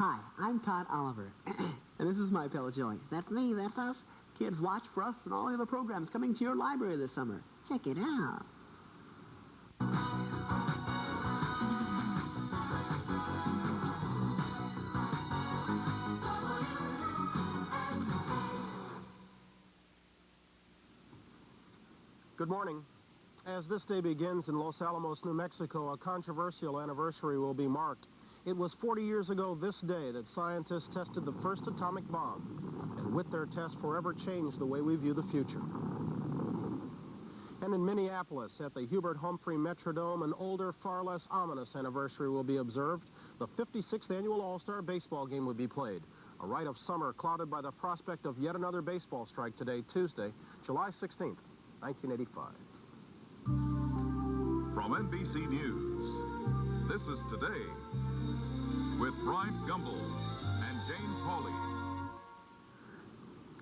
Hi, I'm Todd Oliver, and this is My Pillow Chili. That's me, that's us. Kids, watch for us and all the other programs coming to your library this summer. Check it out. Good morning. As this day begins in Los Alamos, New Mexico, a controversial anniversary will be marked. It was 40 years ago this day that scientists tested the first atomic bomb, and with their test forever changed the way we view the future. And in Minneapolis, at the Hubert Humphrey Metronome, an older, far less ominous anniversary will be observed. The 56th annual All-Star baseball game will be played. A rite of summer clouded by the prospect of yet another baseball strike today, Tuesday, July 16th, 1985. From NBC News, this is Today with Bryant Gumbel and Jane Pauley.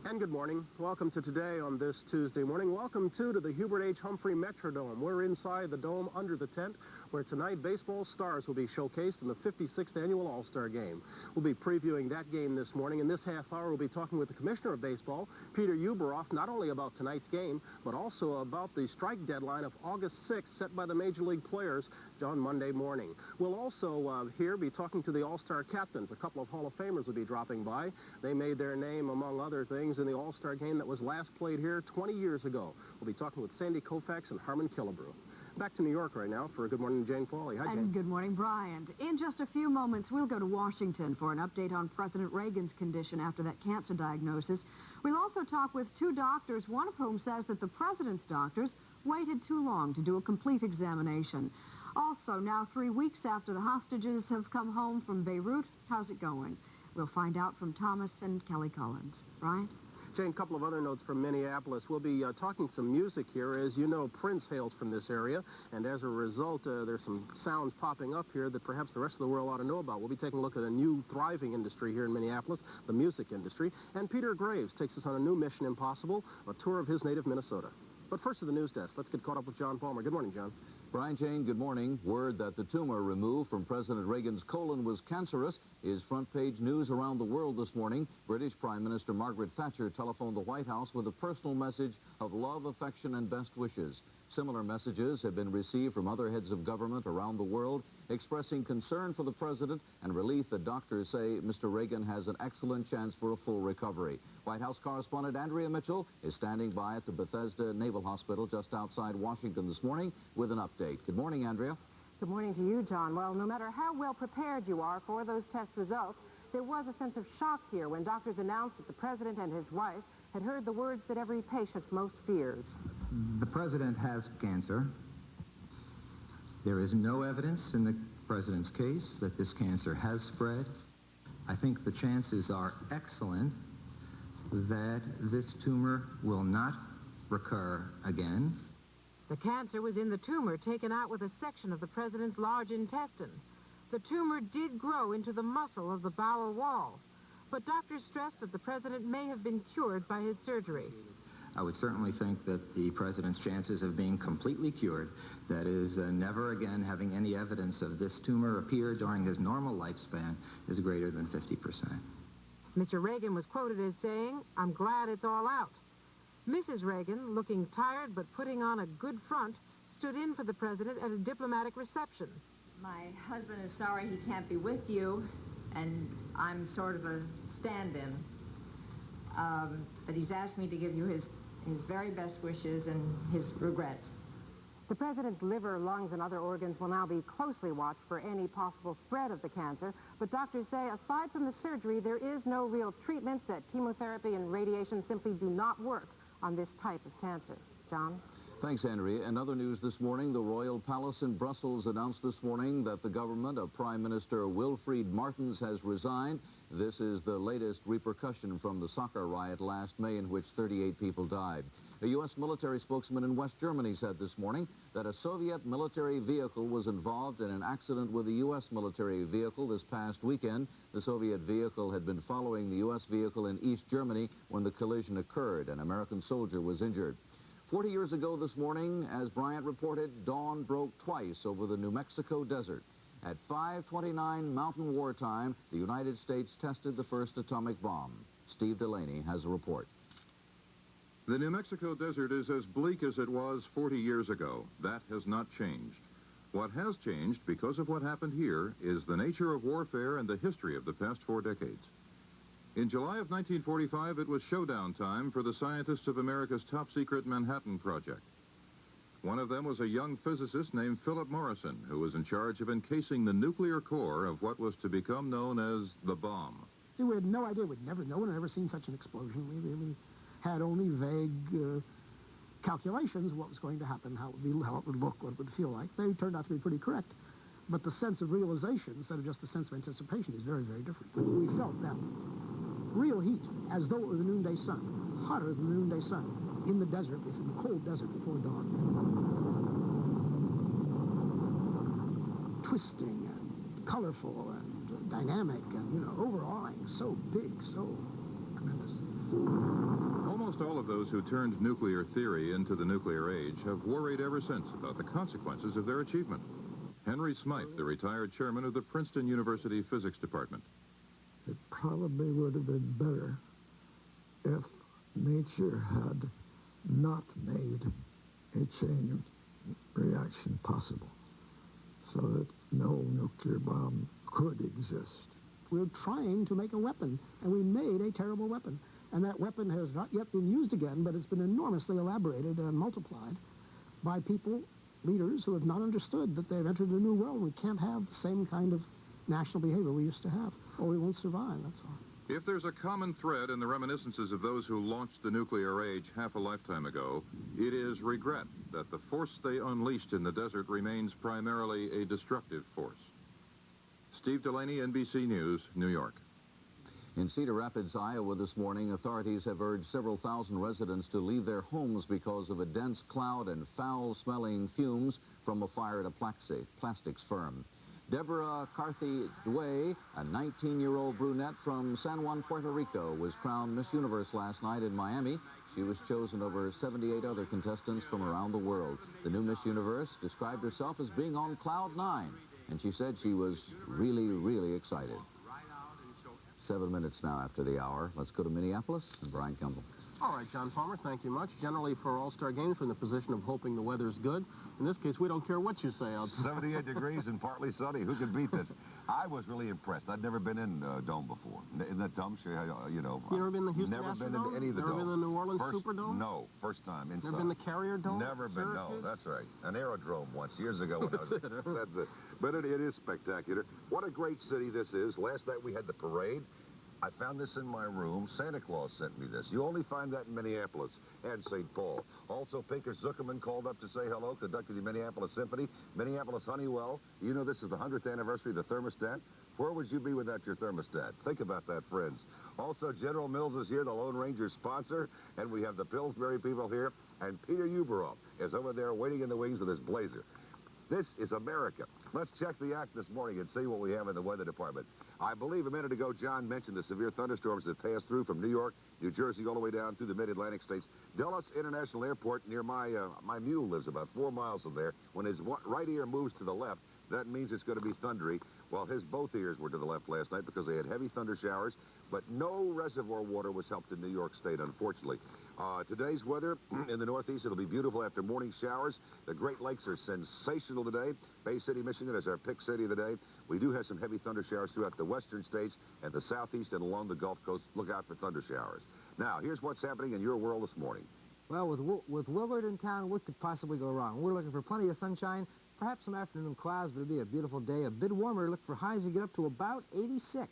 And good morning. Welcome to Today on this Tuesday morning. Welcome, too, to the Hubert H. Humphrey Metrodome. We're inside the dome under the tent, where tonight baseball stars will be showcased in the 56th annual All-Star Game. We'll be previewing that game this morning. In this half hour, we'll be talking with the Commissioner of Baseball, Peter Uberoff, not only about tonight's game, but also about the strike deadline of August 6th set by the Major League players on Monday morning. We'll also here be talking to the All-Star captains. A couple of Hall of Famers will be dropping by. They made their name, among other things, in the All-Star Game that was last played here 20 years ago. We'll be talking with Sandy Koufax and Harmon Killebrew. Back to New York right now for a Good Morning, Jane Pauley. Hi, Jane. And good morning, Brian. In just a few moments, we'll go to Washington for an update on President Reagan's condition after that cancer diagnosis. We'll also talk with two doctors, one of whom says that the president's doctors waited too long to do a complete examination. Also, now 3 weeks after the hostages have come home from Beirut, how's it going? We'll find out from Thomas and Kelly Collins. Brian? Jane, a couple of other notes from Minneapolis. We'll be talking some music here. As you know, Prince hails from this area, and as a result, there's some sounds popping up here that perhaps the rest of the world ought to know about. We'll be taking a look at a new thriving industry here in Minneapolis, the music industry. And Peter Graves takes us on a new Mission Impossible, a tour of his native Minnesota. But first to the news desk. Let's get caught up with John Palmer. Good morning, John. Brian, Jane, good morning. Word that the tumor removed from President Reagan's colon was cancerous is front-page news around the world this morning. British Prime Minister Margaret Thatcher telephoned the White House with a personal message of love, affection, and best wishes. Similar messages have been received from other heads of government around the world, expressing concern for the president and relief that doctors say Mr. Reagan has an excellent chance for a full recovery. White House correspondent Andrea Mitchell is standing by at the Bethesda Naval Hospital just outside Washington this morning with an update. Good morning, Andrea. Good morning to you, John. Well, no matter how well prepared you are for those test results, there was a sense of shock here when doctors announced that the president and his wife had heard the words that every patient most fears. The president has cancer. There is no evidence in the president's case that this cancer has spread. I think the chances are excellent that this tumor will not recur again. The cancer was in the tumor taken out with a section of the president's large intestine. The tumor did grow into the muscle of the bowel wall, but doctors stressed that the president may have been cured by his surgery. I would certainly think that the president's chances of being completely cured, that is, never again having any evidence of this tumor appear during his normal lifespan, is greater than 50%. Mr. Reagan was quoted as saying, "I'm glad it's all out." Mrs. Reagan, looking tired but putting on a good front, stood in for the president at a diplomatic reception. My husband is sorry he can't be with you, and I'm sort of a stand-in. But he's asked me to give you his very best wishes and his regrets. The president's liver, lungs, and other organs will now be closely watched for any possible spread of the cancer. But doctors say, aside from the surgery, there is no real treatment, that chemotherapy and radiation simply do not work on this type of cancer. John? Thanks, Andrea. In other news this morning, the Royal Palace in Brussels announced this morning that the government of Prime Minister Wilfried Martens has resigned. This is the latest repercussion from the soccer riot last May in which 38 people died. A U.S. military spokesman in West Germany said this morning that a Soviet military vehicle was involved in an accident with a U.S. military vehicle this past weekend. The Soviet vehicle had been following the U.S. vehicle in East Germany when the collision occurred. An American soldier was injured. 40 years ago this morning, as Bryant reported, dawn broke twice over the New Mexico desert. At 5:29 Mountain War time, the United States tested the first atomic bomb. Steve Delaney has a report. The New Mexico desert is as bleak as it was 40 years ago. That has not changed. What has changed, because of what happened here, is the nature of warfare and the history of the past 4 decades. In July of 1945, it was showdown time for the scientists of America's top-secret Manhattan Project. One of them was a young physicist named Philip Morrison, who was in charge of encasing the nuclear core of what was to become known as the bomb. See, we had no idea. No one had ever seen such an explosion. We really had only vague calculations of what was going to happen, how it would look, what it would feel like. They turned out to be pretty correct. But the sense of realization, instead of just the sense of anticipation, is very, very different. We felt that real heat, as though it were the noonday sun, hotter than the noonday sun, in the desert, in the cold desert before dawn. Twisting and colorful and dynamic and, overawing, so big, so tremendous. Almost all of those who turned nuclear theory into the nuclear age have worried ever since about the consequences of their achievement. Henry Smythe, the retired chairman of the Princeton University Physics Department. It probably would have been better if nature had not made a chain reaction possible, so that no nuclear bomb could exist. We're trying to make a weapon, and we made a terrible weapon. And that weapon has not yet been used again, but it's been enormously elaborated and multiplied by people, leaders, who have not understood that they've entered a new world. We can't have the same kind of national behavior we used to have, or we won't survive, that's all. If there's a common thread in the reminiscences of those who launched the nuclear age half a lifetime ago, it is regret that the force they unleashed in the desert remains primarily a destructive force. Steve Delaney, NBC News, New York. In Cedar Rapids, Iowa this morning, authorities have urged several thousand residents to leave their homes because of a dense cloud and foul-smelling fumes from a fire at a plastics firm. Deborah Carthy-Dway, a 19-year-old brunette from San Juan, Puerto Rico, was crowned Miss Universe last night in Miami. She was chosen over 78 other contestants from around the world. The new Miss Universe described herself as being on cloud 9, and she said she was really, really excited. 7 minutes now after the hour. Let's go to Minneapolis and Brian Campbell. All right, John Palmer, thank you much. Generally, for All-Star games, we're in the position of hoping the weather's good. In this case, we don't care what you say outside. 78 degrees and partly sunny. Who could beat this? I was really impressed. I'd never been in Dome before. Isn't that dumb? You never been in the Houston Never Astrodome? been in any of the Never domes. been in the New Orleans Superdome? No, first time inside. Never been in the Carrier Dome? Never been, no, that's right. An aerodrome once, years ago. When That's it. That's it. But it is spectacular. What a great city this is. Last night we had the parade. I found this in my room. Santa Claus sent me this. You only find that in Minneapolis and St. Paul. Also, Pinker Zuckerman called up to say hello, conducted the Minneapolis Symphony. Minneapolis Honeywell. You know this is the 100th anniversary of the thermostat. Where would you be without your thermostat? Think about that, friends. Also, General Mills is here, the Lone Ranger sponsor, and we have the Pillsbury people here, and Peter Uberoff is over there waiting in the wings with his blazer. This is America. Let's check the act this morning and see what we have in the weather department. I believe a minute ago, John mentioned the severe thunderstorms that passed through from New York, New Jersey, all the way down through the mid-Atlantic states. Dulles International Airport, near my mule lives about 4 miles from there. When his right ear moves to the left, that means it's going to be thundery. Well, his both ears were to the left last night because they had heavy thunder showers, but no reservoir water was helped in New York State, unfortunately. Today's weather in the Northeast, it'll be beautiful after morning showers. The Great Lakes are sensational today. Bay City, Michigan is our pick city of the day. We do have some heavy thunder showers throughout the western states and the southeast and along the Gulf Coast. Look out for thunder showers. Now, here's what's happening in your world this morning. Well, with Willard in town, what could possibly go wrong? We're looking for plenty of sunshine, perhaps some afternoon clouds, but it'll be a beautiful day. A bit warmer. Look for highs that get up to about 86.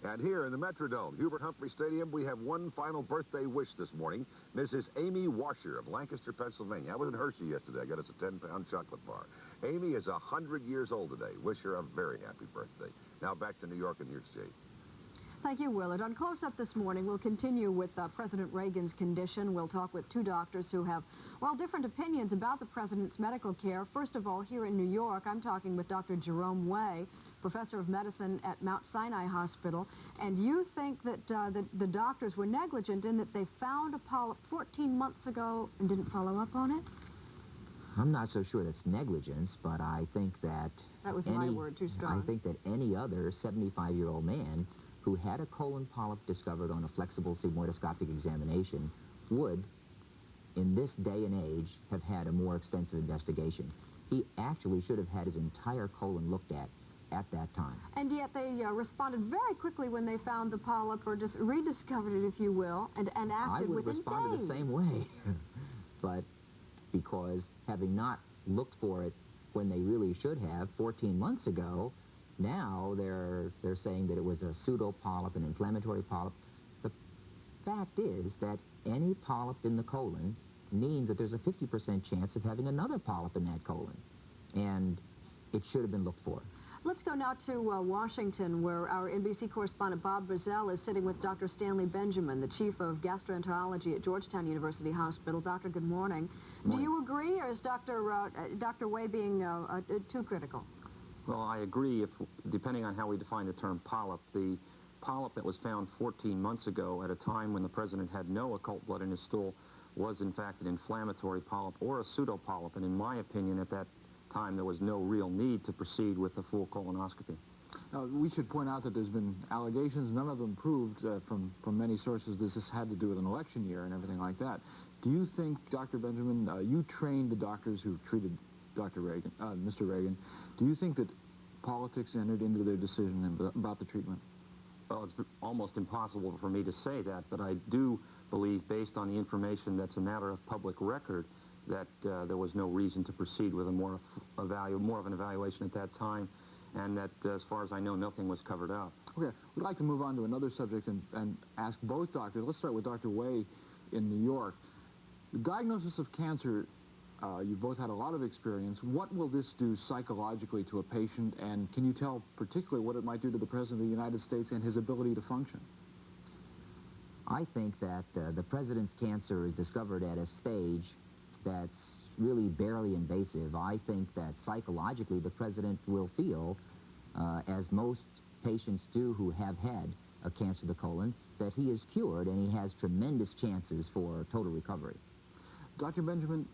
And here in the Metrodome, Hubert Humphrey Stadium, we have one final birthday wish this morning. Mrs. Amy Washer of Lancaster, Pennsylvania. I was in Hershey yesterday. I got us a 10-pound chocolate bar. Amy is 100 years old today. Wish her a very happy birthday. Now back to New York, and here's Jay. Thank you, Willard. On Close Up this morning, we'll continue with President Reagan's condition. We'll talk with 2 doctors who have, well, different opinions about the president's medical care. First of all, here in New York, I'm talking with Dr. Jerome Way, professor of medicine at Mount Sinai Hospital. And you think that the doctors were negligent in that they found a polyp 14 months ago and didn't follow up on it? I'm not so sure that's negligence, but I think that... That was my word, too strong. I think that any other 75-year-old man who had a colon polyp discovered on a flexible sigmoidoscopic examination would, in this day and age, have had a more extensive investigation. He actually should have had his entire colon looked at that time. And yet they responded very quickly when they found the polyp, or just rediscovered it, if you will, and acted within days. I would respond the same way. But because having not looked for it when they really should have 14 months ago, now they're saying that it was a pseudopolyp, an inflammatory polyp. The fact is that any polyp in the colon means that there's a 50% chance of having another polyp in that colon, and it should have been looked for. Let's go now to Washington, where our NBC correspondent Bob Brazel is sitting with Dr. Stanley Benjamin, the chief of gastroenterology at Georgetown University Hospital. Doctor, good morning. Do you agree, or is Dr. Way being too critical? Well, I agree, depending on how we define the term polyp. The polyp that was found 14 months ago at a time when the president had no occult blood in his stool was, in fact, an inflammatory polyp or a pseudopolyp, and in my opinion, at that time, there was no real need to proceed with the full colonoscopy. We should point out that there's been allegations, none of them proved from many sources this had to do with an election year and everything like that. Do you think, Dr. Benjamin, you trained the doctors who treated Dr. Reagan, Mr. Reagan, do you think that politics entered into their decision about the treatment? Well, it's almost impossible for me to say that, but I do believe, based on the information that's a matter of public record, that there was no reason to proceed with more of an evaluation at that time, and that, as far as I know, nothing was covered up. Okay, we'd like to move on to another subject and ask both doctors. Let's start with Dr. Way in New York. The diagnosis of cancer, you've both had a lot of experience. What will this do psychologically to a patient, and can you tell particularly what it might do to the President of the United States and his ability to function? I think that the President's cancer is discovered at a stage that's really barely invasive. I think that psychologically the President will feel, as most patients do who have had a cancer of the colon, that he is cured and he has tremendous chances for total recovery. Dr. Benjamin,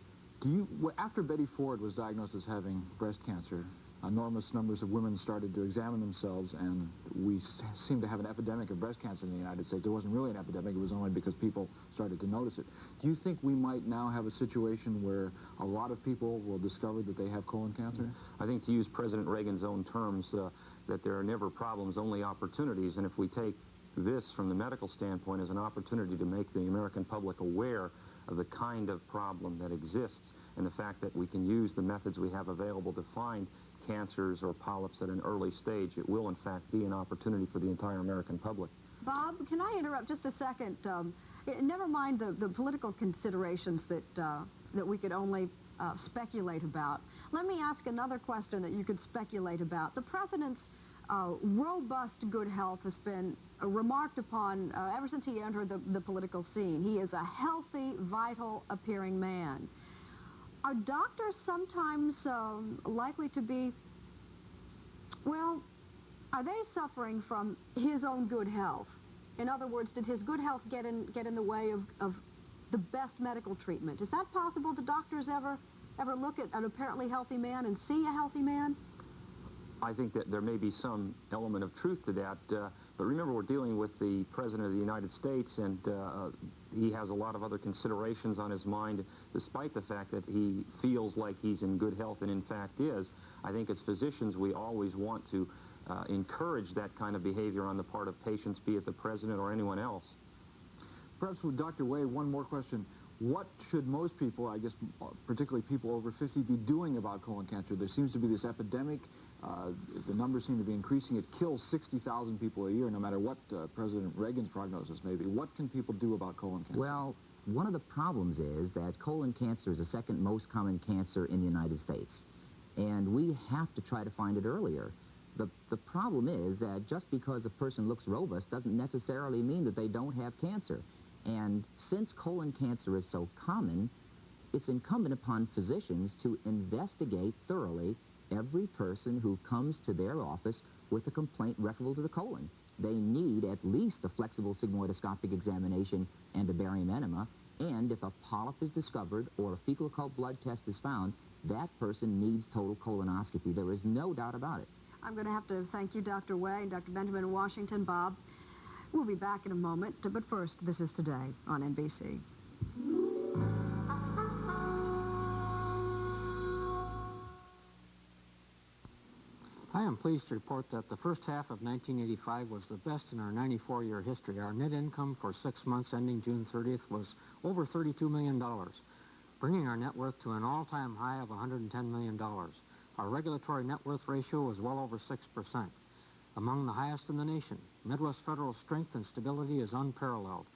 after Betty Ford was diagnosed as having breast cancer, enormous numbers of women started to examine themselves, and we seem to have an epidemic of breast cancer in the United States. There wasn't really an epidemic, it was only because people started to notice it. Do you think we might now have a situation where a lot of people will discover that they have colon cancer? I think, to use President Reagan's own terms, that there are never problems, only opportunities, and if we take this from the medical standpoint as an opportunity to make the American public aware of the kind of problem that exists and the fact that we can use the methods we have available to find cancers or polyps at an early stage, it will in fact be an opportunity for the entire American public. Bob, can I interrupt just a second? Never mind the political considerations that we could only speculate about. Let me ask another question that you could speculate about. The President's robust good health has been remarked upon ever since he entered the political scene. He is a healthy, vital appearing man. Are doctors sometimes likely to be, well, are they suffering from his own good health? In other words, did his good health get in the way of the best medical treatment? Is that possible? Do doctors ever look at an apparently healthy man and see a healthy man? I think that there may be some element of truth to that, but remember, we're dealing with the President of the United States, and he has a lot of other considerations on his mind, despite the fact that he feels like he's in good health and in fact is. I think as physicians, we always want to encourage that kind of behavior on the part of patients, be it the President or anyone else. Perhaps with Dr. Way, one more question. What should most people, I guess particularly people over 50, be doing about colon cancer? There seems to be this epidemic. The numbers seem to be increasing. It kills 60,000 people a year, no matter what President Reagan's prognosis may be. What can people do about colon cancer? Well, one of the problems is that colon cancer is the second most common cancer in the United States, and we have to try to find it earlier. The problem is that just because a person looks robust doesn't necessarily mean that they don't have cancer. And since colon cancer is so common, it's incumbent upon physicians to investigate thoroughly every person who comes to their office with a complaint referable to the colon. They need at least a flexible sigmoidoscopic examination and a barium enema, and if a polyp is discovered or a fecal occult blood test is found, that person needs total colonoscopy. There is no doubt about it. I'm going to have to thank you, Dr. Way and Dr. Benjamin in Washington. Bob, we'll be back in a moment, but first, this is Today on NBC. I am pleased to report that the first half of 1985 was the best in our 94-year history. Our net income for 6 months ending June 30th was over $32 million, bringing our net worth to an all-time high of $110 million. Our regulatory net worth ratio was well over 6%, among the highest in the nation. Midwest Federal's strength and stability is unparalleled.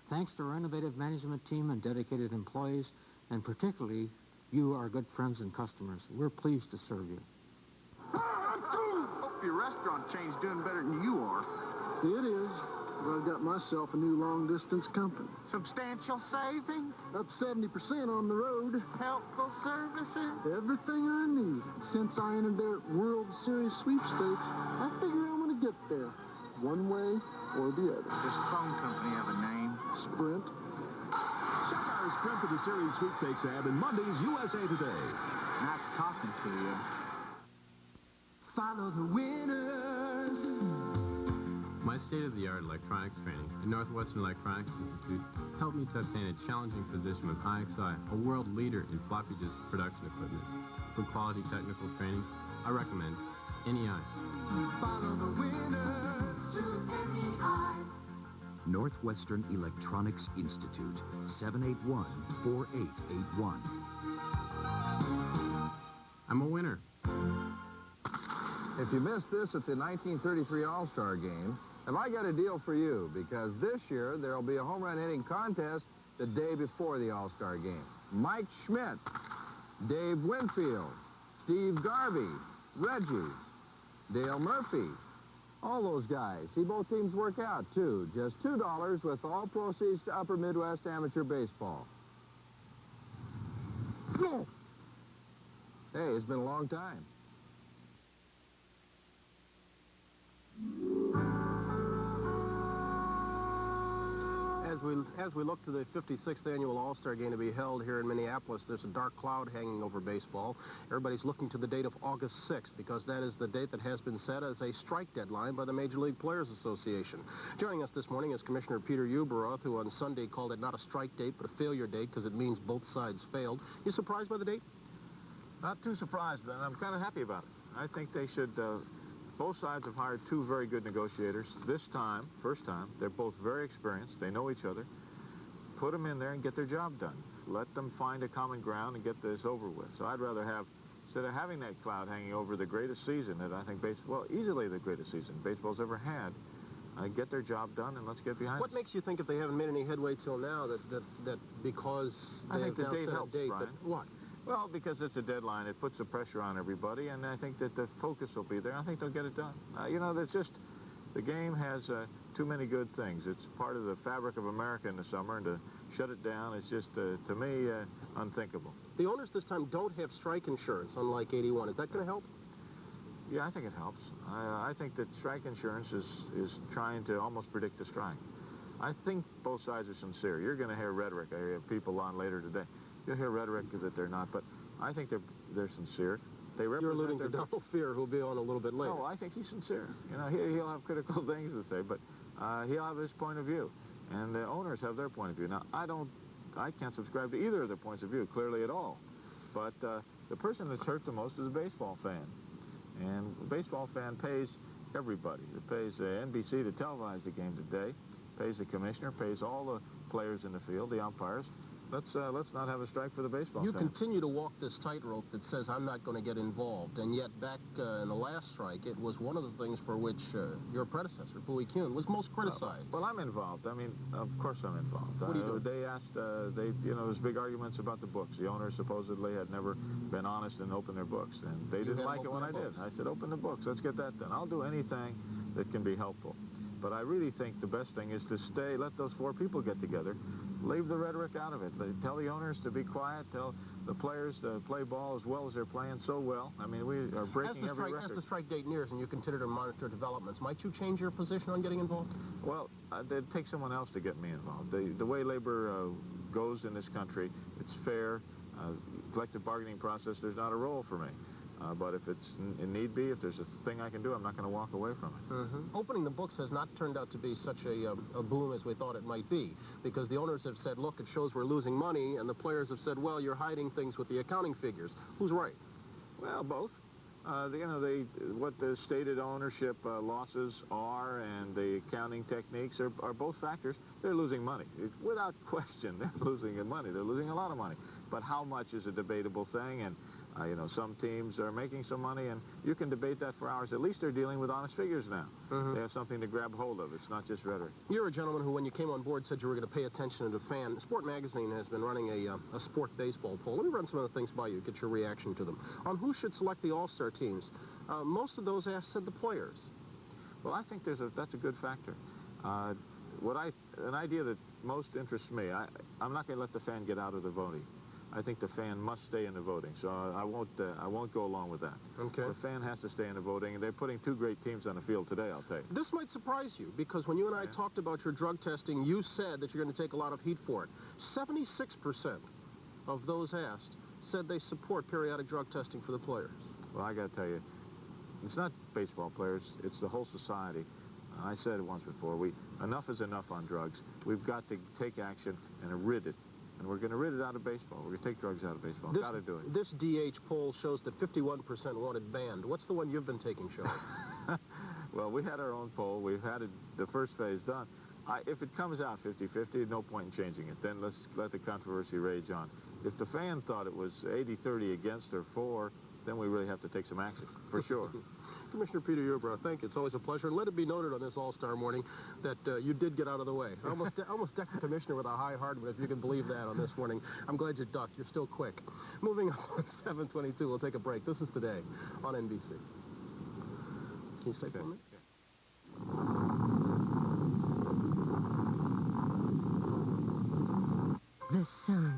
Thanks to our innovative management team and dedicated employees, and particularly you, our good friends and customers, we're pleased to serve you. Hope your restaurant chain's doing better than you are. It is, but I've got myself a new long-distance company. Substantial savings? Up 70% on the road. Helpful services? Everything I need. Since I entered their World Series sweepstakes, I figure I'm going to get there, one way or the other. Does the phone company have a name? Sprint. Check our Sprint to the Series sweepstakes ad in Monday's USA Today. Nice talking to you. Follow the winners. My state-of-the-art electronics training at Northwestern Electronics Institute helped me to obtain a challenging position with IXI, a world leader in floppy disk production equipment. For quality technical training, I recommend NEI. Follow the winners to NEI. Northwestern Electronics Institute, 781-4881. I'm a winner. If you missed this at the 1933 All-Star Game, have I got a deal for you? Because this year, there will be a home run hitting contest the day before the All-Star Game. Mike Schmidt, Dave Winfield, Steve Garvey, Reggie, Dale Murphy, all those guys. See both teams work out, too. Just $2 with all proceeds to Upper Midwest Amateur Baseball. Hey, it's been a long time. As we look to the 56th annual All-Star Game to be held here in Minneapolis, there's a dark cloud hanging over baseball. Everybody's looking to the date of August 6th because that is the date that has been set as a strike deadline by the Major League Players Association. Joining us this morning is Commissioner Peter Uberoth, who on Sunday called it not a strike date but a failure date because it means both sides failed. You surprised by the date? Not too surprised, but I'm kind of happy about it. I think they should... Both sides have hired two very good negotiators. This time, first time, they're both very experienced. They know each other. Put them in there and get their job done. Let them find a common ground and get this over with. So I'd rather have, instead of having that cloud hanging over the greatest season that I think baseball, easily the greatest season baseball's ever had, get their job done and let's get behind it. What makes you think if they haven't made any headway till now that because I think the date helps, Brian. What? Well, because it's a deadline, it puts the pressure on everybody, and I think that the focus will be there. I think they'll get it done. That's just, the game has too many good things. It's part of the fabric of America in the summer, and to shut it down is just, to me, unthinkable. The owners this time don't have strike insurance, unlike 81. Is that going to help? Yeah, I think it helps. I think that strike insurance is trying to almost predict a strike. I think both sides are sincere. You're going to hear rhetoric. I have people on later today. You'll hear rhetoric that they're not, but I think they're sincere. They represent. You're alluding to Donald Fear, who'll be on a little bit later. No, I think he's sincere. He'll have critical things to say, but he'll have his point of view, and the owners have their point of view. Now, I can't subscribe to either of their points of view, clearly at all. But the person that's hurt the most is a baseball fan, and a baseball fan pays everybody. It pays NBC to televise the game today, pays the commissioner, pays all the players in the field, the umpires. Let's not have a strike for the baseball You fans. continue to walk this tightrope that says I'm not going to get involved, and yet back in the last strike, it was one of the things for which your predecessor, Bowie Kuhn, was most criticized. Well, I'm involved. I mean, of course I'm involved. What do you do? They asked, there's big arguments about the books. The owners supposedly had never been honest and opened their books, and they didn't like it when I did. I said, open the books. Let's get that done. I'll do anything that can be helpful. But I really think the best thing is to let those four people get together. Leave the rhetoric out of it. Tell the owners to be quiet. Tell the players to play ball as well as they're playing so well. I mean, we are breaking every record. As the strike date nears and you continue to monitor developments, might you change your position on getting involved? Well, it'd take someone else to get me involved. The way labor goes in this country, it's fair. Collective bargaining process, there's not a role for me. But if it's in need be, if there's a thing I can do, I'm not going to walk away from it. Opening the books has not turned out to be such a boom as we thought it might be, because the owners have said, look, it shows we're losing money, and the players have said, well, you're hiding things with the accounting figures. Who's right? Well, both. What the stated ownership losses are and the accounting techniques are both factors. They're losing money. Without question, they're losing money. They're losing a lot of money. But how much is a debatable thing, and some teams are making some money, and you can debate that for hours. At least they're dealing with honest figures now. They have something to grab hold of. It's not just rhetoric. You're a gentleman who, when you came on board, said you were going to pay attention to the fan. Sport Magazine has been running a sport baseball poll. Let me run some of the things by you, get your reaction to them. On who should select the All-Star teams, most of those asked said the players. Well, I think that's a good factor. An idea that most interests me, I'm not going to let the fan get out of the voting. I think the fan must stay in the voting, so I won't go along with that. Okay. The fan has to stay in the voting, and they're putting two great teams on the field today, I'll tell you. This might surprise you, because when you and I talked about your drug testing, you said that you're going to take a lot of heat for it. 76% of those asked said they support periodic drug testing for the players. Well, I got to tell you, it's not baseball players, it's the whole society. I said it once before, enough is enough on drugs. We've got to take action and rid it. And we're going to rid it out of baseball. We're going to take drugs out of baseball. Got to do it. This DH poll shows that 51% want it banned. What's the one you've been taking, Sean? Well, we had our own poll. We've had the first phase done. If it comes out 50-50, no point in changing it. Then let's let the controversy rage on. If the fan thought it was 80-30 against or for, then we really have to take some action, for sure. Commissioner Peter Ubrow, thank you. It's always a pleasure. And let it be noted on this All-Star morning that you did get out of the way. I almost decked the commissioner with a high hardwood, if you can believe that, on this morning. I'm glad you ducked. You're still quick. Moving on, 7:22. We'll take a break. This is Today on NBC. Can you say for me? The sun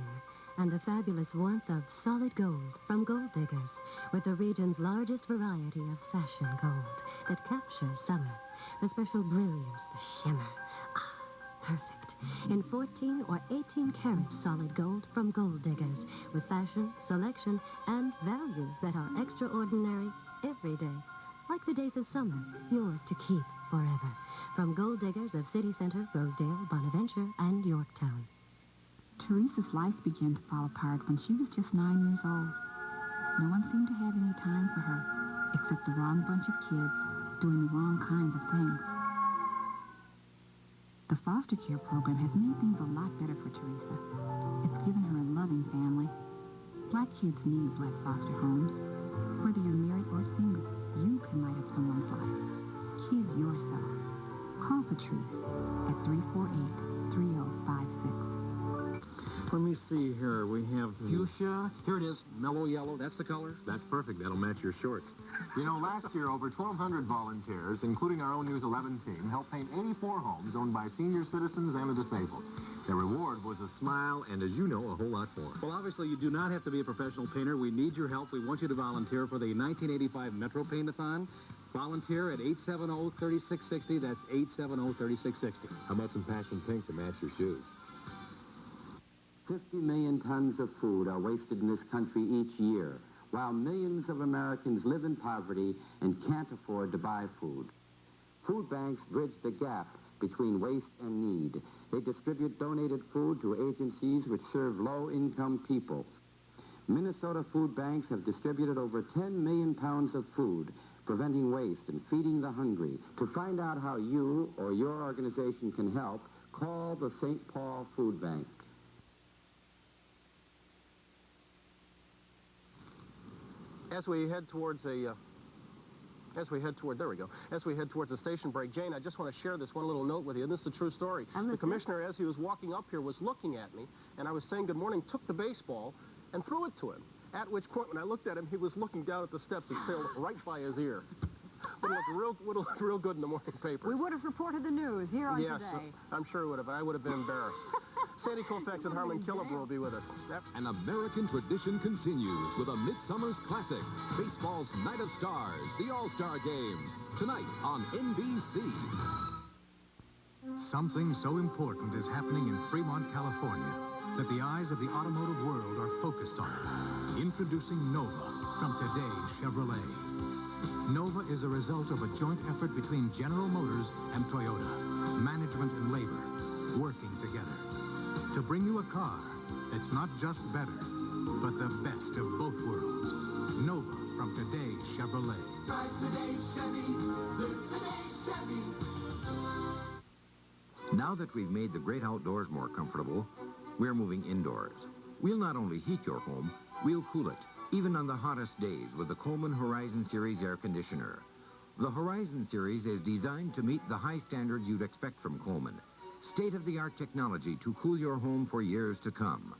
and the fabulous warmth of solid gold from Gold Diggers, with the region's largest variety of fashion gold that captures summer. The special brilliance, the shimmer. Perfect. In 14 or 18 karat solid gold from Gold Diggers, with fashion, selection, and value that are extraordinary every day. Like the days of summer, yours to keep forever. From Gold Diggers of City Center, Rosedale, Bonaventure, and Yorktown. Teresa's life began to fall apart when she was just 9 years old. No one seemed to have any time for her, except the wrong bunch of kids doing the wrong kinds of things. The foster care program has made things a lot better for Teresa. It's given her a loving family. Black kids need black foster homes. Whether you're married or single, you can light up someone's life. Give yourself. Call Patrice at 348-3056. Let me see here. We have fuchsia. Here it is, mellow yellow. That's the color? That's perfect. That'll match your shorts. You know, last year, over 1,200 volunteers, including our own News 11 team, helped paint 84 homes owned by senior citizens and the disabled. The reward was a smile and, as you know, a whole lot more. Well, obviously, you do not have to be a professional painter. We need your help. We want you to volunteer for the 1985 Metro Paint-a-thon. Volunteer at 870-3660. That's 870-3660. How about some passion pink to match your shoes? 50 million tons of food are wasted in this country each year, while millions of Americans live in poverty and can't afford to buy food. Food banks bridge the gap between waste and need. They distribute donated food to agencies which serve low-income people. Minnesota food banks have distributed over 10 million pounds of food, preventing waste and feeding the hungry. To find out how you or your organization can help, call the St. Paul Food Bank. As we head towards a station break, Jane, I just want to share this one little note with you, and this is a true story. The commissioner, as he was walking up here, was looking at me, and I was saying good morning, took the baseball, and threw it to him. At which point, when I looked at him, he was looking down at the steps and sailed right by his ear. Would have looked real good in the morning paper. We would have reported the news here on Yes, Today. I'm sure it would have. I would have been embarrassed. Sandy Koufax and Harlan Killebrew will be with us. An American tradition continues with a Midsummer's Classic, baseball's Night of Stars, the All-Star Game, tonight on NBC. Something so important is happening in Fremont, California. that the eyes of the automotive world are focused on. Introducing Nova from today's Chevrolet. Nova is a result of a joint effort between General Motors and Toyota. Management and labor working together to bring you a car that's not just better, but the best of both worlds. Nova from today's Chevrolet. Drive today's Chevy. Live today's Chevy. Now that we've made the great outdoors more comfortable, we're moving indoors. We'll not only heat your home, we'll cool it, even on the hottest days with the Coleman Horizon Series air conditioner. The Horizon Series is designed to meet the high standards you'd expect from Coleman. State-of-the-art technology to cool your home for years to come.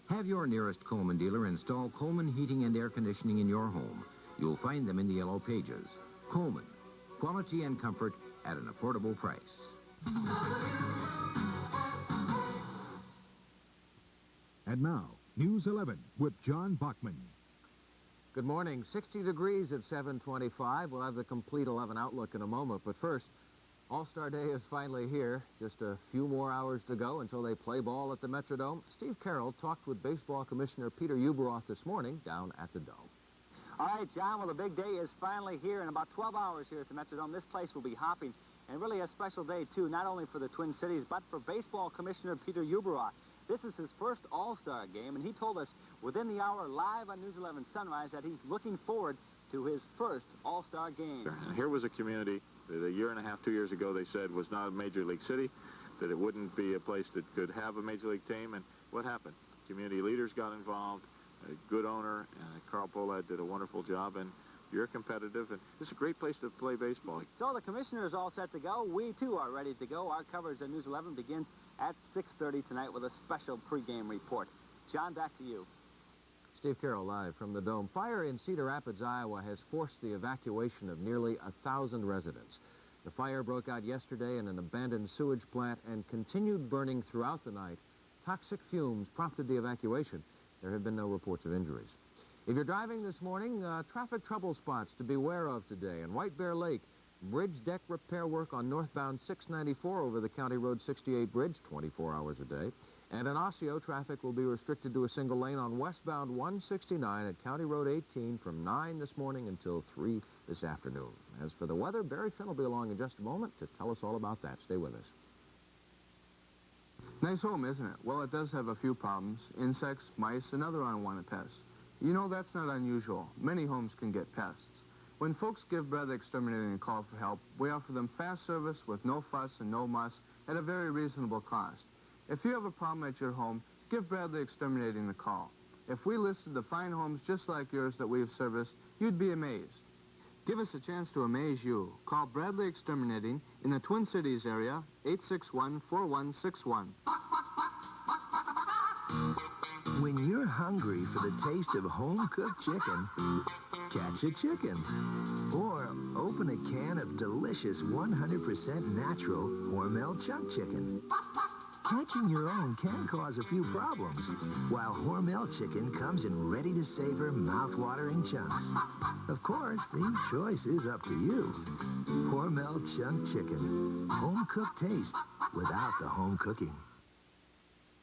Have your nearest Coleman dealer install Coleman heating and air conditioning in your home. You'll find them in the yellow pages. Coleman, quality and comfort at an affordable price. And now, News 11 with John Bachman. Good morning. 60 degrees at 7:25. We'll have the complete 11 outlook in a moment. But first, All-Star Day is finally here. Just a few more hours to go until they play ball at the Metrodome. Steve Carroll talked with Baseball Commissioner Peter Ueberroth this morning down at the Dome. All right, John, well, the big day is finally here. In about 12 hours here at the Metrodome, this place will be hopping. And really a special day, too, not only for the Twin Cities, but for Baseball Commissioner Peter Ueberroth. This is his first All-Star game, and he told us within the hour live on News 11 Sunrise that he's looking forward to his first All-Star game. And here was a community that a year and a half, 2 years ago, they said was not a major league city, that it wouldn't be a place that could have a major league team. And what happened? Community leaders got involved, a good owner, Carl Pohlad did a wonderful job, and you're competitive, and it's a great place to play baseball. So the commissioner is all set to go. We, too, are ready to go. Our coverage on News 11 begins at 6:30 tonight with a special pregame report. John, back to you. Steve Carroll live from the Dome. Fire in Cedar Rapids, Iowa has forced the evacuation of nearly 1,000 residents. The fire broke out yesterday in an abandoned sewage plant and continued burning throughout the night. Toxic fumes prompted the evacuation. There have been no reports of injuries. If you're driving this morning, traffic trouble spots to beware of today. In White Bear Lake, bridge deck repair work on northbound 694 over the County Road 68 bridge, 24 hours a day. And in Osseo, traffic will be restricted to a single lane on westbound 169 at County Road 18 from 9 this morning until 3 this afternoon. As for the weather, Barry Finn will be along in just a moment to tell us all about that. Stay with us. Nice home, isn't it? Well, it does have a few problems. Insects, mice, and other unwanted pests. You know, that's not unusual. Many homes can get pests. When folks give Bradley Exterminating a call for help, we offer them fast service with no fuss and no muss at a very reasonable cost. If you have a problem at your home, give Bradley Exterminating the call. If we listed the fine homes just like yours that we've serviced, you'd be amazed. Give us a chance to amaze you. Call Bradley Exterminating in the Twin Cities area, 861-4161. When you're hungry for the taste of home-cooked chicken, catch a chicken. Or open a can of delicious 100% natural Hormel chunk chicken. Catching your own can cause a few problems, while Hormel chicken comes in ready-to-savor, mouth-watering chunks. Of course, the choice is up to you. Hormel chunk chicken. Home-cooked taste without the home cooking.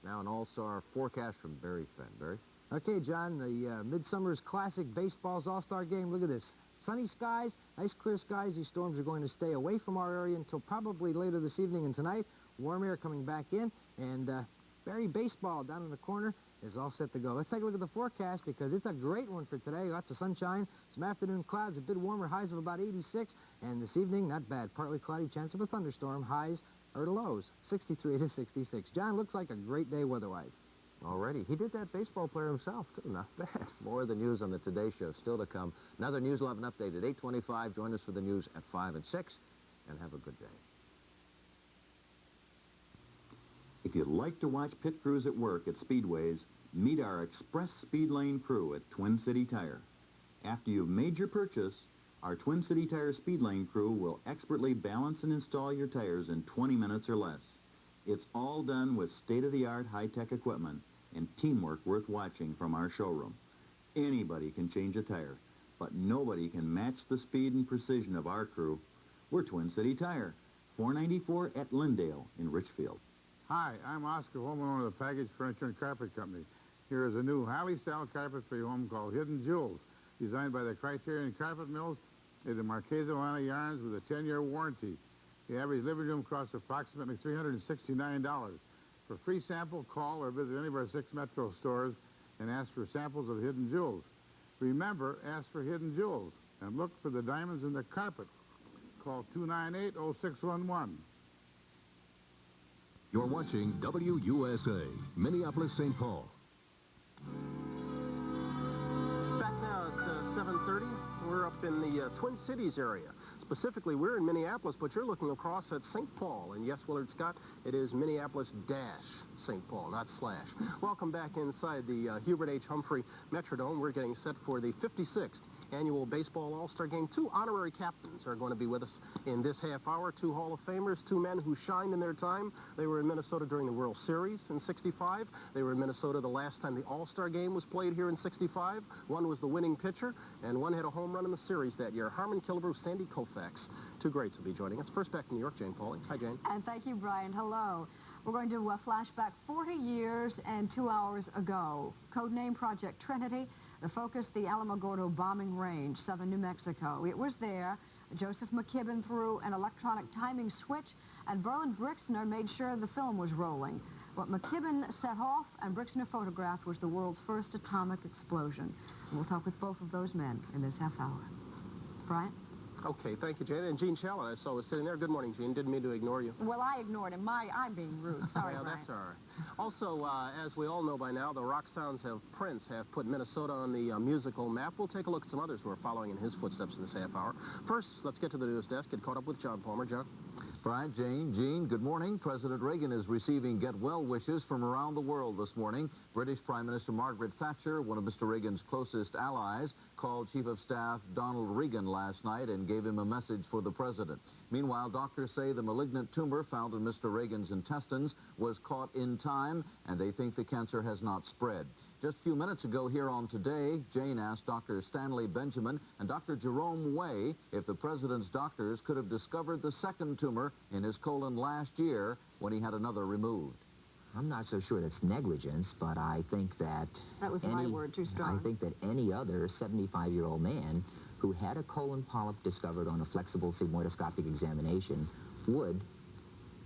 Now an all-star forecast from Barry Finn. Barry? Okay, John, the Midsummer's Classic Baseball's All-Star Game. Look at this. Sunny skies, nice clear skies. These storms are going to stay away from our area until probably later this evening and tonight. Warm air coming back in, and Barry Baseball down in the corner is all set to go. Let's take a look at the forecast because it's a great one for today. Lots of sunshine, some afternoon clouds, a bit warmer, highs of about 86, and this evening, not bad. Partly cloudy, chance of a thunderstorm, highs or lows, 63 to 66. John, looks like a great day weather-wise. Already. He did that baseball player himself, too. Not bad. More of the news on the Today Show still to come. Another News 11 update at 8:25. Join us for the news at 5 and 6, and have a good day. If you'd like to watch pit crews at work at speedways, meet our Express Speed Lane crew at Twin City Tire. After you've made your purchase, our Twin City Tire Speed Lane crew will expertly balance and install your tires in 20 minutes or less. It's all done with state-of-the-art high-tech equipment and teamwork worth watching from our showroom. Anybody can change a tire, but nobody can match the speed and precision of our crew. We're Twin City Tire, 494 at Lindale in Richfield. Hi, I'm Oscar, homeowner of the Package Furniture and Carpet Company. Here is a new highly-style carpet for your home called Hidden Jewels, designed by the Criterion Carpet Mills. It is a Marquesa yarns with a 10-year warranty. The average living room costs approximately $369. For free sample, call or visit any of our 6 Metro stores and ask for samples of Hidden Jewels. Remember, ask for Hidden Jewels and look for the diamonds in the carpet. Call 298-0611. You're watching WUSA, Minneapolis, St. Paul. Back now at 7:30, we're up in the Twin Cities area. Specifically, we're in Minneapolis, but you're looking across at St. Paul. And yes, Willard Scott, it is Minneapolis-St. Paul, not slash. Welcome back inside the Hubert H. Humphrey Metrodome. We're getting set for the 56th annual Baseball All-Star Game. 2 honorary captains are going to be with us in this half hour. 2 Hall of Famers, 2 men who shined in their time. They were in Minnesota during the World Series in '65. They were in Minnesota the last time the All-Star Game was played here in '65. One was the winning pitcher, and one had a home run in the series that year. Harmon Killebrew, Sandy Koufax. 2 greats will be joining us. First back in New York, Jane Pauley. Hi, Jane. And thank you, Brian. Hello. We're going to flash back 40 years and 2 hours ago. Codename Project Trinity. The focus, the Alamogordo bombing range, southern New Mexico. It was there. Joseph McKibben threw an electronic timing switch, and Berlin Brixner made sure the film was rolling. What McKibben set off and Brixner photographed was the world's first atomic explosion. And we'll talk with both of those men in this half hour. Brian? Okay, thank you, Jane. And Gene Shallon, I saw, was sitting there. Good morning, Gene. Didn't mean to ignore you. Well, I ignored him. I'm being rude. Sorry, well, Brian. that's all right. Also, as we all know by now, the rock sounds of Prince have put Minnesota on the musical map. We'll take a look at some others who are following in his footsteps in this half hour. First, let's get to the news desk. Get caught up with John Palmer. John? Brian, Jane, Gene, good morning. President Reagan is receiving get-well wishes from around the world this morning. British Prime Minister Margaret Thatcher, one of Mr. Reagan's closest allies, called Chief of Staff Donald Regan last night and gave him a message for the president. Meanwhile, doctors say the malignant tumor found in Mr. Reagan's intestines was caught in time, and they think the cancer has not spread. Just a few minutes ago here on Today, Jane asked Dr. Stanley Benjamin and Dr. Jerome Way if the president's doctors could have discovered the second tumor in his colon last year when he had another removed. I'm not so sure that's negligence, but I think that... That was my word, too strong. I think that any other 75-year-old man who had a colon polyp discovered on a flexible sigmoidoscopic examination would,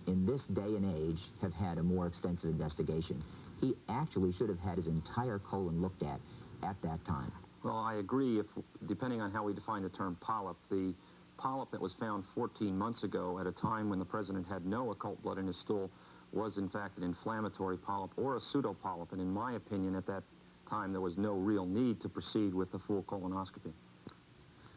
in this day and age, have had a more extensive investigation. He actually should have had his entire colon looked at that time. Well, I agree, depending on how we define the term polyp. The polyp that was found 14 months ago at a time when the president had no occult blood in his stool was, in fact, an inflammatory polyp or a pseudopolyp. And in my opinion, at that time, there was no real need to proceed with the full colonoscopy.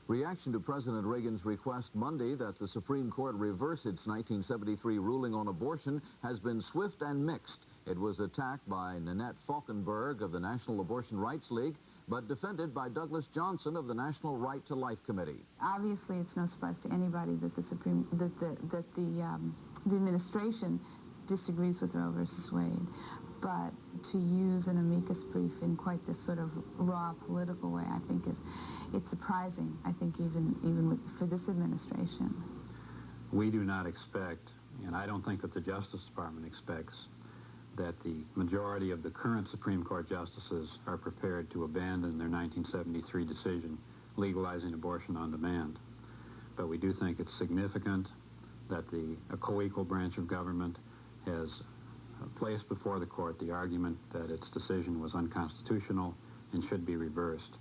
Reaction to President Reagan's request Monday that the Supreme Court reverse its 1973 ruling on abortion has been swift and mixed. It was attacked by Nanette Falkenberg of the National Abortion Rights League, but defended by Douglas Johnson of the National Right to Life Committee. Obviously, it's no surprise to anybody that the administration disagrees with Roe versus Wade. But to use an amicus brief in quite this sort of raw political way, I think it's surprising. I think even for this administration. We do not expect, and I don't think that the Justice Department expects, that the majority of the current Supreme Court justices are prepared to abandon their 1973 decision legalizing abortion on demand. But we do think it's significant that a co-equal branch of government has placed before the court the argument that its decision was unconstitutional and should be reversed.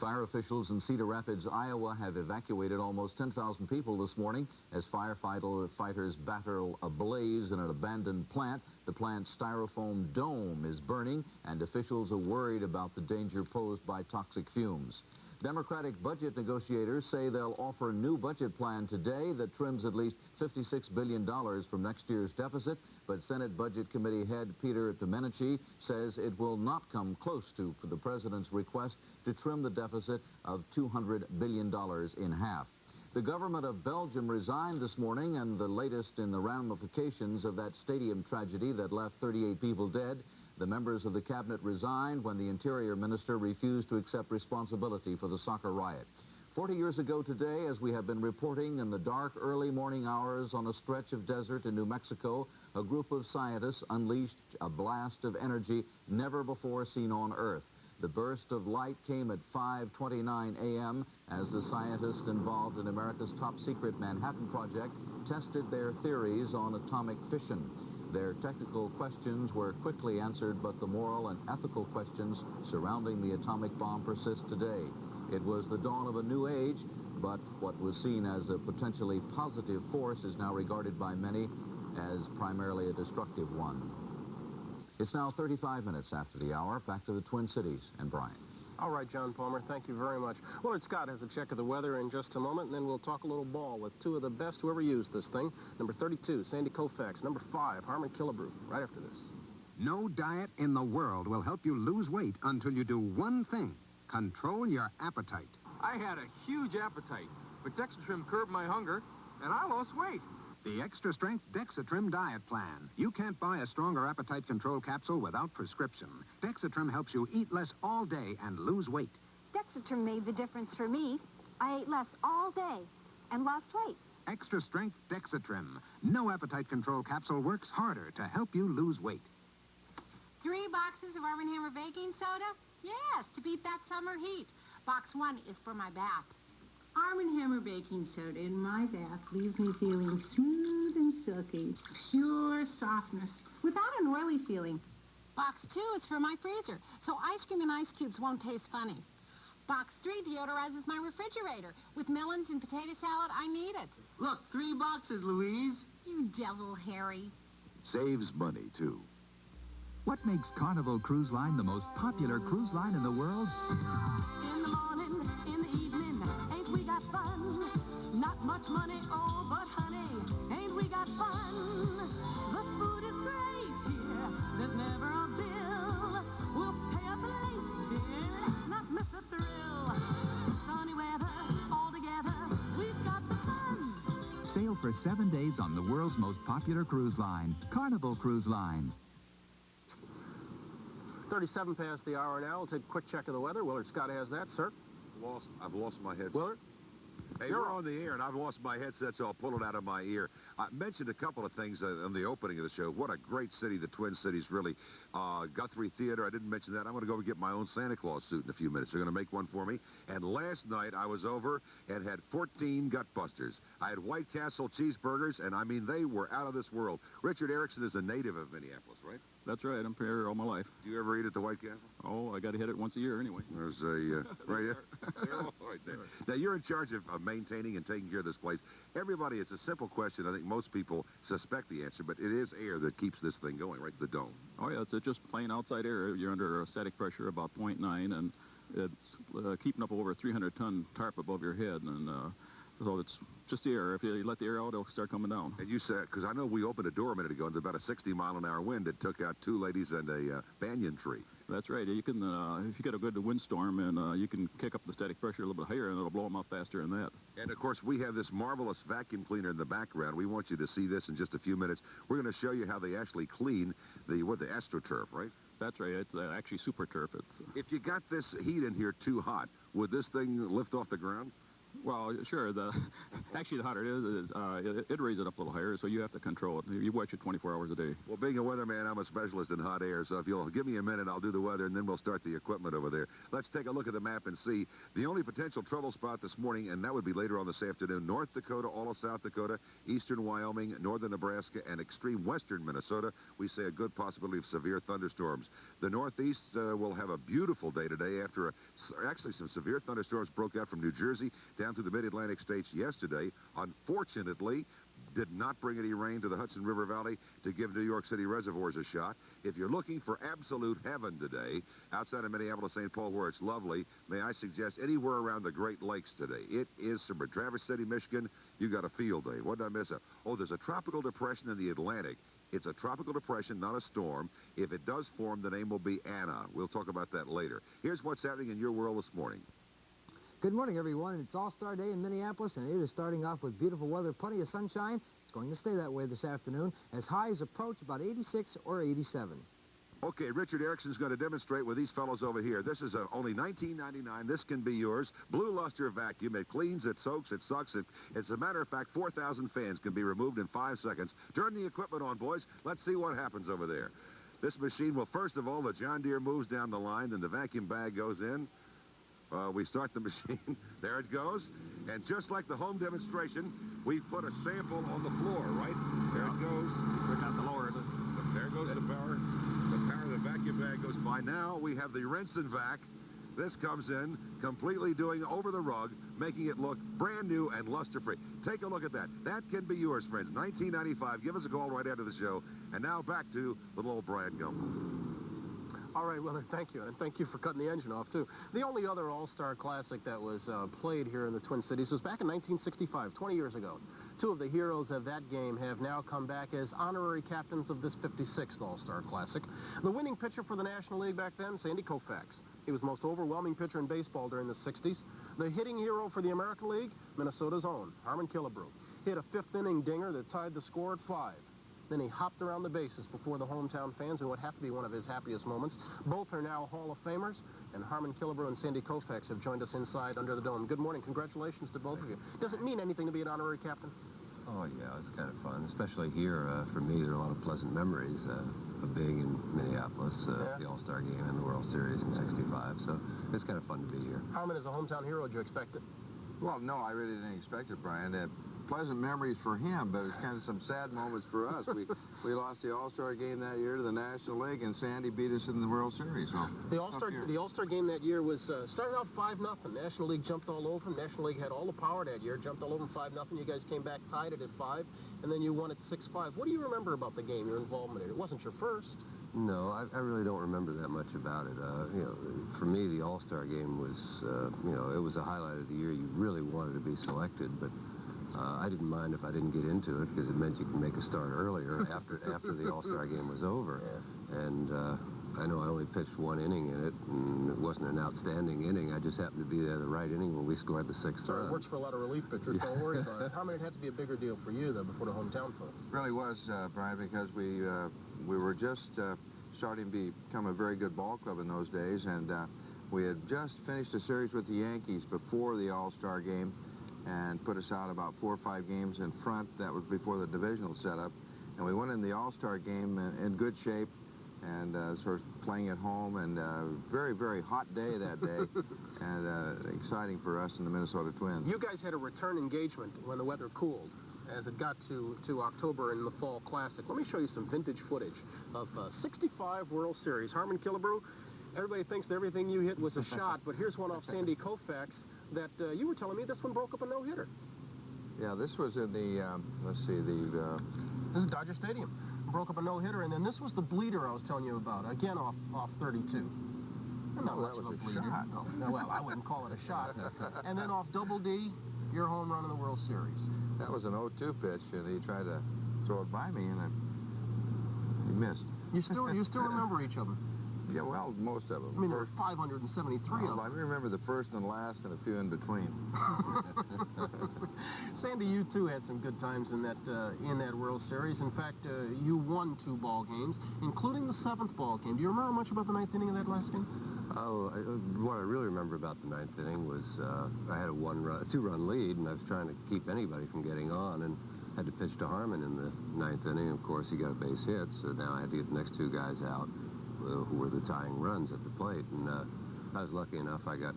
Fire officials in Cedar Rapids, Iowa have evacuated almost 10,000 people this morning as firefighters battle a blaze in an abandoned plant. The plant's styrofoam dome is burning, and officials are worried about the danger posed by toxic fumes. Democratic budget negotiators say they'll offer a new budget plan today that trims at least $56 billion from next year's deficit, but Senate Budget Committee head Peter Domenici says it will not come close to the president's request to trim the deficit of $200 billion in half. The government of Belgium resigned this morning, and the latest in the ramifications of that stadium tragedy that left 38 people dead. The members of the cabinet resigned when the interior minister refused to accept responsibility for the soccer riot. 40 years ago today, as we have been reporting in the dark early morning hours on a stretch of desert in New Mexico, a group of scientists unleashed a blast of energy never before seen on Earth. The burst of light came at 5:29 a.m. as the scientists involved in America's top-secret Manhattan Project tested their theories on atomic fission. Their technical questions were quickly answered, but the moral and ethical questions surrounding the atomic bomb persist today. It was the dawn of a new age, but what was seen as a potentially positive force is now regarded by many as primarily a destructive one. It's now 35 minutes after the hour. Back to the Twin Cities and Brian. All right, John Palmer, thank you very much. Willard Scott has a check of the weather in just a moment, and then we'll talk a little ball with two of the best who ever used this thing. Number 32, Sandy Koufax. Number 5, Harmon Killebrew. Right after this. No diet in the world will help you lose weight until you do one thing. Control your appetite. I had a huge appetite, but Dexatrim curbed my hunger, and I lost weight. The extra-strength Dexatrim diet plan. You can't buy a stronger appetite control capsule without prescription. Dexatrim helps you eat less all day and lose weight. Dexatrim made the difference for me. I ate less all day and lost weight. Extra-strength Dexatrim. No appetite control capsule works harder to help you lose weight. 3 boxes of Arm & Hammer baking soda? Yes, to beat that summer heat. Box 1 is for my bath. Arm & Hammer baking soda in my bath leaves me feeling smooth and silky. Pure softness, without an oily feeling. Box 2 is for my freezer, so ice cream and ice cubes won't taste funny. Box 3 deodorizes my refrigerator. With melons and potato salad, I need it. Look, 3 boxes, Louise. You devil, Harry. Saves money, too. What makes Carnival Cruise Line the most popular cruise line in the world? In the morning, in the evening, ain't we got fun? Not much money, oh, but honey, ain't we got fun? The food is great here, there's never a bill. We'll pay up late, dear, not miss a thrill. Sunny weather, all together, we've got the fun. Sail for 7 days on the world's most popular cruise line, Carnival Cruise Line. 37 past the hour now. We'll take a quick check of the weather. Willard Scott has that, sir. I've lost my headset. Willard? Hey, we're on the air, and I've lost my headset, so I'll pull it out of my ear. I mentioned a couple of things in the opening of the show. What a great city the Twin Cities, really. Guthrie Theater, I didn't mention that. I'm going to go get my own Santa Claus suit in a few minutes. They're going to make one for me. And last night, I was over and had 14 Gutbusters. I had White Castle cheeseburgers, and I mean, they were out of this world. Richard Erickson is a native of Minneapolis, right? That's right. I'm here all my life. Do you ever eat at the White Castle? Oh, I got to hit it once a year anyway. There's a, right here. Right there. Now, you're in charge of maintaining and taking care of this place. Everybody, it's a simple question. I think most people suspect the answer, but it is air that keeps this thing going, right? The dome. Oh, yeah. It's just plain outside air. You're under a static pressure about 0.9, and it's keeping up over a 300-ton tarp above your head, and so it's just the air. If you let the air out, it'll start coming down. And you said, because I know we opened a door a minute ago, and there's about a 60-mile-an-hour wind that took out 2 ladies and a banyan tree. That's right. You can, if you get a good windstorm, and you can kick up the static pressure a little bit higher, and it'll blow them out faster than that. And, of course, we have this marvelous vacuum cleaner in the background. We want you to see this in just a few minutes. We're going to show you how they actually clean the AstroTurf, right? That's right. It's actually super turf. If you got this heat in here too hot, would this thing lift off the ground? Well, sure. Actually, the hotter it is, it raises it up a little higher, so you have to control it. You watch it 24 hours a day. Well, being a weatherman, I'm a specialist in hot air, so if you'll give me a minute, I'll do the weather, and then we'll start the equipment over there. Let's take a look at the map and see. The only potential trouble spot this morning, and that would be later on this afternoon, North Dakota, all of South Dakota, eastern Wyoming, northern Nebraska, and extreme western Minnesota. We say a good possibility of severe thunderstorms. The Northeast will have a beautiful day today after actually some severe thunderstorms broke out from New Jersey down through the mid-Atlantic states yesterday. Unfortunately, did not bring any rain to the Hudson River Valley to give New York City reservoirs a shot. If you're looking for absolute heaven today, outside of Minneapolis, St. Paul, where it's lovely, may I suggest anywhere around the Great Lakes today. It is summer. Traverse City, Michigan, you got a field day. What did I miss? Oh, there's a tropical depression in the Atlantic. It's a tropical depression, not a storm. If it does form, the name will be Anna. We'll talk about that later. Here's what's happening in your world this morning. Good morning, everyone. It's All-Star Day in Minneapolis, and it is starting off with beautiful weather, plenty of sunshine. It's going to stay that way this afternoon as highs approach about 86 or 87. Okay, Richard Erickson's going to demonstrate with these fellows over here. This is only $19.99. This can be yours. Blue Luster Vacuum. It cleans, it soaks, it sucks. As a matter of fact, 4,000 fans can be removed in 5 seconds. Turn the equipment on, boys. Let's see what happens over there. This machine will, first of all, the John Deere moves down the line, then the vacuum bag goes in. We start the machine. There it goes. And just like the home demonstration, we put a sample on the floor, right? There it goes. We got the lower. There goes the power. The power of the vacuum bag goes by. Now we have the rinse and vac. This comes in, completely doing over the rug, making it look brand new and luster-free. Take a look at that. That can be yours, friends. $19.95. Give us a call right after the show. And now back to little old Brian Gumble. All right, well, thank you, and thank you for cutting the engine off, too. The only other All-Star Classic that was played here in the Twin Cities was back in 1965, 20 years ago. Two of the heroes of that game have now come back as honorary captains of this 56th All-Star Classic. The winning pitcher for the National League back then, Sandy Koufax. He was the most overwhelming pitcher in baseball during the 60s. The hitting hero for the American League, Minnesota's own, Harmon Killebrew. He hit a fifth-inning dinger that tied the score at 5. Then he hopped around the bases before the hometown fans in what had to be one of his happiest moments. Both are now Hall of Famers, and Harmon Killebrew and Sandy Koufax have joined us inside under the dome. Good morning. Congratulations to both of you. Does it mean anything to be an honorary captain? Oh, yeah, it's kind of fun, especially here. For me, there are a lot of pleasant memories of being in Minneapolis, the All-Star Game and the World Series in '65, so it's kind of fun to be here. Harmon, as a hometown hero, did you expect it? Well, no, I really didn't expect it, Brian. Pleasant memories for him, but it's kind of some sad moments for us. We lost the All-Star Game that year to the National League, and Sandy beat us in the World Series. So the All-Star Game that year was started out 5-0. National League jumped all over him. National League had all the power that year, jumped all over him 5-0. You guys came back, tied it at 5, and then you won it 6-5. What do you remember about the game? Your involvement in it? It wasn't your first. No, I really don't remember that much about it. You know, for me, the All-Star Game was, you know, it was a highlight of the year. You really wanted to be selected, but I didn't mind if I didn't get into it because it meant you could make a start earlier after the All-Star Game was over. Yeah. And I know I only pitched 1 inning in it, and it wasn't an outstanding inning. I just happened to be there the right inning when we scored the 6th run. It works for a lot of relief pitchers. Don't worry about it. How many it had to be a bigger deal for you, though, before the hometown folks? It really was, Brian, because we were just starting to become a very good ball club in those days, and we had just finished a series with the Yankees before the All-Star Game and put us out about 4 or 5 games in front. That was before the divisional setup. And we went in the All-Star Game in good shape and sort of playing at home, and very, very hot day that day, and exciting for us in the Minnesota Twins. You guys had a return engagement when the weather cooled as it got to October in the Fall Classic. Let me show you some vintage footage of 65 World Series. Harmon Killebrew, everybody thinks that everything you hit was a shot, but here's one off Sandy Koufax that you were telling me this one broke up a no-hitter. Yeah, this was in the, let's see, this is Dodger Stadium. Broke up a no-hitter, and then this was the bleeder I was telling you about, again off 32. Not much of a bleeder. Shot. No, well, I wouldn't call it a shot. And then off Double D, your home run in the World Series. That was an 0-2 pitch, and he tried to throw it by me, and he missed. You still remember each of them? Yeah, well, most of them. I mean, there were 573 of them. I remember the first and last and a few in between. Sandy, you too had some good times in that World Series. In fact, you won 2 ball games, including the 7th ball game. Do you remember much about the 9th inning of that last game? Oh, what I really remember about the 9th inning was I had a 2-run lead, and I was trying to keep anybody from getting on, and had to pitch to Harmon in the 9th inning. Of course, he got a base hit, so now I had to get the next 2 guys out, who were the tying runs at the plate. And I was lucky enough I got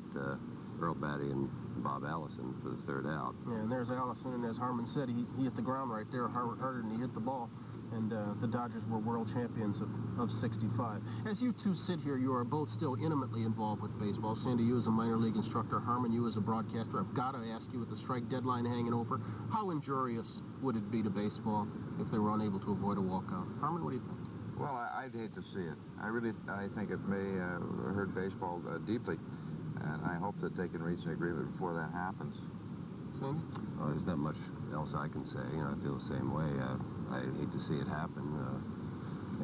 Earl Batty and Bob Allison for the 3rd out. Yeah, and there's Allison, and as Harmon said, he hit the ground right there harder than he hit the ball. And the Dodgers were world champions of 65. As you two sit here, you are both still intimately involved with baseball. Sandy, you as a minor league instructor. Harmon, you as a broadcaster. I've got to ask you, with the strike deadline hanging over, how injurious would it be to baseball if they were unable to avoid a walkout? Harmon, what do you think? Well, I'd hate to see it. I think it may hurt baseball deeply, and I hope that they can reach an agreement before that happens. Sandy? Well, there's not much else I can say. You know, I feel the same way. I hate to see it happen,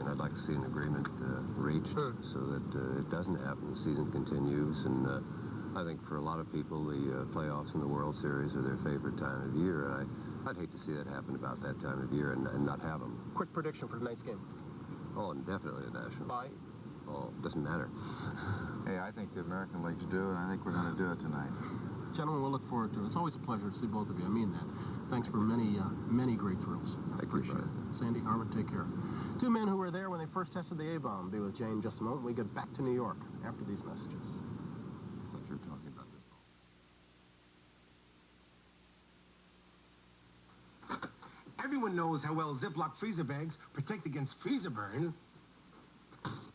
and I'd like to see an agreement reached so that it doesn't happen. The season continues, and I think for a lot of people, the playoffs in the World Series are their favorite time of year, and I'd hate to see that happen about that time of year and not have them. Quick prediction for tonight's game. Oh, and definitely a national. Bye. Well, it doesn't matter. Hey, I think the American Leagues do, and I think we're going to do it tonight. Gentlemen, we'll look forward to it. It's always a pleasure to see both of you. I mean that. Thanks for many great thrills. I appreciate it. Sandy, Harmon, take care. Two men who were there when they first tested the A-bomb. Be with Jay in just a moment. We get back to New York after these messages. I thought you were talking about this. Everyone knows how well Ziploc freezer bags protect against freezer burn.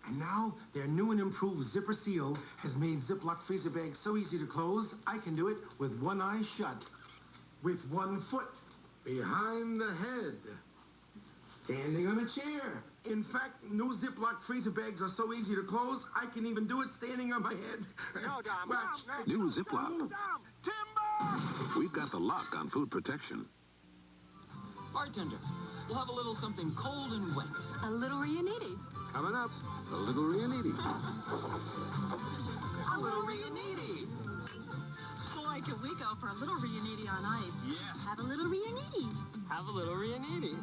And now, their new and improved Zipper Seal has made Ziploc freezer bags so easy to close, I can do it with one eye shut, with one foot behind the head, standing on a chair. In fact, new Ziploc freezer bags are so easy to close, I can even do it standing on my head. No, Dom. Watch. New Ziploc. Dom! Timber! We've got the lock on food protection. Bartender, we'll have a little something cold and wet. A little reuniti. Coming up, a little reuniti. A little reuniti. Boy, could we go for a little reuniti on ice. Yeah. Have a little reuniti. Have a little reuniti.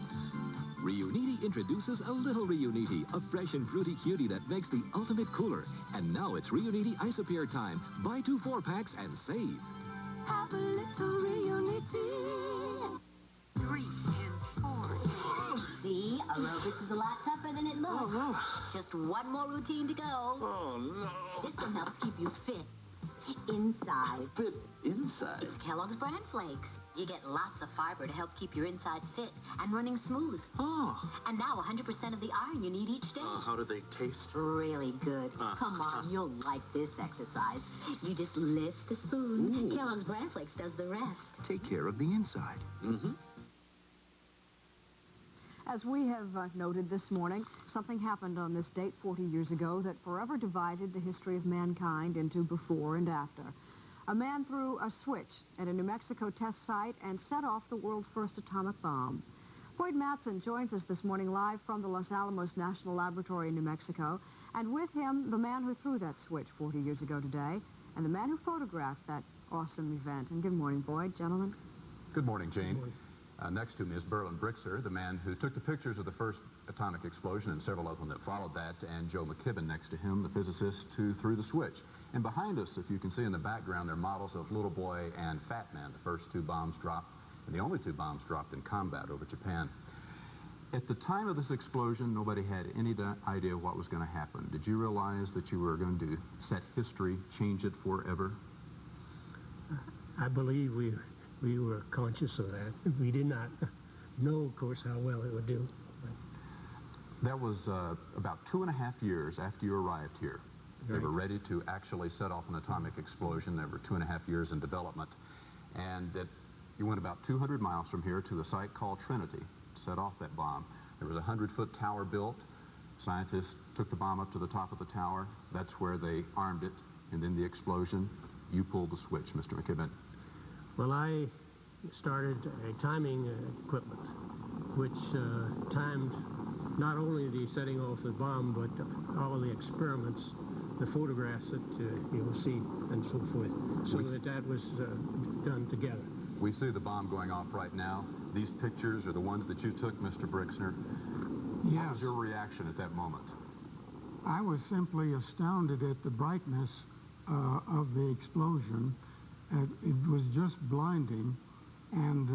Reuniti introduces a little Reuniti, a fresh and fruity cutie that makes the ultimate cooler. And now it's Reuniti Ice-Appear time. Buy 2 4-packs and save. Have a little reuniti. 3 and 4. See, aerobics is a lot tougher than it looks. Oh, no. Just one more routine to go. Oh, no. This one helps keep you fit. Inside. Fit inside. It's Kellogg's Bran Flakes. You get lots of fiber to help keep your insides fit and running smooth. Oh. And now 100% of the iron you need each day. How do they taste? Really good. Come on, you'll like this exercise. You just lift the spoon. Ooh. Kellogg's Bran Flakes does the rest. Take care of the inside. Mm-hmm. As we have noted this morning, something happened on this date 40 years ago that forever divided the history of mankind into before and after. A man threw a switch at a New Mexico test site and set off the world's first atomic bomb. Boyd Mattson joins us this morning live from the Los Alamos National Laboratory in New Mexico, and with him, the man who threw that switch 40 years ago today, and the man who photographed that awesome event. And good morning, Boyd, gentlemen. Good morning, Jane. Next to me is Berlin Brixer, the man who took the pictures of the first atomic explosion and several of them that followed that, and Joe McKibben next to him, the physicist who threw the switch. And behind us, if you can see in the background, they're models of Little Boy and Fat Man, the first 2 bombs dropped, and the only 2 bombs dropped in combat over Japan. At the time of this explosion, nobody had any idea what was going to happen. Did you realize that you were going to set history, change it forever? I believe we were conscious of that. We did not know, of course, how well it would do. That was about 2.5 years after you arrived here. They were ready to actually set off an atomic explosion. There were 2.5 years in development. And you went about 200 miles from here to a site called Trinity to set off that bomb. There was a 100-foot tower built. Scientists took the bomb up to the top of the tower. That's where they armed it. And then the explosion, you pulled the switch, Mr. McKibben. Well, I started a timing equipment, which timed not only the setting off the bomb, but all of the experiments, the photographs that you'll see, and so forth, so that was done together. We see the bomb going off right now. These pictures are the ones that you took, Mr. Brixner. Yes. What was your reaction at that moment? I was simply astounded at the brightness of the explosion. It was just blinding, and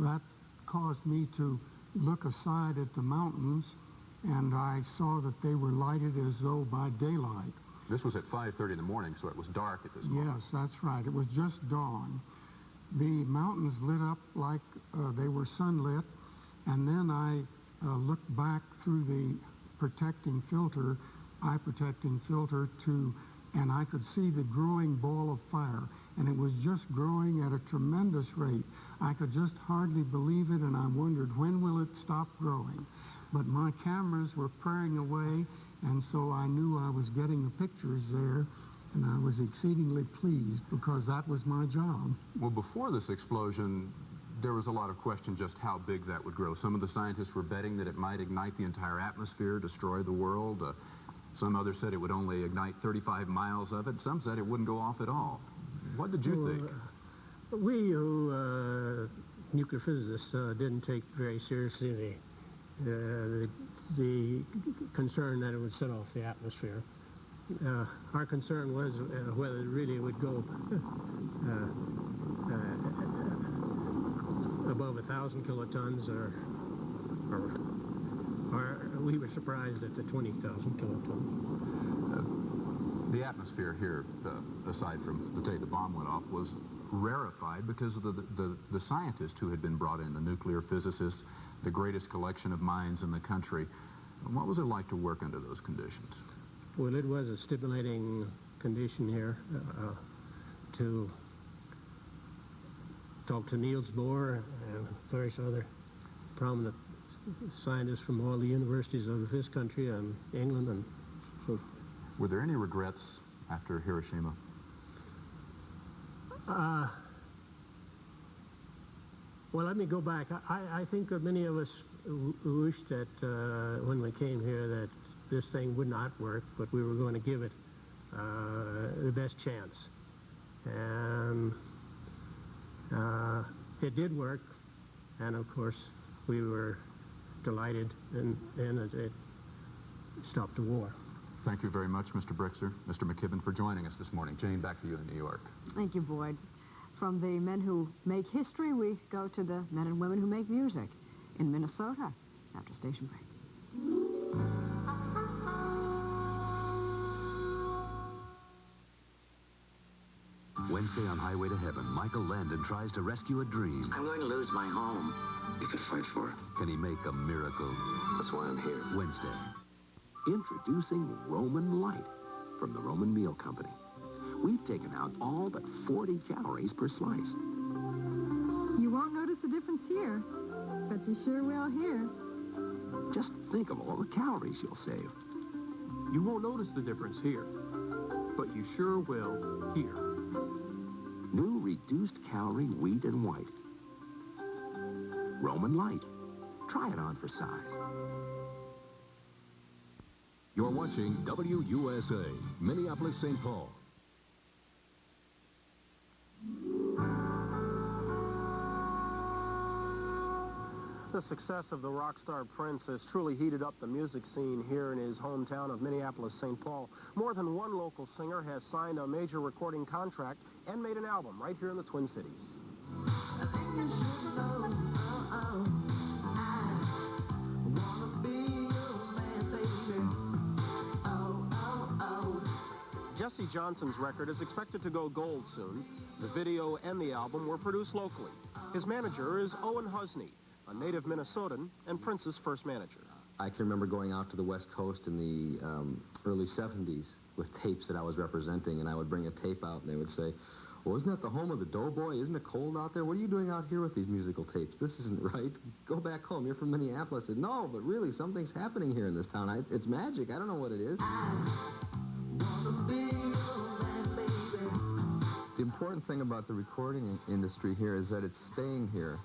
that caused me to look aside at the mountains, and I saw that they were lighted as though by daylight. This was at 5:30 in the morning, so it was dark at this moment. Yes, that's right. It was just dawn. The mountains lit up like they were sunlit, and then I looked back through the eye protecting filter and I could see the growing ball of fire, and it was just growing at a tremendous rate. I could just hardly believe it, and I wondered, when will it stop growing? But my cameras were praying away, and so I knew I was getting the pictures there, and I was exceedingly pleased because that was my job. Well, before this explosion, there was a lot of question just how big that would grow. Some of the scientists were betting that it might ignite the entire atmosphere, destroy the world. Some others said it would only ignite 35 miles of it. Some said it wouldn't go off at all. What did you think? We, who nuclear physicists, didn't take very seriously the concern that it would set off the atmosphere. Our concern was whether it really would go above 1,000 kilotons, or we were surprised at the 20,000 kilotons. The atmosphere here, aside from the day the bomb went off, was rarefied because of the scientists who had been brought in, the nuclear physicists, the greatest collection of minds in the country. What was it like to work under those conditions? Well, it was a stimulating condition here to talk to Niels Bohr and various other prominent scientists from all the universities of this country and England. And so. Were there any regrets after Hiroshima? Well, let me go back. I think that many of us wished that when we came here that this thing would not work, but we were going to give it the best chance. And it did work, and of course we were delighted, and it stopped the war. Thank you very much, Mr. Brixer, Mr. McKibben, for joining us this morning. Jane, back to you in New York. Thank you, Boyd. From the men who make history, we go to the men and women who make music in Minnesota after station break. Wednesday on Highway to Heaven, Michael Landon tries to rescue a dream. I'm going to lose my home. You can fight for it. Can he make a miracle? That's why I'm here. Wednesday. Introducing Roman Light from the Roman Meal Company. We've taken out all but 40 calories per slice. You won't notice the difference here, but you sure will here. Just think of all the calories you'll save. You won't notice the difference here, but you sure will here. New reduced calorie wheat and white. Roman Light. Try it on for size. You're watching WUSA, Minneapolis, St. Paul. The success of the rock star Prince has truly heated up the music scene here in his hometown of Minneapolis, St. Paul. More than one local singer has signed a major recording contract and made an album right here in the Twin Cities. Jesse Johnson's record is expected to go gold soon. The video and the album were produced locally. His manager is Owen Husney, a native Minnesotan and Prince's first manager. I can remember going out to the West Coast in the early 70s with tapes that I was representing, and I would bring a tape out, and they would say, well, isn't that the home of the Doughboy? Isn't it cold out there? What are you doing out here with these musical tapes? This isn't right. Go back home. You're from Minneapolis. I said, no, but really, something's happening here in this town. It's magic. I don't know what it is. The important thing about the recording industry here is that it's staying here.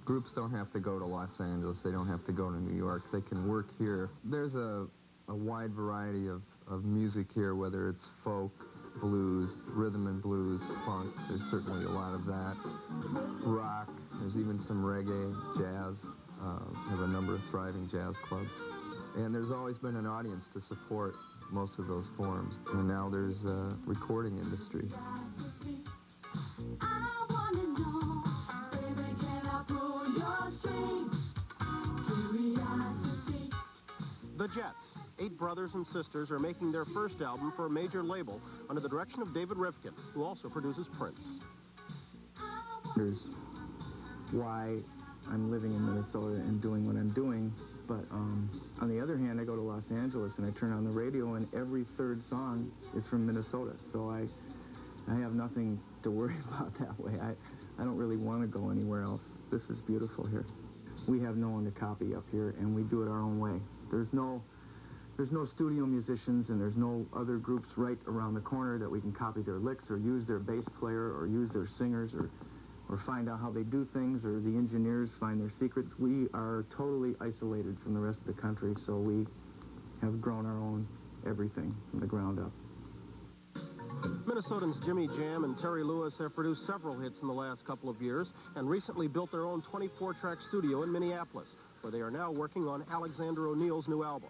Groups don't have to go to Los Angeles. They don't have to go to New York. They can work here. There's a wide variety of music here, whether it's folk, blues, rhythm and blues, funk. There's certainly a lot of that. Rock. There's even some reggae, jazz. We have a number of thriving jazz clubs. And there's always been an audience to support most of those forms. And now there's a recording industry. The Jets, 8 brothers and sisters, are making their first album for a major label under the direction of David Rivkin, who also produces Prince. Here's why I'm living in Minnesota and doing what I'm doing. But on the other hand, I go to Los Angeles and I turn on the radio and every third song is from Minnesota. So I have nothing to worry about that way. I don't really want to go anywhere else. This is beautiful here. We have no one to copy up here, and we do it our own way. There's no studio musicians, and there's no other groups right around the corner that we can copy their licks or use their bass player or use their singers or find out how they do things, or the engineers find their secrets. We are totally isolated from the rest of the country, so we have grown our own everything from the ground up. Minnesotans Jimmy Jam and Terry Lewis have produced several hits in the last couple of years and recently built their own 24-track studio in Minneapolis. where they are now working on Alexander O'Neal's new album.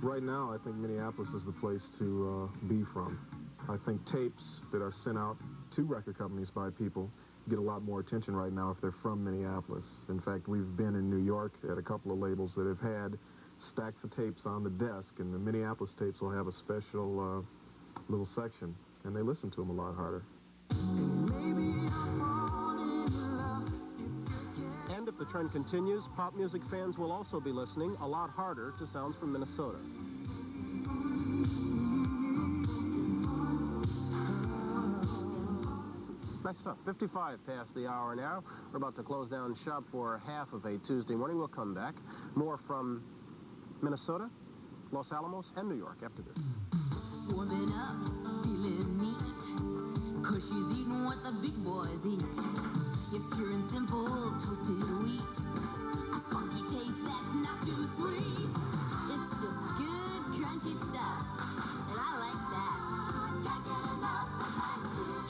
Right now, I think Minneapolis is the place to be from. I think tapes that are sent out to record companies by people get a lot more attention right now if they're from Minneapolis. In fact, we've been in New York at a couple of labels that have had stacks of tapes on the desk, and the Minneapolis tapes will have a special little section, and they listen to them a lot harder. And if the trend continues, pop music fans will also be listening a lot harder to sounds from Minnesota. Nice stuff. 55 past the hour now. We're about to close down shop for half of a Tuesday morning. We'll come back. More from Minnesota, Los Alamos, and New York after this. Warming up, feeling neat, 'cause she's eating what the big boys eat. It's pure and simple, toasted wheat. A funky taste that's not too sweet. It's just good, crunchy stuff, and I like that. Can't get enough.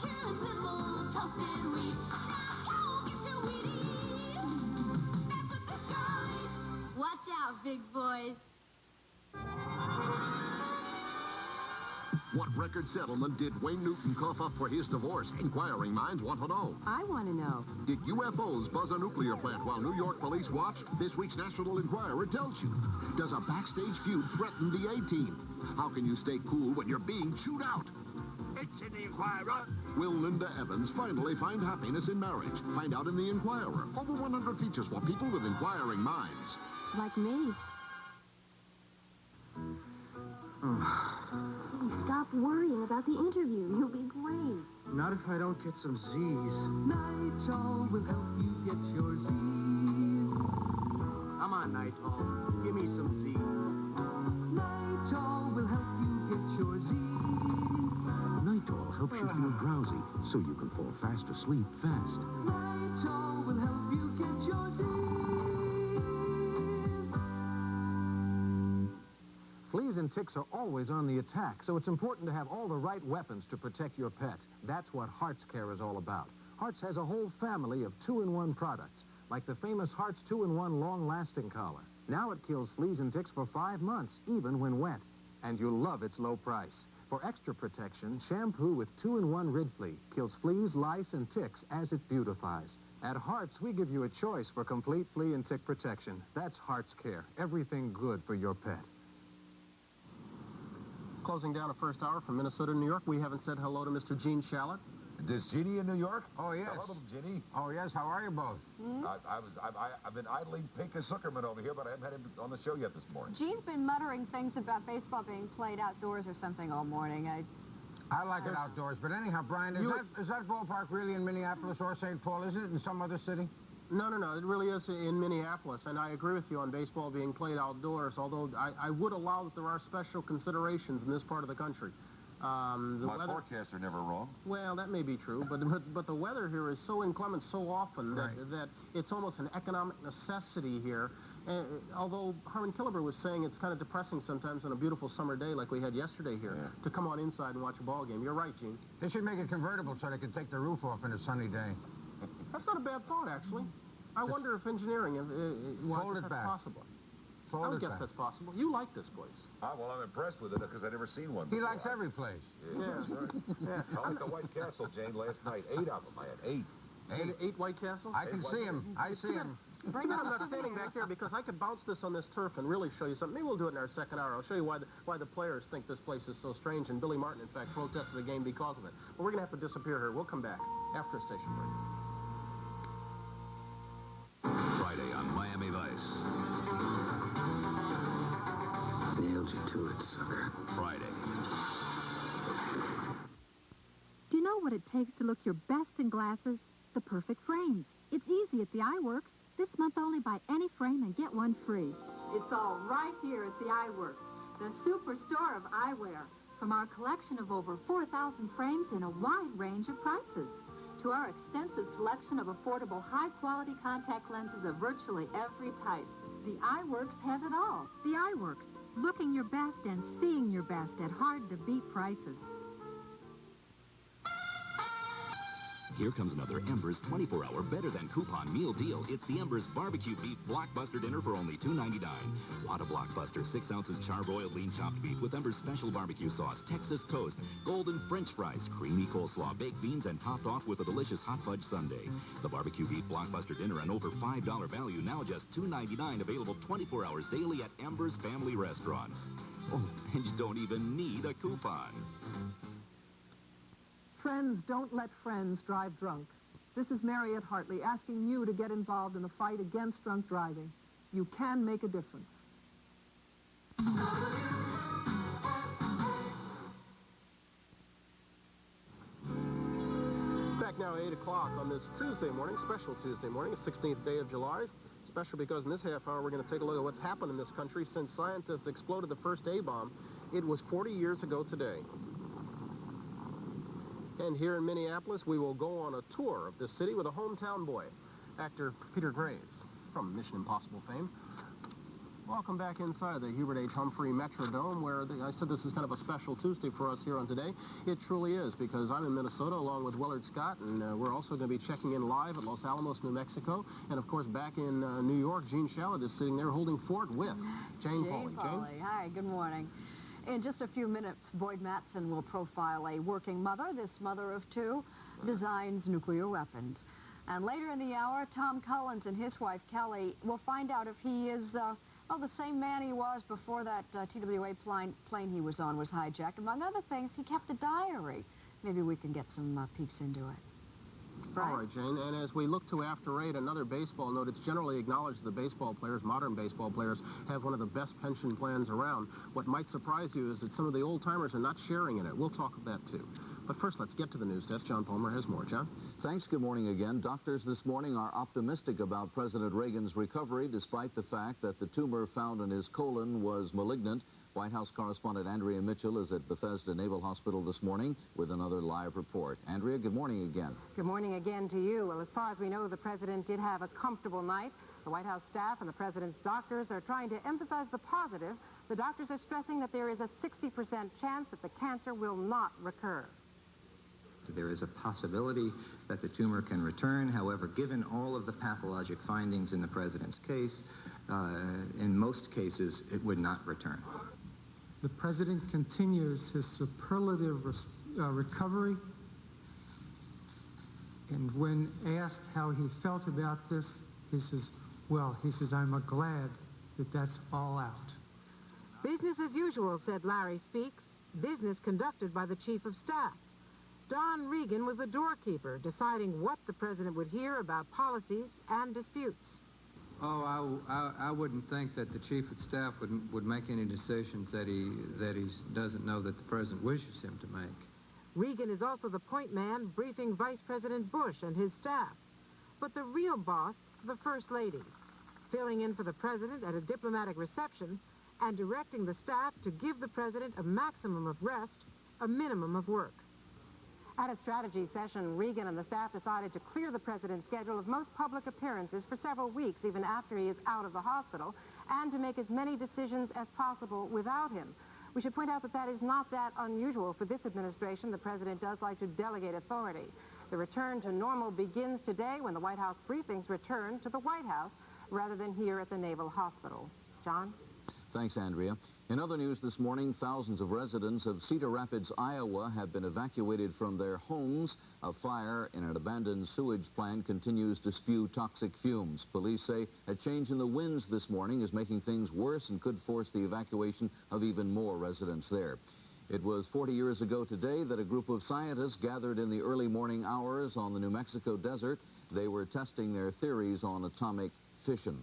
Pure and simple, toasted wheat. Now go get your Wheaties. That's what this girl eats. Watch out, big boys. What record settlement did Wayne Newton cough up for his divorce? Inquiring minds want to know. I want to know. Did UFOs buzz a nuclear plant while New York police watch? This week's National Enquirer tells you. Does a backstage feud threaten the A-Team? How can you stay cool when you're being chewed out? It's in the Enquirer. Will Linda Evans finally find happiness in marriage? Find out in the Enquirer. Over 100 features for people with inquiring minds. Like me. Stop worrying about the interview. You'll be great. Not if I don't get some Z's. Nitol will help you get your Z's. Come on, Nitol. Give me some Z's. Nitol will help you get your Z's. Nitol helps you feel drowsy, so you can fall fast asleep fast. Nitol will help you get your Z's. Fleas and ticks are always on the attack, so it's important to have all the right weapons to protect your pet. That's what Hearts Care is all about. Hearts has a whole family of 2-in-1 products, like the famous Hearts 2-in-1 long-lasting collar. Now it kills fleas and ticks for 5 months, even when wet. And you'll love its low price. For extra protection, shampoo with 2-in-1 Rid Flea kills fleas, lice, and ticks as it beautifies. At Hearts, we give you a choice for complete flea and tick protection. That's Hearts Care. Everything good for your pet. Closing down a first hour from Minnesota to New York, we haven't said hello to Mr. Gene Shalit. Is Jeannie in New York? Oh, yes. Hello, Jeannie. Oh, yes. How are you both? I've been idling Pinka Zuckerman over here, but I haven't had him on the show yet this morning. Gene's been muttering things about baseball being played outdoors or something all morning. I like it outdoors, but anyhow, Brian, is that ballpark really in Minneapolis or St. Paul? Is it in some other city? No. It really is in Minneapolis, and I agree with you on baseball being played outdoors, although I would allow that there are special considerations in this part of the country. My forecasts are never wrong. Well, that may be true, but the weather here is so inclement so often that it's almost an economic necessity here. Although Harmon Killebrew was saying it's kind of depressing sometimes on a beautiful summer day like we had yesterday here to come on inside and watch a ball game. You're right, Gene. They should make it convertible so they can take the roof off in a sunny day. That's not a bad thought, actually. I wonder if engineering that's possible. I would guess that's possible. You like this place. Well, I'm impressed with it because I've never seen one before. He likes every place. Yeah, that's right. I like the White Castle, Jane, last night. 8 of them. I had 8. 8 White Castles? I can see him. I see him. Too bad I'm not standing back there because I could bounce this on this turf and really show you something. Maybe we'll do it in our second hour. I'll show you why the players think this place is so strange, and Billy Martin, in fact, protested the game because of it. But we're going to have to disappear here. We'll come back after a station break. Friday on Miami Vice. Nailed you to it, sucker. Friday. Do you know what it takes to look your best in glasses? The perfect frames. It's easy at the iWorks. This month only buy any frame and get one free. It's all right here at the iWorks, the superstore of eyewear. From our collection of over 4,000 frames in a wide range of prices. To our extensive selection of affordable, high-quality contact lenses of virtually every type, the iWorks has it all. The iWorks, looking your best and seeing your best at hard-to-beat prices. Here comes another Embers 24-hour better-than-coupon meal deal. It's the Embers Barbecue Beef Blockbuster Dinner for only $2.99. What a blockbuster. 6 ounces charbroiled lean chopped beef with Embers special barbecue sauce, Texas toast, golden French fries, creamy coleslaw, baked beans, and topped off with a delicious hot fudge sundae. The Barbecue Beef Blockbuster Dinner, an over $5 value, now just $2.99, available 24 hours daily at Embers family restaurants. Oh, and you don't even need a coupon. Friends don't let friends drive drunk. This is Mariette Hartley asking you to get involved in the fight against drunk driving. You can make a difference. Back now, 8 o'clock on this Tuesday morning, special Tuesday morning, 16th day of July. Special because in this half hour, we're going to take a look at what's happened in this country since scientists exploded the first A-bomb. It was 40 years ago today. And here in Minneapolis, we will go on a tour of the city with a hometown boy, actor Peter Graves, from Mission Impossible fame. Welcome back inside the Hubert H. Humphrey Metrodome, where I said this is kind of a special Tuesday for us here on Today. It truly is, because I'm in Minnesota along with Willard Scott, and we're also going to be checking in live at Los Alamos, New Mexico. And, of course, back in New York, Gene Shalit is sitting there holding fort with Jane Pauley. Jane? Hi, good morning. In just a few minutes, Boyd Mattson will profile a working mother. This mother of two designs nuclear weapons. And later in the hour, Tom Collins and his wife, Kelly, will find out if he is, well, the same man he was before that TWA plane he was on was hijacked. Among other things, he kept a diary. Maybe we can get some peeks into it. Right. All right, Jane, and as we look to After 8, another baseball note, it's generally acknowledged that baseball players, modern baseball players, have one of the best pension plans around. What might surprise you is that some of the old-timers are not sharing in it. We'll talk about that, too. But first, let's get to the news desk. John Palmer has more. John? Thanks. Good morning again. Doctors this morning are optimistic about President Reagan's recovery, despite the fact that the tumor found in his colon was malignant. White House correspondent Andrea Mitchell is at Bethesda Naval Hospital this morning with another live report. Andrea, good morning again. Good morning again to you. Well, as far as we know, the president did have a comfortable night. The White House staff and the president's doctors are trying to emphasize the positive. The doctors are stressing that there is a 60% chance that the cancer will not recur. There is a possibility that the tumor can return. However, given all of the pathologic findings in the president's case, in most cases, it would not return. The president continues his superlative recovery, and when asked how he felt about this, he says, I'm glad that that's all out. Business as usual, said Larry Speaks, business conducted by the chief of staff. Don Regan was the doorkeeper, deciding what the president would hear about policies and disputes. Oh, I wouldn't think that the chief of staff would make any decisions that he doesn't know that the president wishes him to make. Regan is also the point man briefing Vice President Bush and his staff. But the real boss, the First Lady, filling in for the president at a diplomatic reception and directing the staff to give the president a maximum of rest, a minimum of work. At a strategy session, Regan and the staff decided to clear the president's schedule of most public appearances for several weeks, even after he is out of the hospital, and to make as many decisions as possible without him. We should point out that that is not that unusual for this administration. The president does like to delegate authority. The return to normal begins today when the White House briefings return to the White House rather than here at the Naval Hospital. John? Thanks, Andrea. In other news this morning, thousands of residents of Cedar Rapids, Iowa have been evacuated from their homes. A fire in an abandoned sewage plant continues to spew toxic fumes. Police say a change in the winds this morning is making things worse and could force the evacuation of even more residents there. It was 40 years ago today that a group of scientists gathered in the early morning hours on the New Mexico desert. They were testing their theories on atomic fission.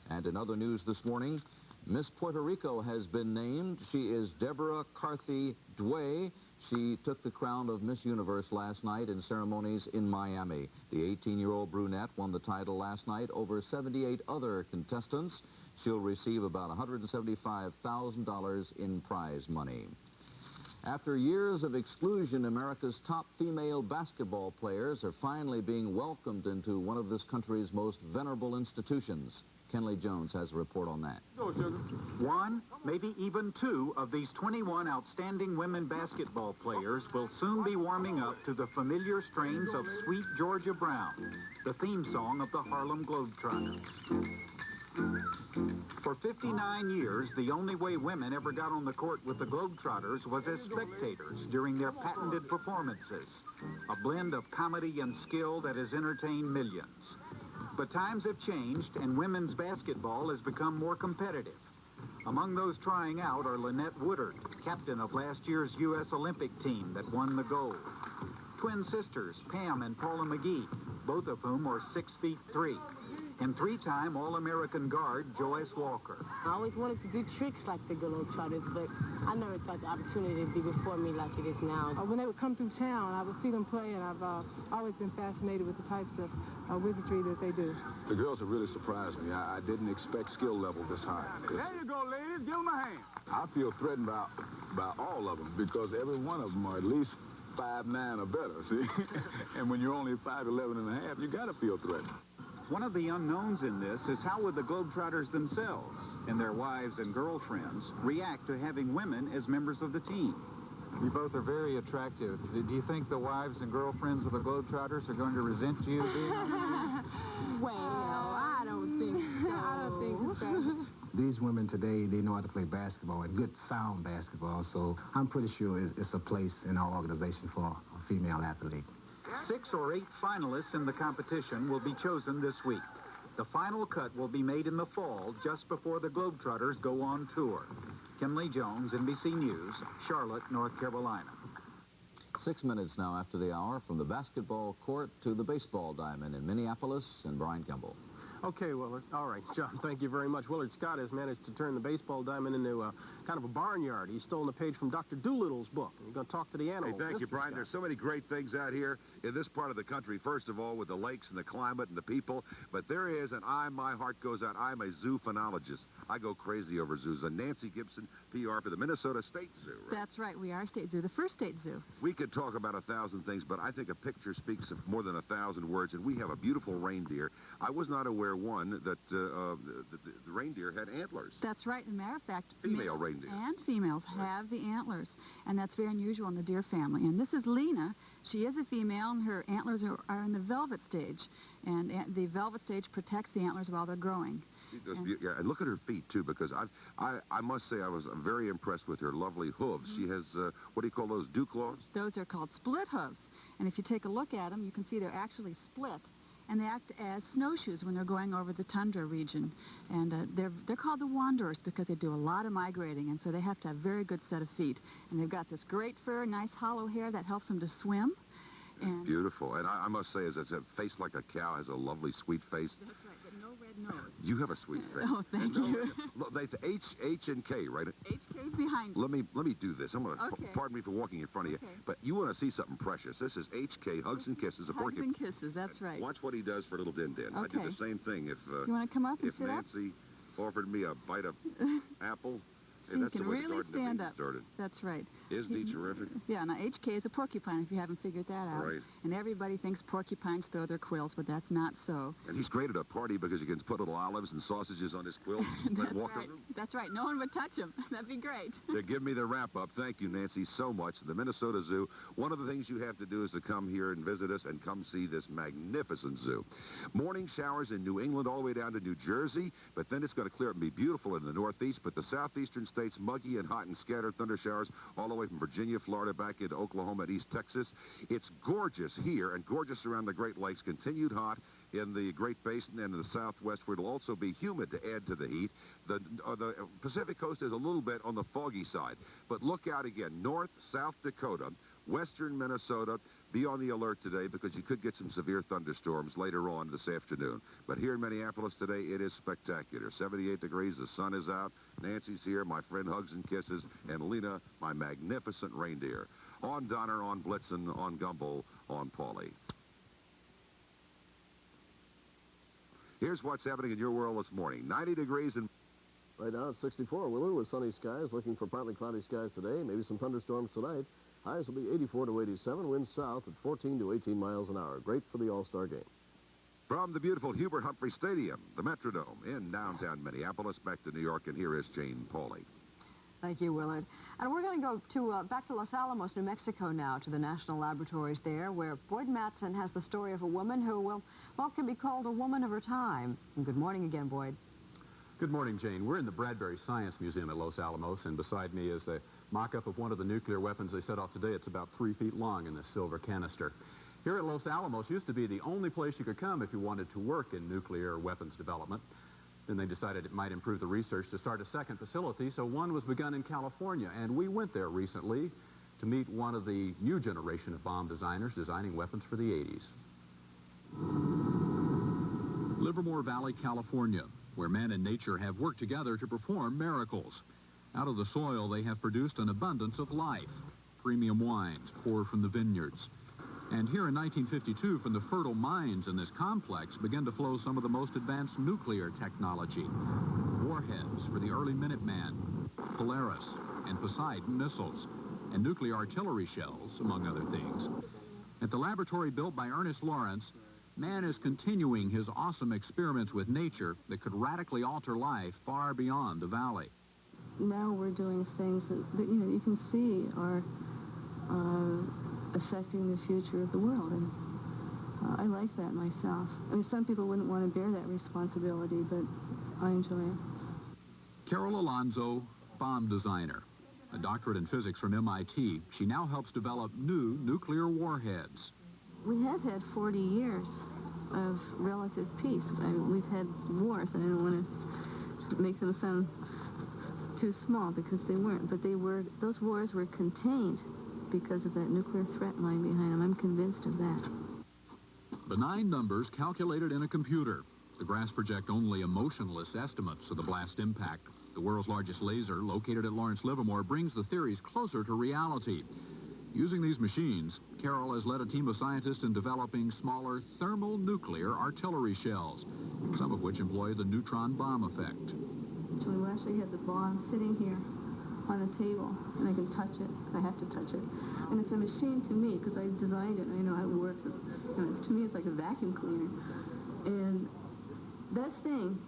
And in other news this morning, Miss Puerto Rico has been named. She is Deborah Carthy Dway. She took the crown of Miss Universe last night in ceremonies in Miami. The 18-year-old brunette won the title last night over 78 other contestants. She'll receive about $175,000 in prize money. After years of exclusion, America's top female basketball players are finally being welcomed into one of this country's most venerable institutions. Kenley Jones has a report on that. One, maybe even two of these 21 outstanding women basketball players will soon be warming up to the familiar strains of Sweet Georgia Brown, the theme song of the Harlem Globetrotters. For 59 years, the only way women ever got on the court with the Globetrotters was as spectators during their patented performances, a blend of comedy and skill that has entertained millions. But times have changed, and women's basketball has become more competitive. Among those trying out are Lynette Woodard, captain of last year's U.S. Olympic team that won the gold. Twin sisters, Pam and Paula McGee, both of whom are 6'3", and three-time All-American guard Joyce Walker. I always wanted to do tricks like the Globetrotters, but I never thought the opportunity would be before me like it is now. When they would come through town, I would see them play, and I've always been fascinated with the types of wizardry that they do. The girls have really surprised me. I didn't expect skill level this high. There you go, ladies. Give them a hand. I feel threatened by all of them because every one of them are at least 5'9" or better, see? And when you're only 5'11 and a half, you got to feel threatened. One of the unknowns in this is how would the Globetrotters themselves and their wives and girlfriends react to having women as members of the team. You both are very attractive. Do you think the wives and girlfriends of the Globetrotters are going to resent you being on Well, I don't think so. I don't think so. These women today, they know how to play basketball, and good sound basketball, so I'm pretty sure it's a place in our organization for a female athlete. 6 or 8 finalists in the competition will be chosen this week. The final cut will be made in the fall, just before the Globetrotters go on tour. Kenley Jones, NBC News, Charlotte, North Carolina. 6 minutes now after the hour, from the basketball court to the baseball diamond in Minneapolis, and Brian Kimball. Okay, Willard. All right, John, thank you very much. Willard Scott has managed to turn the baseball diamond into kind of a barnyard. He's stolen a page from Dr. Doolittle's book. You're going to talk to the animals. Hey, thank you, Brian. There's so many great things out here in this part of the country, first of all, with the lakes and the climate and the people. But there is, and my heart goes out, I'm a zoo phenologist. I go crazy over zoos. And Nancy Gibson, PR for the Minnesota State Zoo, right? That's right. We are a state zoo, the first state zoo. We could talk about 1,000 things, but I think a picture speaks of more than 1,000 words, and we have a beautiful reindeer. I was not aware, one, that the reindeer had antlers. That's right. As a matter of fact, female reindeer and females have the antlers, and that's very unusual in the deer family. And this is Lena. She is a female, and her antlers are in the velvet stage, and the velvet stage protects the antlers while they're growing. Yeah, and look at her feet, too, because I must say I was very impressed with her lovely hooves. She has, what do you call those, dew claws? Those are called split hooves, and if you take a look at them, you can see they're actually split, and they act as snowshoes when they're going over the tundra region. And they're called the wanderers because they do a lot of migrating, and so they have to have a very good set of feet. And they've got this great fur, nice hollow hair that helps them to swim. And beautiful. And I must say, it's a face like a cow, has a lovely, sweet face. That's right, but no red nose. You have a sweet face. Oh, thank you. Look, the H and K, right? HK's behind you. Let me do this. I'm going to, okay. Pardon me for walking in front of you, but you want to see something precious. This is HK, Hugs and Kisses. Hugs and Kisses, that's right. Watch what he does for little Din Din. Okay. I do the same thing. If you want to come up and sit up? If Nancy offered me a bite of apple, so that's you can the way really the garden stand up. Started. That's right. Isn't he terrific? Yeah, now HK is a porcupine, if you haven't figured that out. Right. And everybody thinks porcupines throw their quills, but that's not so. And he's great at a party because he can put little olives and sausages on his quilt and walk right. around. That's right. No one would touch him. That'd be great. They give me the wrap-up. Thank you, Nancy, so much. The Minnesota Zoo. One of the things you have to do is to come here and visit us and come see this magnificent zoo. Morning showers in New England all the way down to New Jersey, but then it's going to clear up and be beautiful in the northeast, but the southeastern states, muggy and hot and scattered thunder showers all the way from Virginia, Florida, back into Oklahoma and East Texas. It's gorgeous here and gorgeous around the Great Lakes. Continued hot in the Great Basin and in the southwest, where it'll also be humid to add to the heat. The Pacific Coast is a little bit on the foggy side. But look out again, North, South Dakota, western Minnesota. Be on the alert today because you could get some severe thunderstorms later on this afternoon. But here in Minneapolis today, it is spectacular. 78 degrees, the sun is out. Nancy's here, my friend Hugs and Kisses, and Lena, my magnificent reindeer. On Donner, on Blitzen, on Gumbel, on Paulie. Here's what's happening in your world this morning. 90 degrees in Right now it's 64. Willard with sunny skies, looking for partly cloudy skies today, maybe some thunderstorms tonight. Highs will be 84 to 87, winds south at 14 to 18 miles an hour. Great for the All-Star game. From the beautiful Hubert Humphrey Stadium, the Metronome in downtown Minneapolis, back to New York, and here is Jane Pauley. Thank you, Willard. And we're going to go to back to Los Alamos, New Mexico now, to the national laboratories there, where Boyd Mattson has the story of a woman who well, can be called a woman of her time. And good morning again, Boyd. Good morning, Jane. We're in the Bradbury Science Museum at Los Alamos, and beside me is the mock-up of one of the nuclear weapons they set off today. It's about 3 feet long in this silver canister. Here at Los Alamos used to be the only place you could come if you wanted to work in nuclear weapons development. Then they decided it might improve the research to start a second facility, so one was begun in California, and we went there recently to meet one of the new generation of bomb designers designing weapons for the 80s. Livermore Valley, California, where man and nature have worked together to perform miracles. Out of the soil, they have produced an abundance of life. Premium wines pour from the vineyards. And here in 1952, from the fertile mines in this complex, began to flow some of the most advanced nuclear technology. Warheads for the early Minuteman, Polaris, and Poseidon missiles, and nuclear artillery shells, among other things. At the laboratory built by Ernest Lawrence, man is continuing his awesome experiments with nature that could radically alter life far beyond the valley. Now we're doing things that you can see are affecting the future of the world, and I like that myself. I mean, some people wouldn't want to bear that responsibility, but I enjoy it. Carol Alonzo, bomb designer. A doctorate in physics from MIT, she now helps develop new nuclear warheads. We have had 40 years of relative peace. I mean, we've had wars, and I don't want to make them sound too small, because they weren't, but those wars were contained because of that nuclear threat lying behind them. I'm convinced of that. Benign numbers calculated in a computer. The graphs project only emotionless estimates of the blast impact. The world's largest laser, located at Lawrence Livermore, brings the theories closer to reality. Using these machines, Carol has led a team of scientists in developing smaller thermal nuclear artillery shells, some of which employ the neutron bomb effect. So we actually have the bomb sitting here on a table, and I can touch it. I have to touch it. And it's a machine to me, because I designed it, and I know how it works. To me, it's like a vacuum cleaner. And that thing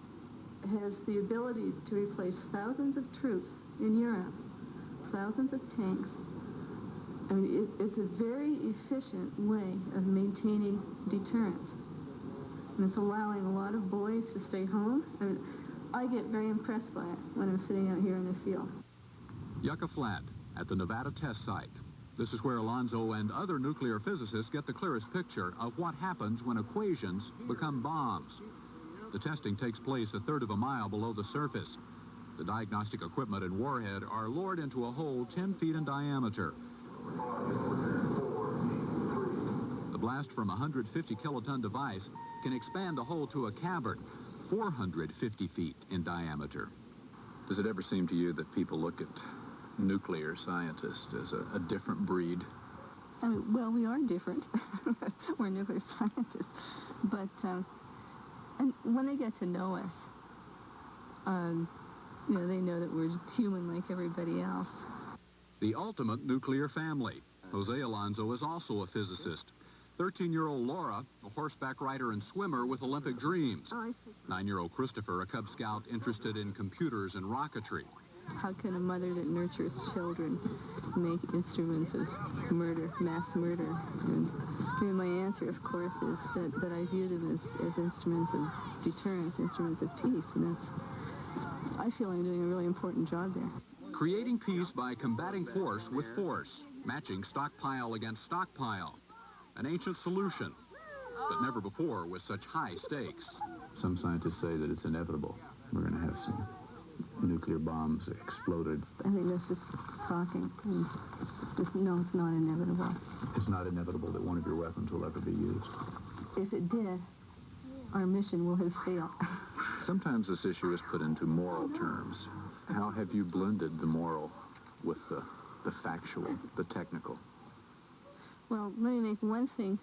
has the ability to replace thousands of troops in Europe, thousands of tanks. I mean, it's a very efficient way of maintaining deterrence. And it's allowing a lot of boys to stay home. I mean, I get very impressed by it when I'm sitting out here in the field. Yucca Flat, at the Nevada test site. This is where Alonzo and other nuclear physicists get the clearest picture of what happens when equations become bombs. The testing takes place a third of a mile below the surface. The diagnostic equipment and warhead are lowered into a hole 10 feet in diameter. The blast from a 150 kiloton device can expand the hole to a cavern 450 feet in diameter. Does it ever seem to you that people look at nuclear scientists as a different breed? I mean, well, we are different. We're nuclear scientists. But and when they get to know us, they know that we're human like everybody else. The ultimate nuclear family. Jose Alonzo is also a physicist. 13-year-old Laura, a horseback rider and swimmer with Olympic dreams. 9-year-old Christopher, a Cub Scout interested in computers and rocketry. How can a mother that nurtures children make instruments of murder, mass murder? And my answer, of course, is that I view them as instruments of deterrence, instruments of peace, and I feel I'm doing a really important job there. Creating peace by combating force with force, matching stockpile against stockpile. An ancient solution, but never before with such high stakes. Some scientists say that it's inevitable. We're going to have some nuclear bombs exploded. I think that's just talking. No, it's not inevitable. It's not inevitable that one of your weapons will ever be used. If it did, our mission will have failed. Sometimes this issue is put into moral terms. How have you blended the moral with the factual, the technical? Well, let me make one thing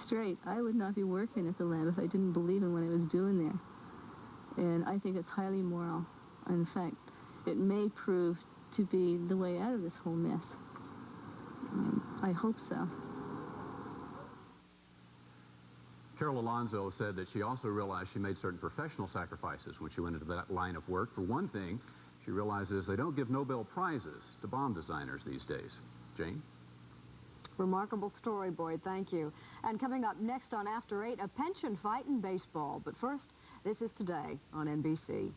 straight. I would not be working at the lab if I didn't believe in what I was doing there. And I think it's highly moral. In fact, it may prove to be the way out of this whole mess. I hope so. Carol Alonzo said that she also realized she made certain professional sacrifices when she went into that line of work. For one thing, she realizes they don't give Nobel Prizes to bomb designers these days. Jane? Remarkable story, Boyd. Thank you. And coming up next on After 8, a pension fight in baseball. But first, this is Today on NBC.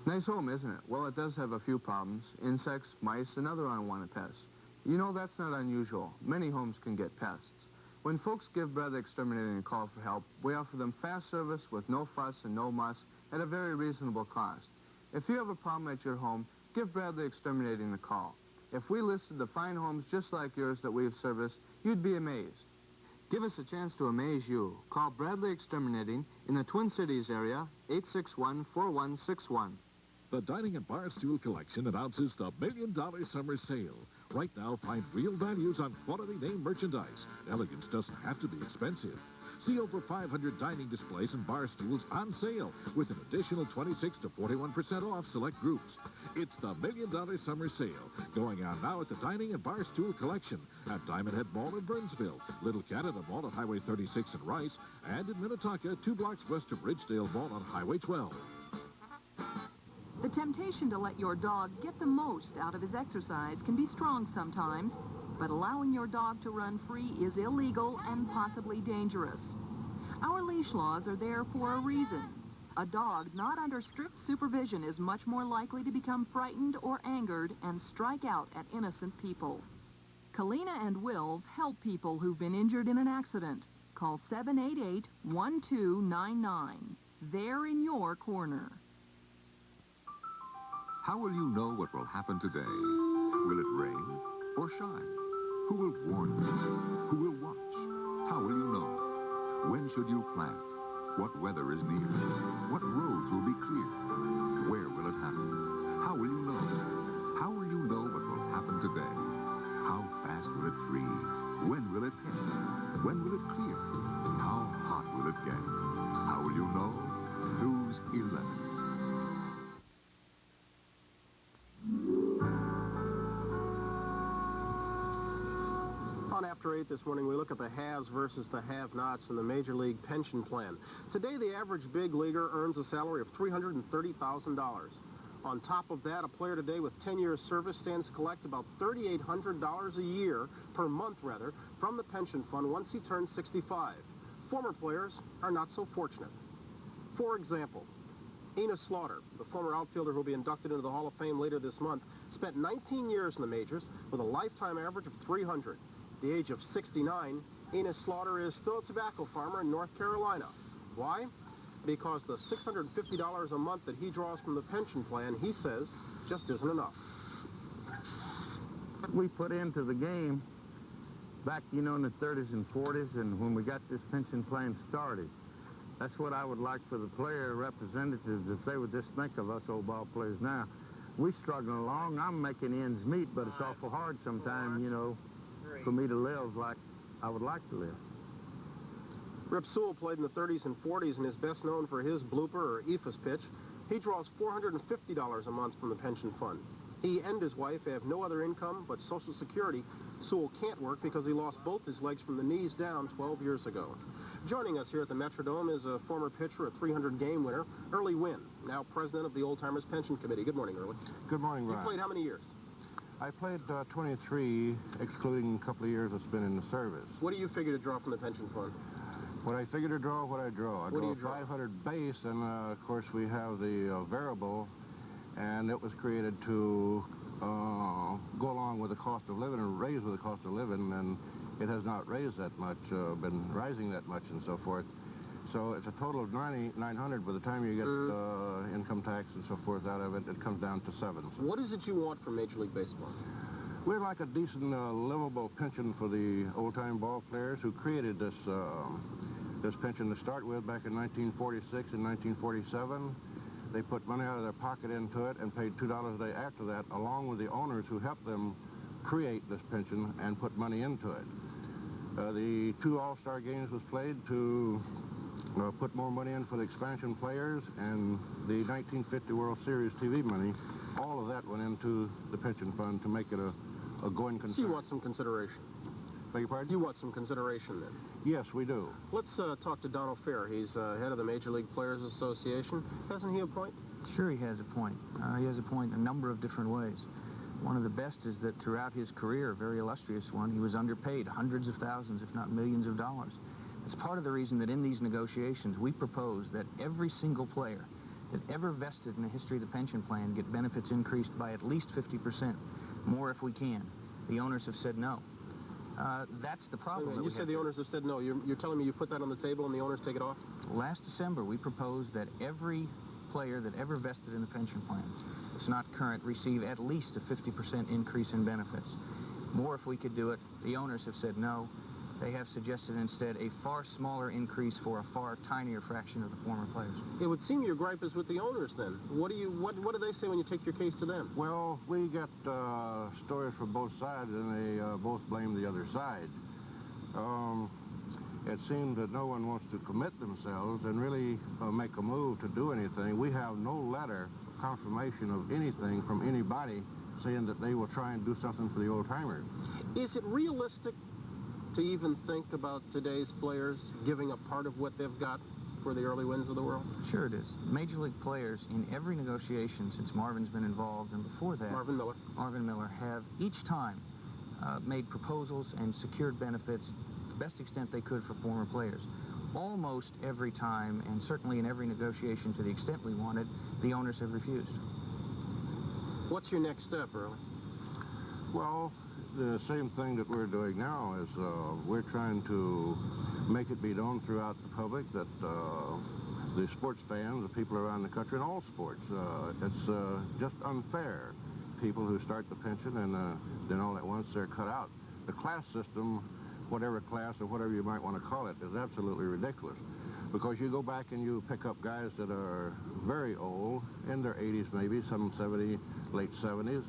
Nice home, isn't it? Well, it does have a few problems. Insects, mice, and other unwanted pests. You know, that's not unusual. Many homes can get pests. When folks give Bradley Exterminating a call for help, we offer them fast service with no fuss and no muss at a very reasonable cost. If you have a problem at your home, give Bradley Exterminating a call. If we listed the fine homes just like yours that we've serviced, you'd be amazed. Give us a chance to amaze you. Call Bradley Exterminating in the Twin Cities area, 861-4161. The Dining and Bar Stool Collection announces the $1 Million Summer Sale. Right now, find real values on quality name merchandise. Elegance doesn't have to be expensive. See over 500 dining displays and bar stools on sale with an additional 26 to 41% off select groups. It's the $1 Million Summer Sale, going on now at the Dining and Bar Stool Collection at Diamond Head Mall in Burnsville, Little Canada Mall at Highway 36 in Rice, and in Minnetonka, 2 blocks west of Ridgedale Mall on Highway 12. The temptation to let your dog get the most out of his exercise can be strong sometimes, but allowing your dog to run free is illegal and possibly dangerous. Our leash laws are there for a reason. A dog not under strict supervision is much more likely to become frightened or angered and strike out at innocent people. Kalina and Wills help people who've been injured in an accident. Call 788-1299. They're in your corner. How will you know what will happen today? Will it rain or shine? Who will warn you? Who will watch? How will you know? When should you plant? What weather is near? What roads will be clear? Where will it happen? How will you know? How will you know what will happen today? How fast will it freeze? When will it hit? When will it clear? How hot will it get? How will you know? News 11. On After 8 this morning, we look at the haves versus the have-nots in the Major League Pension Plan. Today, the average big leaguer earns a salary of $330,000. On top of that, a player today with 10 years service stands to collect about $3,800 a year, per month rather, from the pension fund once he turns 65. Former players are not so fortunate. For example, Enos Slaughter, the former outfielder who will be inducted into the Hall of Fame later this month, spent 19 years in the majors with a lifetime average of $300. At the age of 69, Enos Slaughter is still a tobacco farmer in North Carolina. Why? Because the $650 a month that he draws from the pension plan, he says, just isn't enough. What we put into the game back, you know, in the 30s and 40s, and when we got this pension plan started, that's what I would like for the player representatives, if they would just think of us old ball players now. We struggling along. I'm making ends meet, but it's awful hard sometimes, you know, for me to live like I would like to live. Rip Sewell played in the 30s and 40s and is best known for his blooper or ephus pitch. He draws $450 a month from the pension fund. He and his wife have no other income but Social Security. Sewell can't work because he lost both his legs from the knees down 12 years ago. Joining us here at the Metrodome is a former pitcher, a 300-game winner, Early Wynn, now president of the Old Timers Pension Committee. Good morning, Early. Good morning, Ron. You played how many years? I played 23, excluding a couple of years that's been in the service. What do you figure to draw from the pension fund? What I figure to draw, what I draw. I draw a 500 base, and of course we have the variable, and it was created to go along with the cost of living and raise with the cost of living, and it has not raised that much, been rising that much and so forth. So it's a total of 900 by the time you get income tax and so forth out of it. It comes down to 7. What is it you want from Major League Baseball? We'd like a decent, livable pension for the old-time ball players who created this this pension to start with back in 1946 and 1947. They put money out of their pocket into it and paid $2 a day after that, along with the owners who helped them create this pension and put money into it. The 2 All-Star games was played to put more money in for the expansion players, and the 1950 World Series TV money, all of that went into the pension fund to make it a going concern. So you want some consideration? Beg your pardon? You want some consideration then? Yes, we do. Let's talk to Donald Fair. He's head of the Major League Players Association. Hasn't he a point? Sure, he has a point. He has a point in a number of different ways. One of the best is that throughout his career, a very illustrious one, he was underpaid hundreds of thousands, if not millions of dollars. It's part of the reason that in these negotiations, we propose that every single player that ever vested in the history of the pension plan get benefits increased by at least 50%, more if we can. The owners have said no. That's the problem. You say the owners have said no. You're telling me you put that on the table and the owners take it off? Last December, we proposed that every player that ever vested in the pension plan that's not current receive at least a 50% increase in benefits. More if we could do it. The owners have said no. They have suggested instead a far smaller increase for a far tinier fraction of the former players. It would seem your gripe is with the owners then. What do they say when you take your case to them? Well, we get stories from both sides, and they both blame the other side. It seems that no one wants to commit themselves and really make a move to do anything. We have no letter confirmation of anything from anybody saying that they will try and do something for the old-timers. Is it realistic to even think about today's players giving up part of what they've got for the early wins of the world? Sure it is. Major League players in every negotiation since Marvin's been involved, and before that, Marvin Miller, have each time made proposals and secured benefits to the best extent they could for former players. Almost every time, and certainly in every negotiation to the extent we wanted, the owners have refused. What's your next step, Early? Well, the same thing that we're doing now is we're trying to make it be known throughout the public that the sports fans, the people around the country in all sports, it's just unfair. People who start the pension and then all at once they're cut out. The class system, whatever class or whatever you might want to call it, is absolutely ridiculous. Because you go back and you pick up guys that are very old, in their 80s maybe, some 70, late 70s,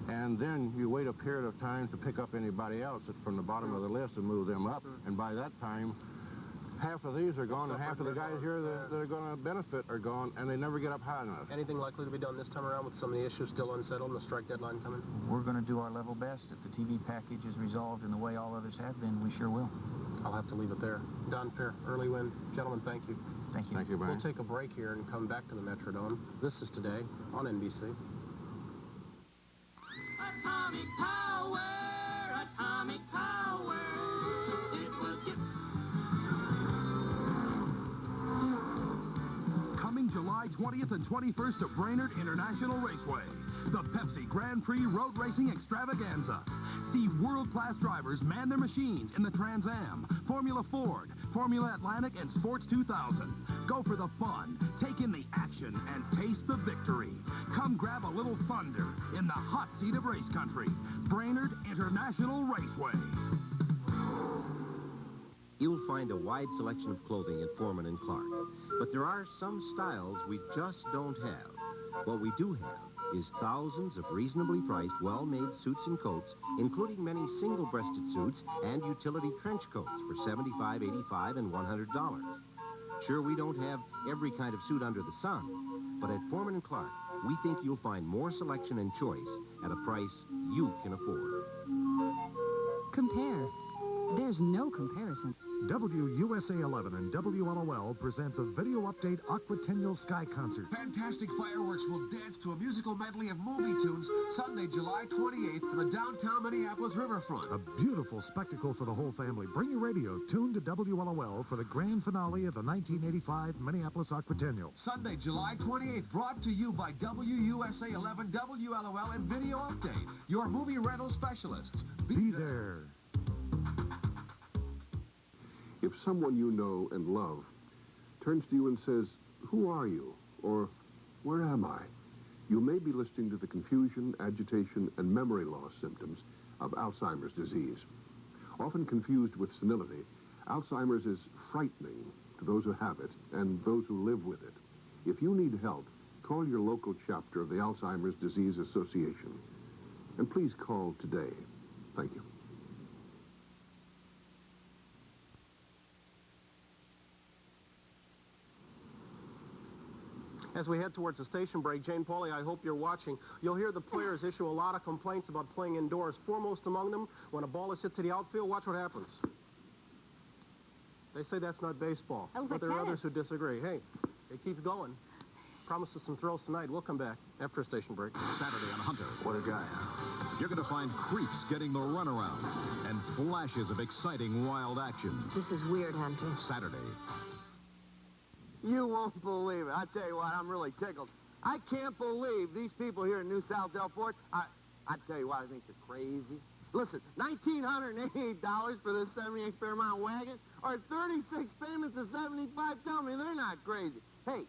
and then you wait a period of time to pick up anybody else that's from the bottom of the list and move them up, and by that time, half of these are gone, and half of the guys here that are going to benefit are gone, and they never get up high enough. Anything likely to be done this time around with some of the issues still unsettled and the strike deadline coming? We're going to do our level best. If the TV package is resolved in the way all others have been, we sure will. I'll have to leave it there. Don Fair, Early Win. Gentlemen, thank you. Thank you. Thank you, Brian. We'll take a break here and come back to the Metrodome. This is Today on NBC. Atomic power, atomic power. It will give. Coming July 20th and 21st to Brainerd International Raceway, the Pepsi Grand Prix Road Racing Extravaganza. See world-class drivers man their machines in the Trans Am, Formula Ford, Formula Atlantic, and Sports 2000. Go for the fun, take in the action, and taste the victory. Come grab a little thunder in the hot seat of race country, Brainerd International Raceway. You'll find a wide selection of clothing at Foreman & Clark, but there are some styles we just don't have. What we do have is thousands of reasonably priced, well-made suits and coats, including many single-breasted suits and utility trench coats for $75, $85, and $100. Sure, we don't have every kind of suit under the sun, but at Foreman & Clark, we think you'll find more selection and choice at a price you can afford. Compare. There's no comparison. WUSA 11 and WLOL present the video update Aquatennial Sky Concert. Fantastic fireworks will dance to a musical medley of movie tunes Sunday, July 28th from the downtown Minneapolis riverfront. A beautiful spectacle for the whole family. Bring your radio tuned to WLOL for the grand finale of the 1985 Minneapolis Aquatennial. Sunday, July 28th, brought to you by WUSA 11, WLOL, and Video Update, your movie rental specialists. Be there. If someone you know and love turns to you and says, "Who are you?" or "Where am I?" you may be listening to the confusion, agitation, and memory loss symptoms of Alzheimer's disease. Often confused with senility, Alzheimer's is frightening to those who have it and those who live with it. If you need help, call your local chapter of the Alzheimer's Disease Association. And please call today. Thank you. As we head towards the station break, Jane Pauley, I hope you're watching. You'll hear the players issue a lot of complaints about playing indoors. Foremost among them, when a ball is hit to the outfield, watch what happens. They say that's not baseball, but there are others who disagree. Hey, it keeps going. Promise us some thrills tonight. We'll come back after a station break. Saturday on Hunter. What a guy. You're going to find creeps getting the runaround and flashes of exciting wild action. This is weird, Hunter. Saturday. You won't believe it. I tell you what, I'm really tickled. I can't believe these people here in New South Delport. I tell you what, I think they're crazy. Listen, $1,988 for this 78 Fairmount wagon, or 36 payments of $75. Tell me they're not crazy. Hey,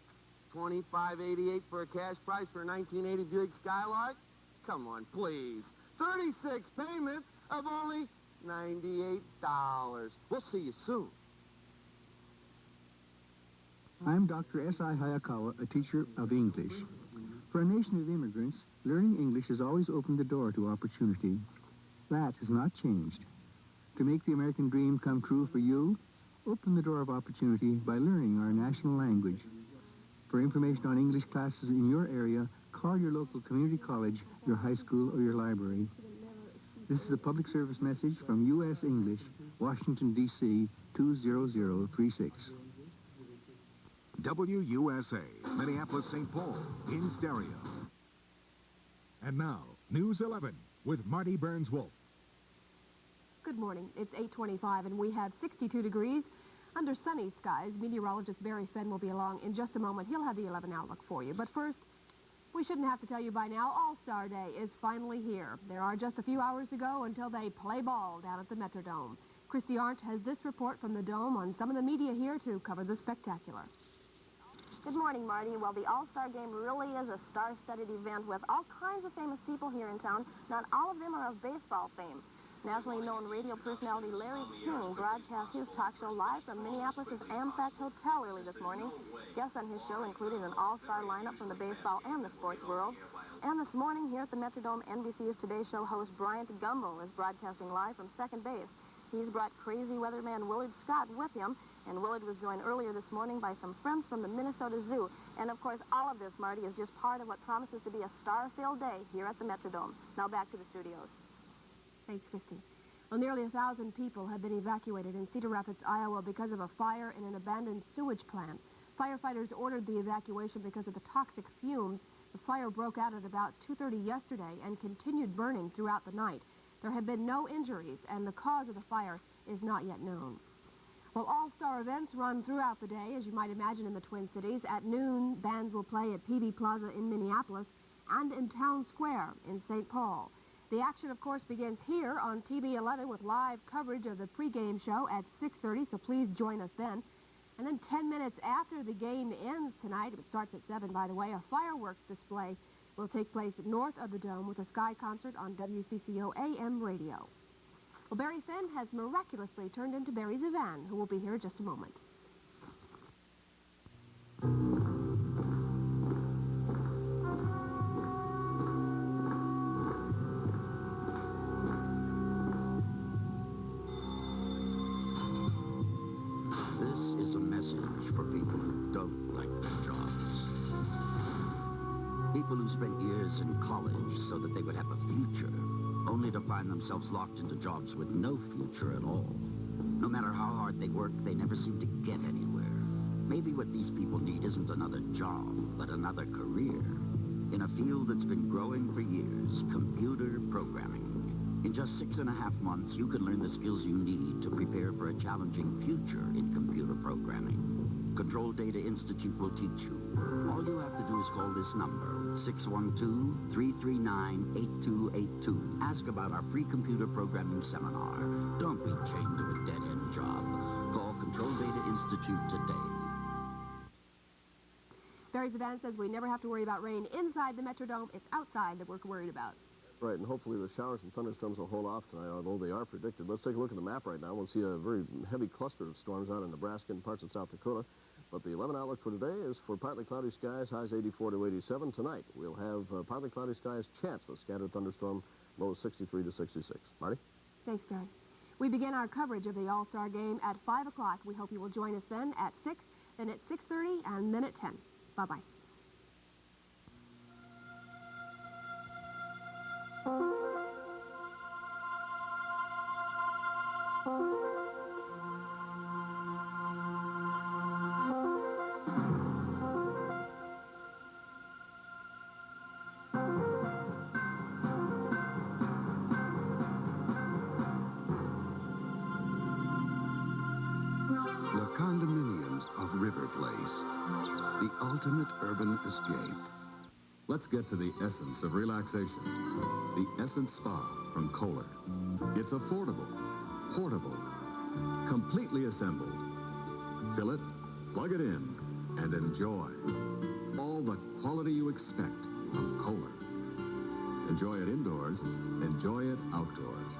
$25.88 for a cash price for a 1980 Buick Skylark? Come on, please. 36 payments of only $98. We'll see you soon. I'm Dr. S.I. Hayakawa, a teacher of English. For a nation of immigrants, learning English has always opened the door to opportunity. That has not changed. To make the American dream come true for you, open the door of opportunity by learning our national language. For information on English classes in your area, call your local community college, your high school, or your library. This is a public service message from U.S. English, Washington, D.C. 20036. WUSA, Minneapolis, St. Paul, in stereo. And now, News 11 with Marty Burns-Wolf. Good morning. It's 8:25 and we have 62 degrees under sunny skies. Meteorologist Barry Fenn will be along in just a moment. He'll have the 11 outlook for you. But first, we shouldn't have to tell you by now, All-Star Day is finally here. There are just a few hours to go until they play ball down at the Metrodome. Christy Arndt has this report from the Dome on some of the media here to cover the spectacular. Good morning, Marty. Well, the All-Star Game really is a star-studded event with all kinds of famous people here in town. Not all of them are of baseball fame. Nationally known radio personality Larry King broadcast his talk show live from Minneapolis' Amfact Hotel early this morning. Guests on his show included an all-star lineup from the baseball and the sports worlds. And this morning here at the Metrodome, NBC's Today Show host Bryant Gumbel is broadcasting live from second base. He's brought crazy weatherman Willard Scott with him, and Willard was joined earlier this morning by some friends from the Minnesota Zoo. And of course, all of this, Marty, is just part of what promises to be a star-filled day here at the Metrodome. Now back to the studios. Thanks, Christy. Well, nearly 1,000 people have been evacuated in Cedar Rapids, Iowa because of a fire in an abandoned sewage plant. Firefighters ordered the evacuation because of the toxic fumes. The fire broke out at about 2:30 yesterday and continued burning throughout the night. There have been no injuries, and the cause of the fire is not yet known. Well, all-star events run throughout the day, as you might imagine, in the Twin Cities. At noon, bands will play at PB Plaza in Minneapolis and in Town Square in St. Paul. The action, of course, begins here on TV 11 with live coverage of the pregame show at 6:30, so please join us then. And then 10 minutes after the game ends tonight, it starts at 7, by the way, a fireworks display will take place north of the Dome with a sky concert on WCCO AM radio. Well, Barry Fenn has miraculously turned into Barry Zivan, who will be here in just a moment. This is a message for people who don't like their jobs. People who spent years in college so that they would have a future, only to find themselves locked into jobs with no future at all. No matter how hard they work, they never seem to get anywhere. Maybe what these people need isn't another job, but another career. In a field that's been growing for years, computer programming. In just 6.5 months, you can learn the skills you need to prepare for a challenging future in computer programming. Control Data Institute will teach you. All you have to do is call this number, 612-339-8282. Ask about our free computer programming seminar. Don't be chained to a dead-end job. Call Control Data Institute today. Barry Zivan says we never have to worry about rain inside the Metrodome. It's outside that we're worried about. Right, and hopefully the showers and thunderstorms will hold off tonight, although they are predicted. Let's take a look at the map right now. We'll see a very heavy cluster of storms out in Nebraska and parts of South Dakota. But the 11 outlook for today is for partly cloudy skies, highs 84 to 87. Tonight, we'll have partly cloudy skies, chance of a scattered thunderstorm, lows 63 to 66. Marty? Thanks, Barry. We begin our coverage of the All-Star Game at 5 o'clock. We hope you will join us then at 6, then at 6:30, and then at 10. Bye-bye. ultimate urban escape. Let's get to the essence of relaxation. The Essence Spa from Kohler. It's affordable, portable, completely assembled. Fill it, plug it in, and enjoy. All the quality you expect from Kohler. Enjoy it indoors, enjoy it outdoors.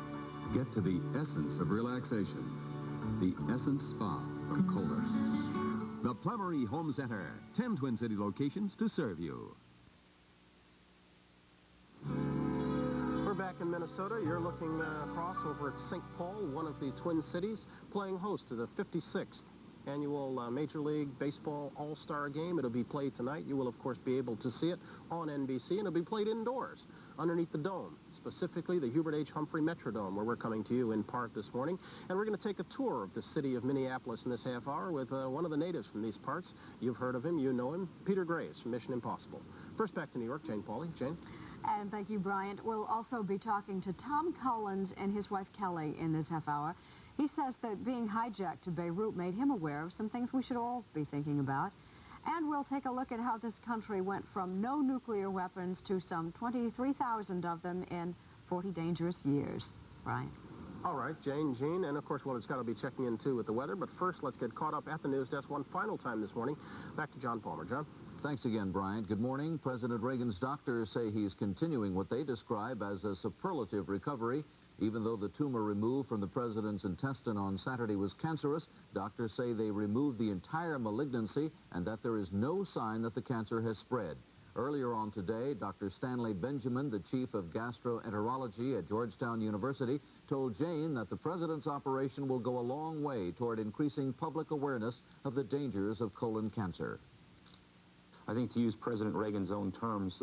Get to the essence of relaxation. The Essence Spa from Kohler. The Plemery Home Center. 10 Twin City locations to serve you. We're back in Minnesota. You're looking across over at St. Paul, one of the Twin Cities, playing host to the 56th annual Major League Baseball All-Star Game. It'll be played tonight. You will, of course, be able to see it on NBC, and it'll be played indoors, underneath the dome, specifically the Hubert H. Humphrey Metrodome, where we're coming to you in part this morning. And we're going to take a tour of the city of Minneapolis in this half hour with one of the natives from these parts. You've heard of him, you know him, Peter Graves from Mission Impossible. First back to New York, Jane Pauley. Jane? And thank you, Bryant. We'll also be talking to Tom Collins and his wife Kelly in this half hour. He says that being hijacked to Beirut made him aware of some things we should all be thinking about. And we'll take a look at how this country went from no nuclear weapons to some 23,000 of them in 40 dangerous years. Bryant. All right, Jane, Gene, and of course, well, it's got to be checking in, too, with the weather. But first, let's get caught up at the news desk one final time this morning. Back to John Palmer. John? Thanks again, Bryant. Good morning. President Reagan's doctors say he's continuing what they describe as a superlative recovery. Even though the tumor removed from the president's intestine on Saturday was cancerous, doctors say they removed the entire malignancy and that there is no sign that the cancer has spread. Earlier on today, Dr. Stanley Benjamin, the chief of gastroenterology at Georgetown University, told Jane that the president's operation will go a long way toward increasing public awareness of the dangers of colon cancer. I think, to use President Reagan's own terms,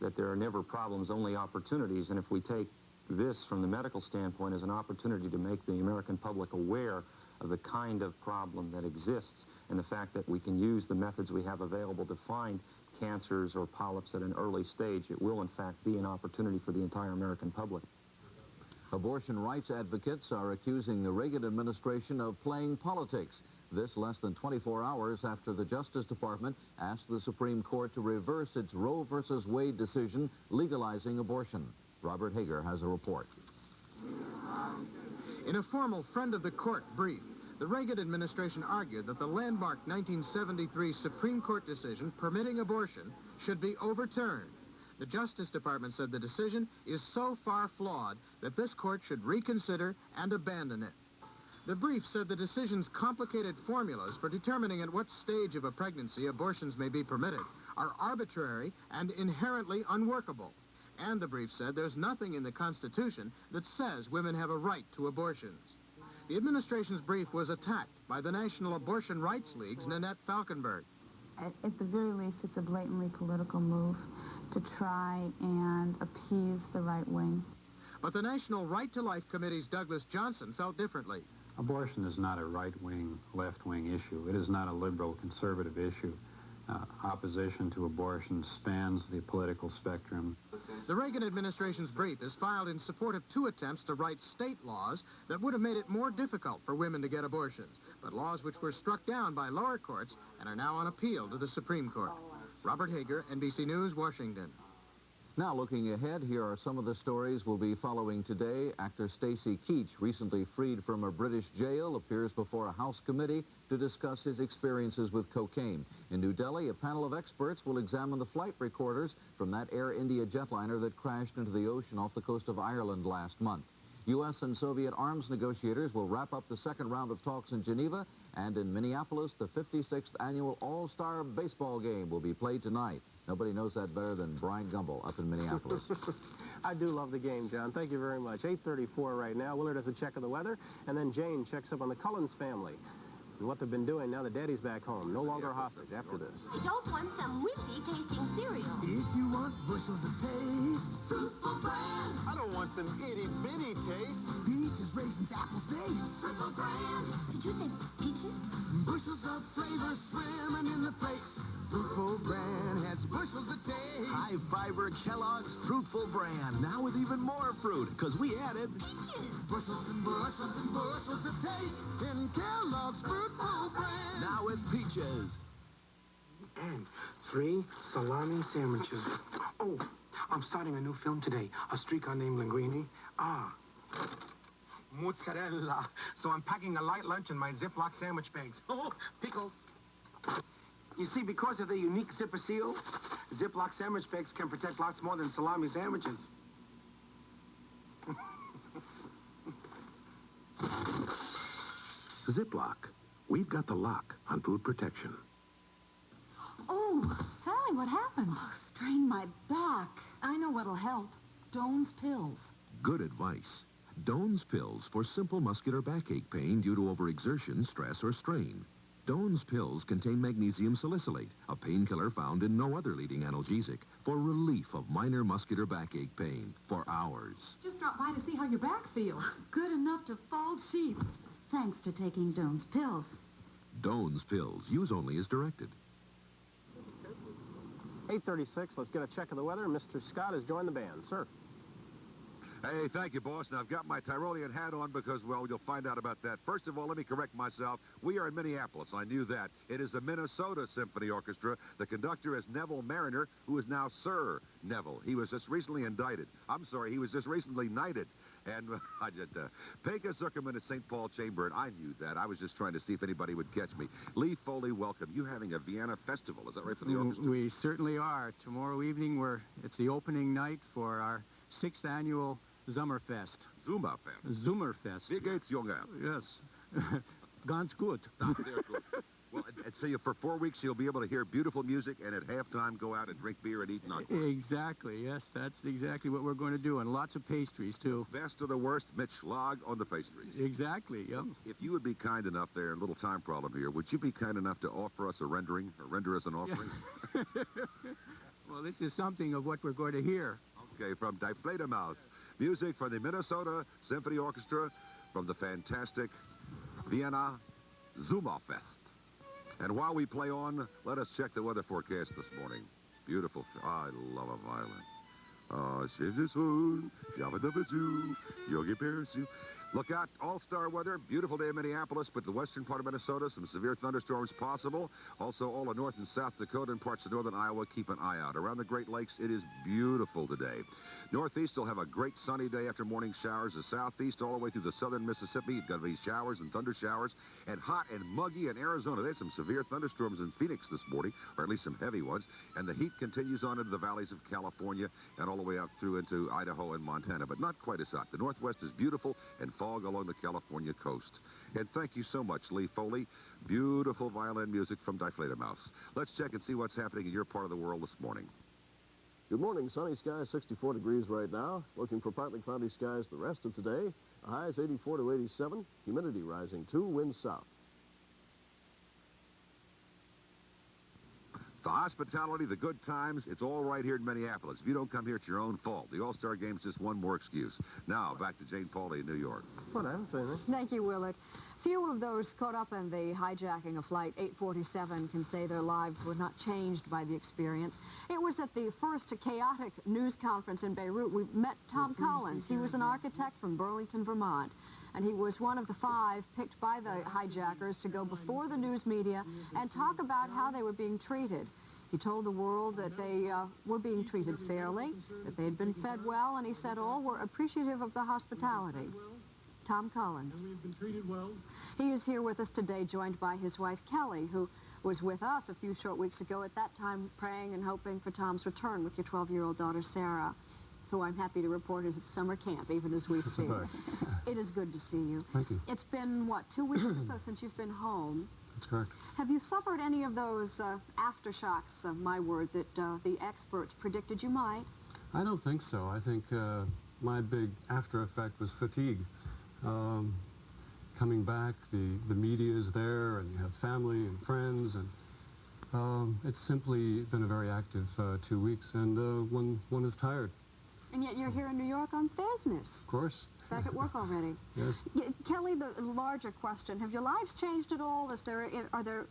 that there are never problems, only opportunities. And if we take this from the medical standpoint as an opportunity to make the American public aware of the kind of problem that exists and the fact that we can use the methods we have available to find cancers or polyps at an early stage, it will, in fact, be an opportunity for the entire American public. Abortion rights advocates are accusing the Reagan administration of playing politics. This less than 24 hours after the Justice Department asked the Supreme Court to reverse its Roe versus Wade decision legalizing abortion. Robert Hager has a report. In a formal friend of the court brief, the Reagan administration argued that the landmark 1973 Supreme Court decision permitting abortion should be overturned. The Justice Department said the decision is so far flawed that this court should reconsider and abandon it. The brief said the decision's complicated formulas for determining at what stage of a pregnancy abortions may be permitted are arbitrary and inherently unworkable. And the brief said there's nothing in the Constitution that says women have a right to abortions. The administration's brief was attacked by the National Abortion Rights League's Nanette Falkenberg. At the very least, it's a blatantly political move to try and appease the right wing. But the National Right to Life Committee's Douglas Johnson felt differently. Abortion is not a right-wing, left-wing issue. It is not a liberal, conservative issue. Opposition to abortion spans the political spectrum. The Reagan administration's brief is filed in support of 2 attempts to write state laws that would have made it more difficult for women to get abortions, but laws which were struck down by lower courts and are now on appeal to the Supreme Court. Robert Hager, NBC News, Washington. Now, looking ahead, here are some of the stories we'll be following today. Actor Stacy Keach, recently freed from a British jail, appears before a House committee to discuss his experiences with cocaine. In New Delhi, a panel of experts will examine the flight recorders from that Air India jetliner that crashed into the ocean off the coast of Ireland last month. U.S. and Soviet arms negotiators will wrap up the second round of talks in Geneva, and in Minneapolis, the 56th annual All-Star Baseball Game will be played tonight. Nobody knows that better than Brian Gumbel up in Minneapolis. I do love the game, John. Thank you very much. 8:34 right now. Willard has a check of the weather, and then Jane checks up on the Collins family and what they've been doing now that Daddy's back home. No longer hostage after this. I don't want some wimpy tasting cereal. If you want bushels of taste, Fruitful Brand. I don't want some itty-bitty taste. Peaches, raisins, apples, dates. Fruitful Brand. Did you say peaches? Bushels of flavor swimming in the flakes. Fruitful Brand has bushels of taste. High fiber Kellogg's Fruitful Brand. Now with even more fruit, because we added peaches. Bushels and bushels and bushels of taste in Kellogg's Fruitful Brand. Now with peaches. 3 salami sandwiches. Oh, I'm starting a new film today, A Streetcar Named Linguini. Mozzarella. So I'm packing a light lunch in my Ziploc sandwich bags. Oh, pickles. You see, because of the unique zipper seal, Ziploc sandwich bags can protect lots more than salami sandwiches. Ziploc. We've got the lock on food protection. Oh, Sally, what happened? Oh, strained my back. I know what'll help. Doan's pills. Good advice. Doan's pills for simple muscular backache pain due to overexertion, stress, or strain. Doan's pills contain magnesium salicylate, a painkiller found in no other leading analgesic, for relief of minor muscular backache pain for hours. Just dropped by to see how your back feels. Good enough to fold sheets. Thanks to taking Doan's pills. Doan's pills. Use only as directed. 8:36. Let's get a check of the weather. Mr. Scott has joined the band. Sir. Hey, thank you, boss. Now, I've got my Tyrolean hat on because, well, you'll find out about that. First of all, let me correct myself. We are in Minneapolis. I knew that. It is the Minnesota Symphony Orchestra. The conductor is Neville Mariner, who is now Sir Neville. He was just recently indicted. I'm sorry, he was just recently knighted. And I just, Pega Zuckerman at St. Paul Chamber, and I knew that. I was just trying to see if anybody would catch me. Lee Foley, welcome. You having a Vienna festival, is that right, for the orchestra? We certainly are. Tomorrow evening, it's the opening night for our 6th annual Sommerfest. Zummerfest. Zummerfest. Wie geht's, Junge? Yes. Ganz gut. Sehr gut. Well, and so for 4 weeks, you'll be able to hear beautiful music, and at halftime, go out and drink beer and eat nuts. Exactly, yes. That's exactly what we're going to do, and lots of pastries, too. Best of the worst, Mitch Schlag on the pastries. Exactly, yep. If you would be kind enough there, a little time problem here, would you be kind enough to offer us a rendering, or render us an offering? Yeah. Well, this is something of what we're going to hear. Okay, from Die Fledermaus. Music from the Minnesota Symphony Orchestra from the fantastic Vienna Sommerfest. And while we play on, let us check the weather forecast this morning. Beautiful. I love a violin. Look out, all-star weather, beautiful day in Minneapolis, but the western part of Minnesota, some severe thunderstorms possible. Also, all of North and South Dakota and parts of northern Iowa, keep an eye out. Around the Great Lakes, it is beautiful today. Northeast will have a great sunny day after morning showers. The southeast all the way through the southern Mississippi, you've got to be showers and thunder showers. And hot and muggy in Arizona. There's some severe thunderstorms in Phoenix this morning, or at least some heavy ones. And the heat continues on into the valleys of California and all the way out through into Idaho and Montana, but not quite as hot. The Northwest is beautiful and fog along the California coast. And thank you so much, Lee Foley. Beautiful violin music from Die Fledermaus. Let's check and see what's happening in your part of the world this morning. Good morning. Sunny skies, 64 degrees right now. Looking for partly cloudy skies the rest of today. Highs 84 to 87. Humidity rising 2, winds south. The hospitality, the good times, it's all right here in Minneapolis. If you don't come here, it's your own fault. The All-Star Game's just one more excuse. Now, back to Jane Pauley in New York. What, I haven't said anything. Thank you, Willard. Few of those caught up in the hijacking of Flight 847 can say their lives were not changed by the experience. It was at the first chaotic news conference in Beirut we met Tom Collins. He was an architect from Burlington, Vermont, and he was one of the 5 picked by the hijackers to go before the news media and talk about how they were being treated. He told the world that they were being treated fairly, that they had been fed well, and he said all were appreciative of the hospitality. Tom Collins. And we've been treated well. He is here with us today, joined by his wife, Kelly, who was with us a few short weeks ago, at that time praying and hoping for Tom's return with your 12-year-old daughter, Sarah, who I'm happy to report is at summer camp, even as we speak. It is good to see you. Thank you. It's been, what, 2 weeks or so since you've been home? That's correct. Have you suffered any of those aftershocks, my word, that the experts predicted you might? I don't think so. I think my big after effect was fatigue. Coming back, the media is there, and you have family and friends, and it's simply been a very active 2 weeks, and one is tired. And yet you're here in New York on business. Of course. Back at work already. Yes. Kelly, the larger question, have your lives changed at all? Are there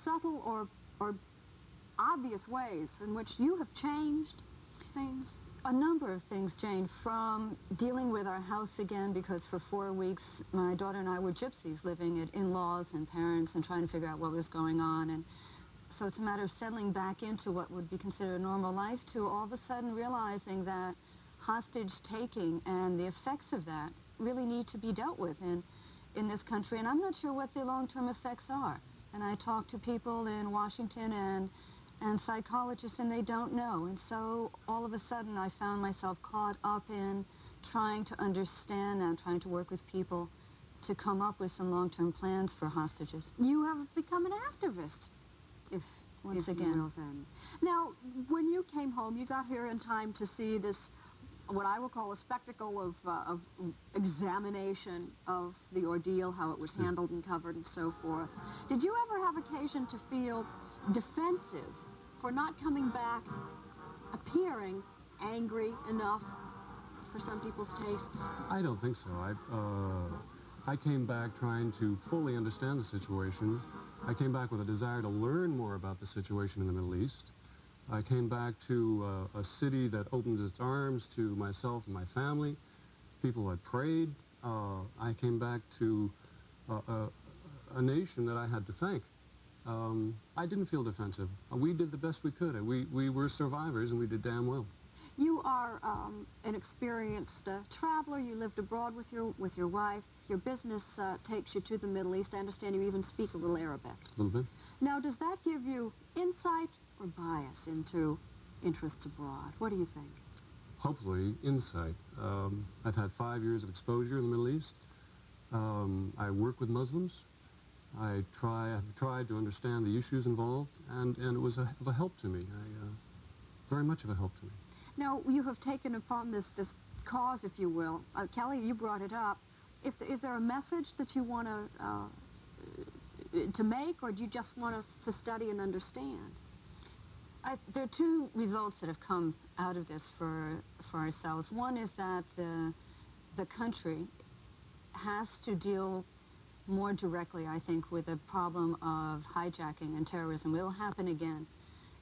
subtle or obvious ways in which you have changed things? A number of things changed, from dealing with our house again, because for 4 weeks my daughter and I were gypsies living at in-laws and parents and trying to figure out what was going on, and so it's a matter of settling back into what would be considered a normal life, to all of a sudden realizing that hostage taking and the effects of that really need to be dealt with in this country. And I'm not sure what the long-term effects are. And I talk to people in Washington and psychologists, and they don't know. And so all of a sudden I found myself caught up in trying to understand and trying to work with people to come up with some long-term plans for hostages. You have become an activist, Once if again. you will, then. Now, when you came home, you got here in time to see this, what I will call a spectacle of examination of the ordeal, how it was handled and covered and so forth. Did you ever have occasion to feel defensive for not coming back appearing angry enough for some people's tastes? I don't think so. I came back trying to fully understand the situation. I came back with a desire to learn more about the situation in the Middle East. I came back to a city that opened its arms to myself and my family. People had prayed. I came back to a nation that I had to thank. I didn't feel defensive. We did the best we could. We were survivors, and we did damn well. You are an experienced traveler. You lived abroad with your wife. Your business takes you to the Middle East. I understand you even speak a little Arabic. A little bit. Now, does that give you insight or bias into interests abroad? What do you think? Hopefully, insight. I've had 5 years of exposure in the Middle East. I work with Muslims. I've tried to understand the issues involved, and it was of a help to me. Very much of a help to me. Now, you have taken upon this cause, if you will. Kelly, you brought it up. Is there a message that you want to make, or do you just want to study and understand? There are two results that have come out of this for ourselves. One is that the country has to deal more directly, I think, with the problem of hijacking and terrorism. It will happen again.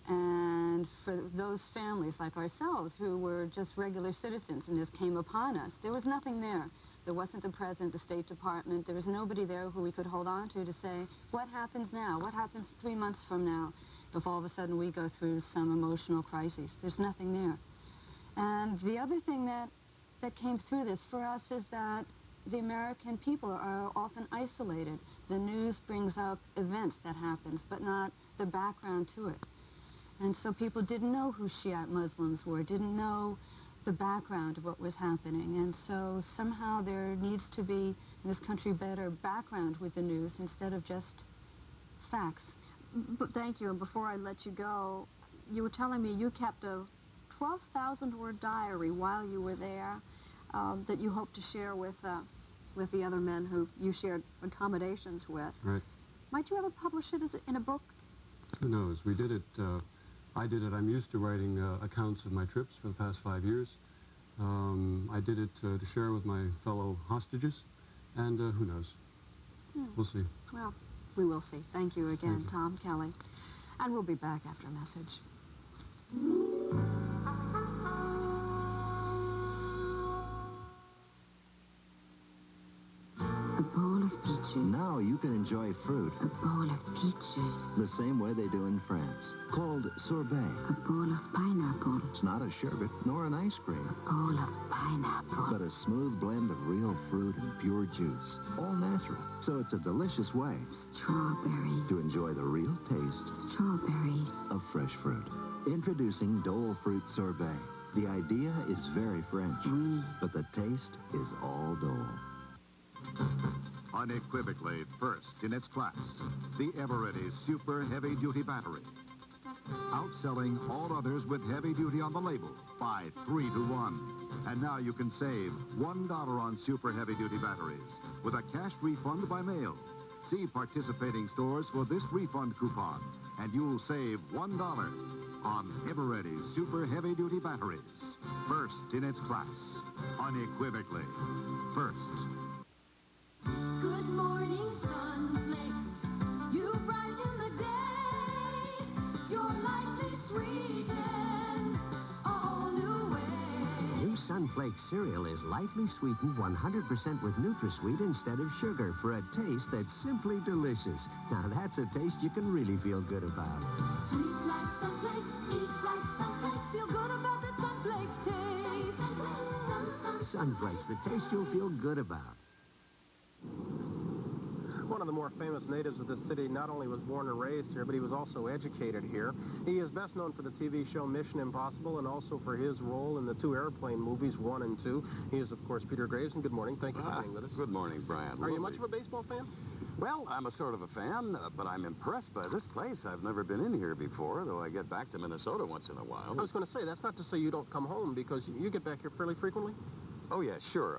And for those families like ourselves who were just regular citizens and this came upon us, there was nothing there. There wasn't the President, the State Department. There was nobody there who we could hold on to say, what happens now? What happens 3 months from now if all of a sudden we go through some emotional crisis? There's nothing there. And the other thing that came through this for us is that the American people are often isolated. The news brings up events that happens, but not the background to it. And so people didn't know who Shiite Muslims were, didn't know the background of what was happening. And so somehow there needs to be, in this country, better background with the news instead of just facts. But thank you. And before I let you go, you were telling me you kept a 12,000-word diary while you were there that you hope to share with the other men who you shared accommodations with. Right. Might you ever publish it in a book? Who knows? We did it. I did it. I'm used to writing accounts of my trips for the past 5 years. I did it to share with my fellow hostages, and who knows? We'll see. Well, we will see. Thank you again, Thank you. Tom Kelly. And we'll be back after a message. A bowl of peaches. Now you can enjoy fruit A bowl of peaches. the same way they do in France, called sorbet. A bowl of pineapple. It's not a sherbet nor an ice cream, Bowl of pineapple. but a smooth blend of real fruit and pure juice, all natural. So it's a delicious way Strawberry. to enjoy the real taste Strawberries. of fresh fruit. Introducing Dole Fruit Sorbet. The idea is very French, but the taste is all Dole. Unequivocally first in its class, the Eveready Super Heavy Duty Battery. Outselling all others with heavy duty on the label by 3 to 1. And now you can save $1 on Super Heavy Duty batteries with a cash refund by mail. See participating stores for this refund coupon, and you'll save $1 on Eveready Super Heavy Duty batteries. First in its class. Unequivocally first. Good morning, sunflakes. You brighten the day. Your life is sweetened a whole new way. New Sun Flakes cereal is lightly sweetened 100% with NutraSweet instead of sugar for a taste that's simply delicious. Now that's a taste you can really feel good about. Sweet like sunflakes, eat like sunflakes, feel good about the sunflakes taste. Sunflakes, the taste you'll feel good about. One of the more famous natives of this city not only was born and raised here, but he was also educated here. He is best known for the TV show Mission Impossible and also for his role in the two airplane movies, 1 and 2. He is, of course, Peter Graves, and good morning. Thank you for being with us. Good morning, Brian. Are you much of a baseball fan? Well, I'm a sort of a fan, but I'm impressed by this place. I've never been in here before, though I get back to Minnesota once in a while. I was going to say, that's not to say you don't come home, because you get back here fairly frequently. Oh, yeah, sure.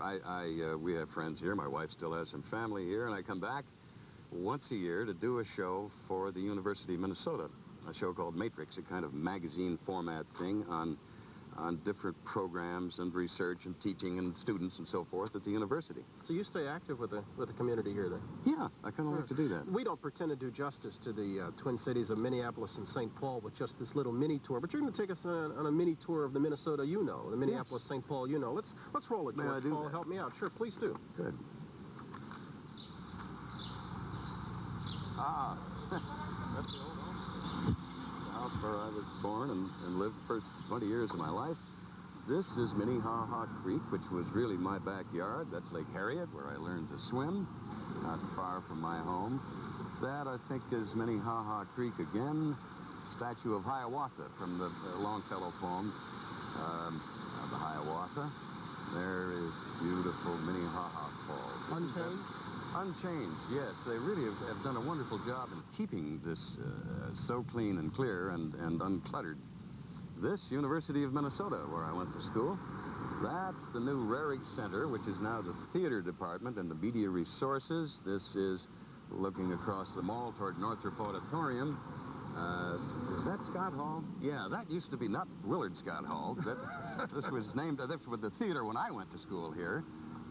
We have friends here. My wife still has some family here, and I come back once a year to do a show for the University of Minnesota, a show called Matrix, a kind of magazine format thing on different programs and research and teaching and students and so forth at the university. So you stay active with the community here, then? Yeah, I kind of like to do that. We don't pretend to do justice to the Twin Cities of Minneapolis and St. Paul with just this little mini tour, but you're going to take us on a mini tour of the Minnesota the Minneapolis, St. Paul Let's roll it, George. Paul, help me out. Sure, please do. Good. Ah, that's the old home. The house where I was born and lived the first 20 years of my life. This is Minnehaha Creek, which was really my backyard. That's Lake Harriet, where I learned to swim, not far from my home. That, I think, is Minnehaha Creek again. Statue of Hiawatha from the Longfellow poem of the Hiawatha. There is beautiful Minnehaha Falls. Unchanged? Unchanged, yes. They really have done a wonderful job in keeping this so clean and clear and uncluttered. This University of Minnesota, where I went to school, that's the new Rehrig Center, which is now the theater department and the media resources. This is looking across the mall toward Northrop Auditorium. Is that Scott Hall? Yeah, that used to be not Willard Scott Hall. This was named, this was the theater when I went to school here.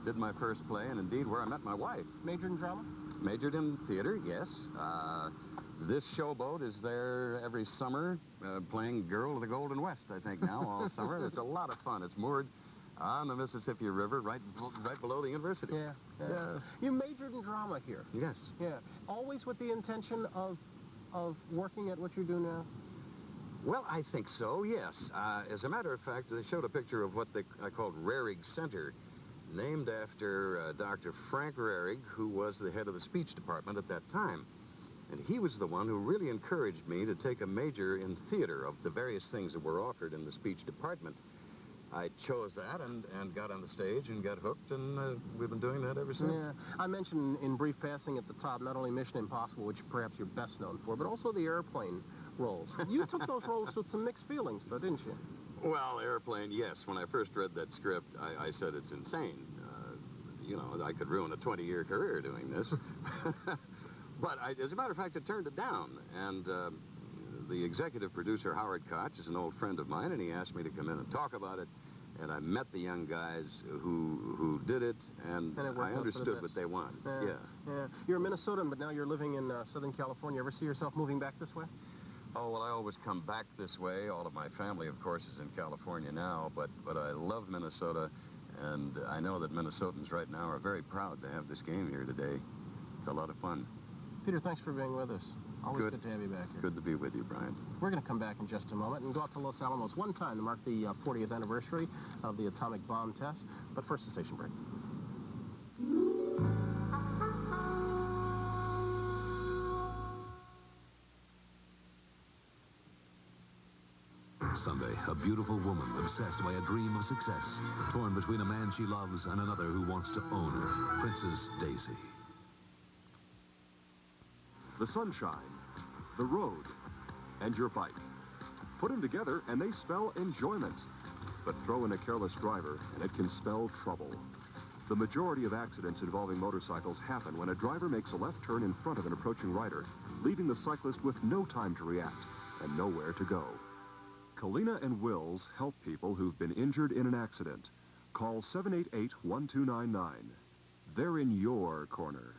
Did my first play, and indeed where I met my wife. Majored in drama? Majored in theater, yes. This showboat is there every summer, playing Girl of the Golden West, I think, now, all summer. It's a lot of fun. It's moored on the Mississippi River, right below the university. Yeah. You majored in drama here? Yes. Yeah. Always with the intention of working at what you do now? Well, I think so, yes. As a matter of fact, they showed a picture of what I called Rehrig Center, named after Dr. Frank Rehrig, who was the head of the speech department at that time. And he was the one who really encouraged me to take a major in theater of the various things that were offered in the speech department. I chose that and got on the stage and got hooked, and we've been doing that ever since. Yeah. I mentioned in brief passing at the top not only Mission Impossible, which perhaps you're best known for, but also the airplane roles. You took those roles with some mixed feelings, though, didn't you? Well, airplane, yes. When I first read that script, I said it's insane. You know, I could ruin a 20-year career doing this. But as a matter of fact, I turned it down. And the executive producer, Howard Koch, is an old friend of mine, and he asked me to come in and talk about it. And I met the young guys who did it, and I understood what they want. Yeah. You're a Minnesotan, but now you're living in Southern California. Ever see yourself moving back this way? Oh, well, I always come back this way. All of my family, of course, is in California now, but I love Minnesota, and I know that Minnesotans right now are very proud to have this game here today. It's a lot of fun. Peter, thanks for being with us. Always good to have you back here. Good to be with you, Brian. We're going to come back in just a moment and go out to Los Alamos one time to mark the 40th anniversary of the atomic bomb test. But first, a station break. Sunday, a beautiful woman obsessed by a dream of success, torn between a man she loves and another who wants to own her, Princess Daisy. The sunshine, the road, and your bike. Put them together and they spell enjoyment. But throw in a careless driver and it can spell trouble. The majority of accidents involving motorcycles happen when a driver makes a left turn in front of an approaching rider, leaving the cyclist with no time to react and nowhere to go. Kalina and Wills help people who've been injured in an accident. Call 788-1299. They're in your corner.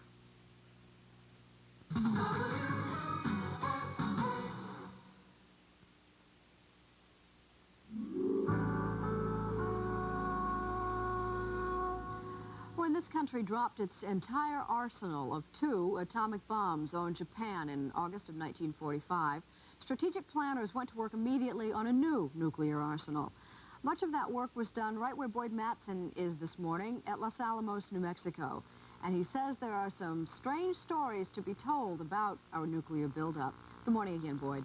This country dropped its entire arsenal of 2 atomic bombs on Japan in August of 1945. Strategic planners went to work immediately on a new nuclear arsenal. Much of that work was done right where Boyd Mattson is this morning at Los Alamos, New Mexico. And he says there are some strange stories to be told about our nuclear buildup. Good morning again, Boyd.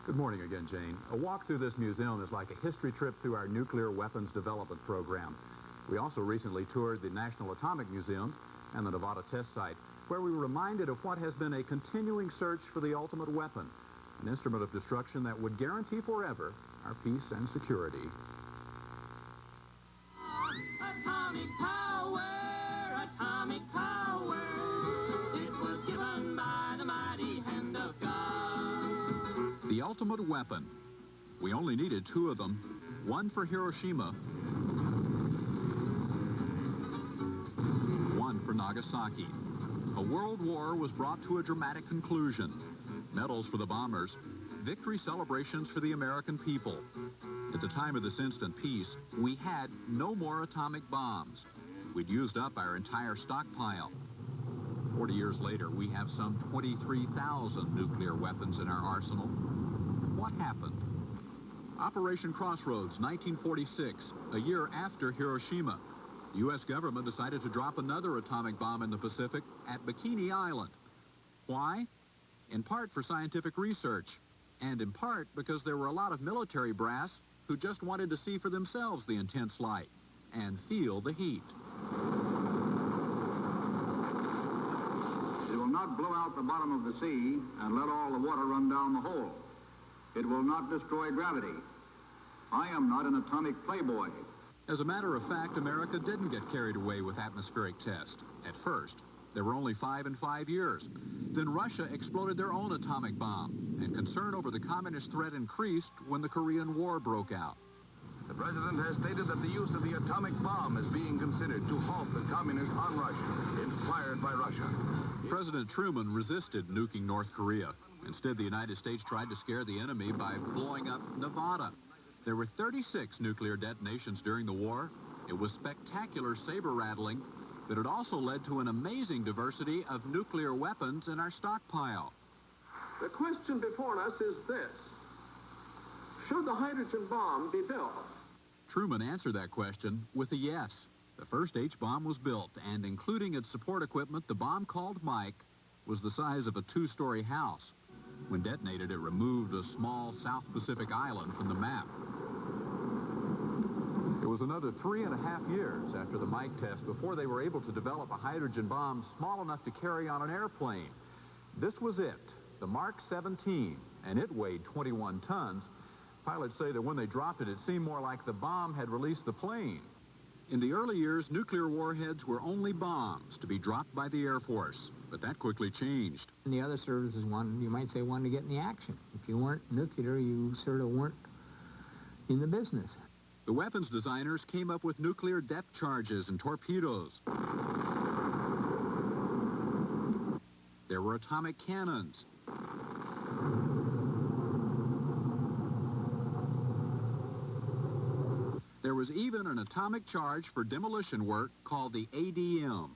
Good morning again, Jane. A walk through this museum is like a history trip through our nuclear weapons development program. We also recently toured the National Atomic Museum and the Nevada Test Site, where we were reminded of what has been a continuing search for the ultimate weapon, an instrument of destruction that would guarantee forever our peace and security. Atomic power, atomic power. It was given by the mighty hand of God. The ultimate weapon. We only needed 2 of them, one for Hiroshima, one for Nagasaki. A world war was brought to a dramatic conclusion. Medals for the bombers, victory celebrations for the American people. At the time of this instant peace, we had no more atomic bombs. We'd used up our entire stockpile. 40 years later, we have some 23,000 nuclear weapons in our arsenal. What happened? Operation Crossroads, 1946, a year after Hiroshima. The U.S. government decided to drop another atomic bomb in the Pacific at Bikini Island. Why? In part for scientific research, and in part because there were a lot of military brass who just wanted to see for themselves the intense light and feel the heat. It will not blow out the bottom of the sea and let all the water run down the hole. It will not destroy gravity. I am not an atomic playboy. As a matter of fact, America didn't get carried away with atmospheric tests. At first, there were only 5 in 5 years. Then Russia exploded their own atomic bomb, and concern over the communist threat increased when the Korean War broke out. The president has stated that the use of the atomic bomb is being considered to halt the communist onrush inspired by Russia. President Truman resisted nuking North Korea. Instead, the United States tried to scare the enemy by blowing up Nevada. There were 36 nuclear detonations during the war. It was spectacular saber-rattling, but it also led to an amazing diversity of nuclear weapons in our stockpile. The question before us is this: should the hydrogen bomb be built? Truman answered that question with a yes. The first H-bomb was built, and including its support equipment, the bomb called Mike was the size of a 2-story house. When detonated, it removed a small South Pacific island from the map. It was another 3.5 years after the Mike test before they were able to develop a hydrogen bomb small enough to carry on an airplane. This was it, the Mark 17, and it weighed 21 tons. Pilots say that when they dropped it, it seemed more like the bomb had released the plane. In the early years, nuclear warheads were only bombs to be dropped by the Air Force, but that quickly changed. And the other services, you might say, wanted to get in the action. If you weren't nuclear, you sort of weren't in the business. The weapons designers came up with nuclear depth charges and torpedoes. There were atomic cannons. There was even an atomic charge for demolition work called the ADM.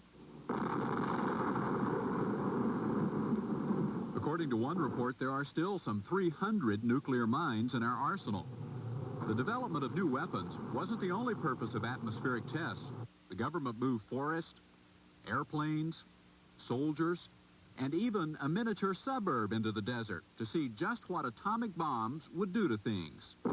According to one report, there are still some 300 nuclear mines in our arsenal. The development of new weapons wasn't the only purpose of atmospheric tests. The government moved forests, airplanes, soldiers, and even a miniature suburb into the desert to see just what atomic bombs would do to things. Oh,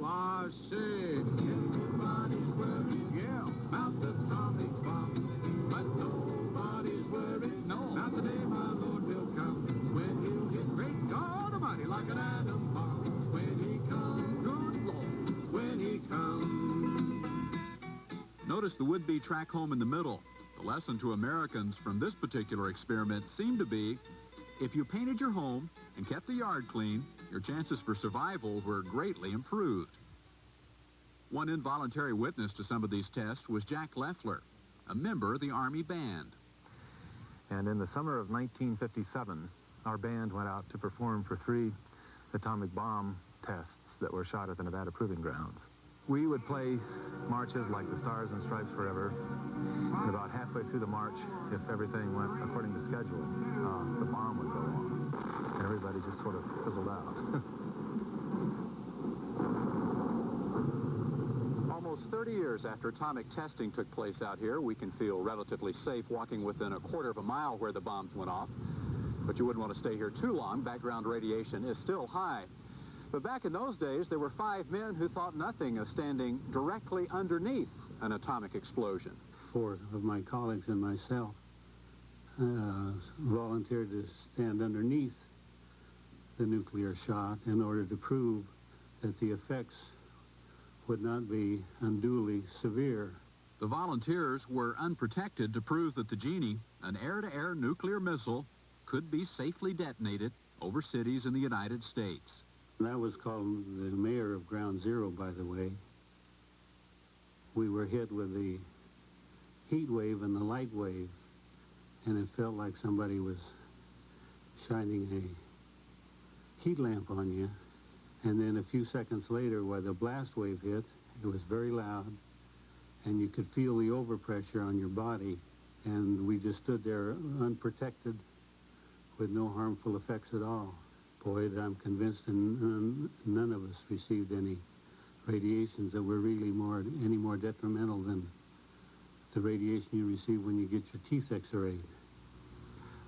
I say, everybody's worried, yeah, about the atomic bomb. But nobody's worried, no, not the day my Lord will come, when he'll hit great God Almighty like an atom bomb. When he comes, good Lord, when he comes. Notice the would-be track home in the middle. The lesson to Americans from this particular experiment seemed to be, if you painted your home and kept the yard clean, your chances for survival were greatly improved. One involuntary witness to some of these tests was Jack Leffler, a member of the Army band. And in the summer of 1957, our band went out to perform for 3 atomic bomb tests that were shot at the Nevada Proving Grounds. We would play marches like the Stars and Stripes Forever. And about halfway through the march, if everything went according to schedule, the bomb would go off. And everybody just sort of fizzled out. Almost 30 years after atomic testing took place out here, we can feel relatively safe walking within a quarter of a mile where the bombs went off. But you wouldn't want to stay here too long. Background radiation is still high. But back in those days, there were 5 men who thought nothing of standing directly underneath an atomic explosion. 4 of my colleagues and myself volunteered to stand underneath the nuclear shot in order to prove that the effects would not be unduly severe. The volunteers were unprotected to prove that the Genie, an air-to-air nuclear missile, could be safely detonated over cities in the United States. That was called the mayor of Ground Zero, by the way. We were hit with the heat wave and the light wave, and it felt like somebody was shining a heat lamp on you. And then a few seconds later, where the blast wave hit, it was very loud, and you could feel the overpressure on your body, and we just stood there unprotected with no harmful effects at all. Boy, I'm convinced none of us received any radiations that were really any more detrimental than the radiation you receive when you get your teeth x-rayed.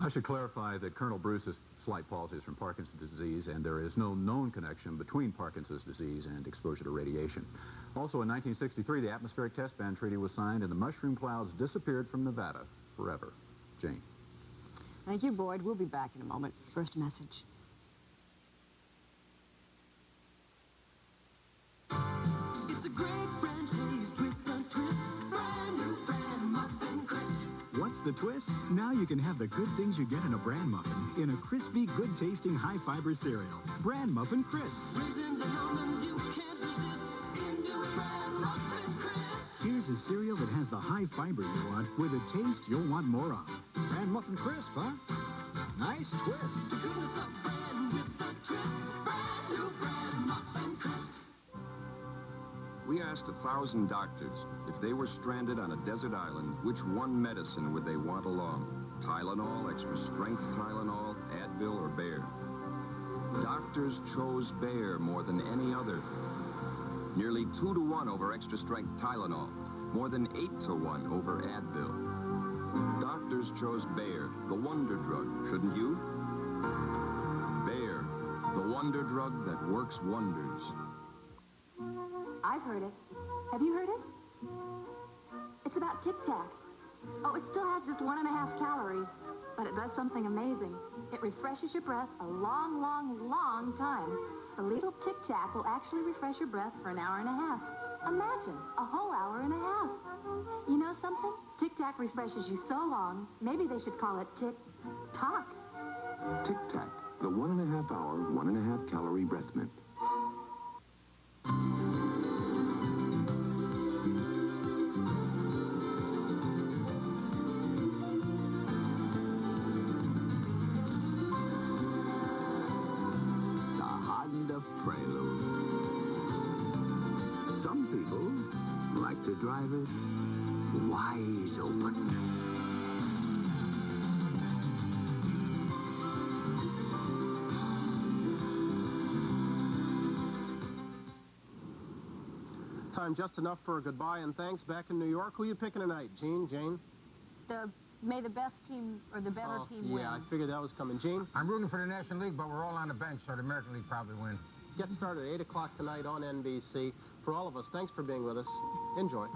I should clarify that Colonel Bruce's slight palsy is from Parkinson's disease, and there is no known connection between Parkinson's disease and exposure to radiation. Also, in 1963, the Atmospheric Test Ban Treaty was signed, and the mushroom clouds disappeared from Nevada forever. Jane. Thank you, Boyd. We'll be back in a moment. First message. It's a great brand taste with the twist. Brand new Bran Muffin Crisp. What's the twist? Now you can have the good things you get in a bran muffin in a crispy, good-tasting, high-fiber cereal. Bran Muffin Crisp. Raisins and almonds you can't resist. Into a Bran Muffin Crisp. Here's a cereal that has the high fiber you want with a taste you'll want more of. Bran Muffin Crisp, huh? Nice twist. The goodness of bran with the twist. Brand new Bran Muffin Crisp. We asked 1,000 doctors if they were stranded on a desert island, which one medicine would they want along? Tylenol, extra strength Tylenol, Advil, or Bayer? Doctors chose Bayer more than any other. Nearly 2 to 1 over extra strength Tylenol, more than 8 to 1 over Advil. Doctors chose Bayer, the wonder drug, shouldn't you? Bayer, the wonder drug that works wonders. I've heard it. Have you heard it? It's about Tic Tac. Oh, it still has just 1.5 calories, but it does something amazing. It refreshes your breath a long, long, long time. A little Tic Tac will actually refresh your breath for an hour and a half. Imagine, a whole hour and a half. You know something? Tic Tac refreshes you so long, maybe they should call it Tic Toc. Tic Tac, the 1.5 hour, 1.5 calorie breath mint. Prelude. Some people like to drive it wide open. Time just enough for a goodbye and thanks. Back in New York, who are you picking tonight? Jane? May the best team or the better team win. Yeah, I figured that was coming. Gene? I'm rooting for the National League, but we're all on the bench, so the American League probably win. Get started at 8 o'clock tonight on NBC. For all of us, thanks for being with us. Enjoy.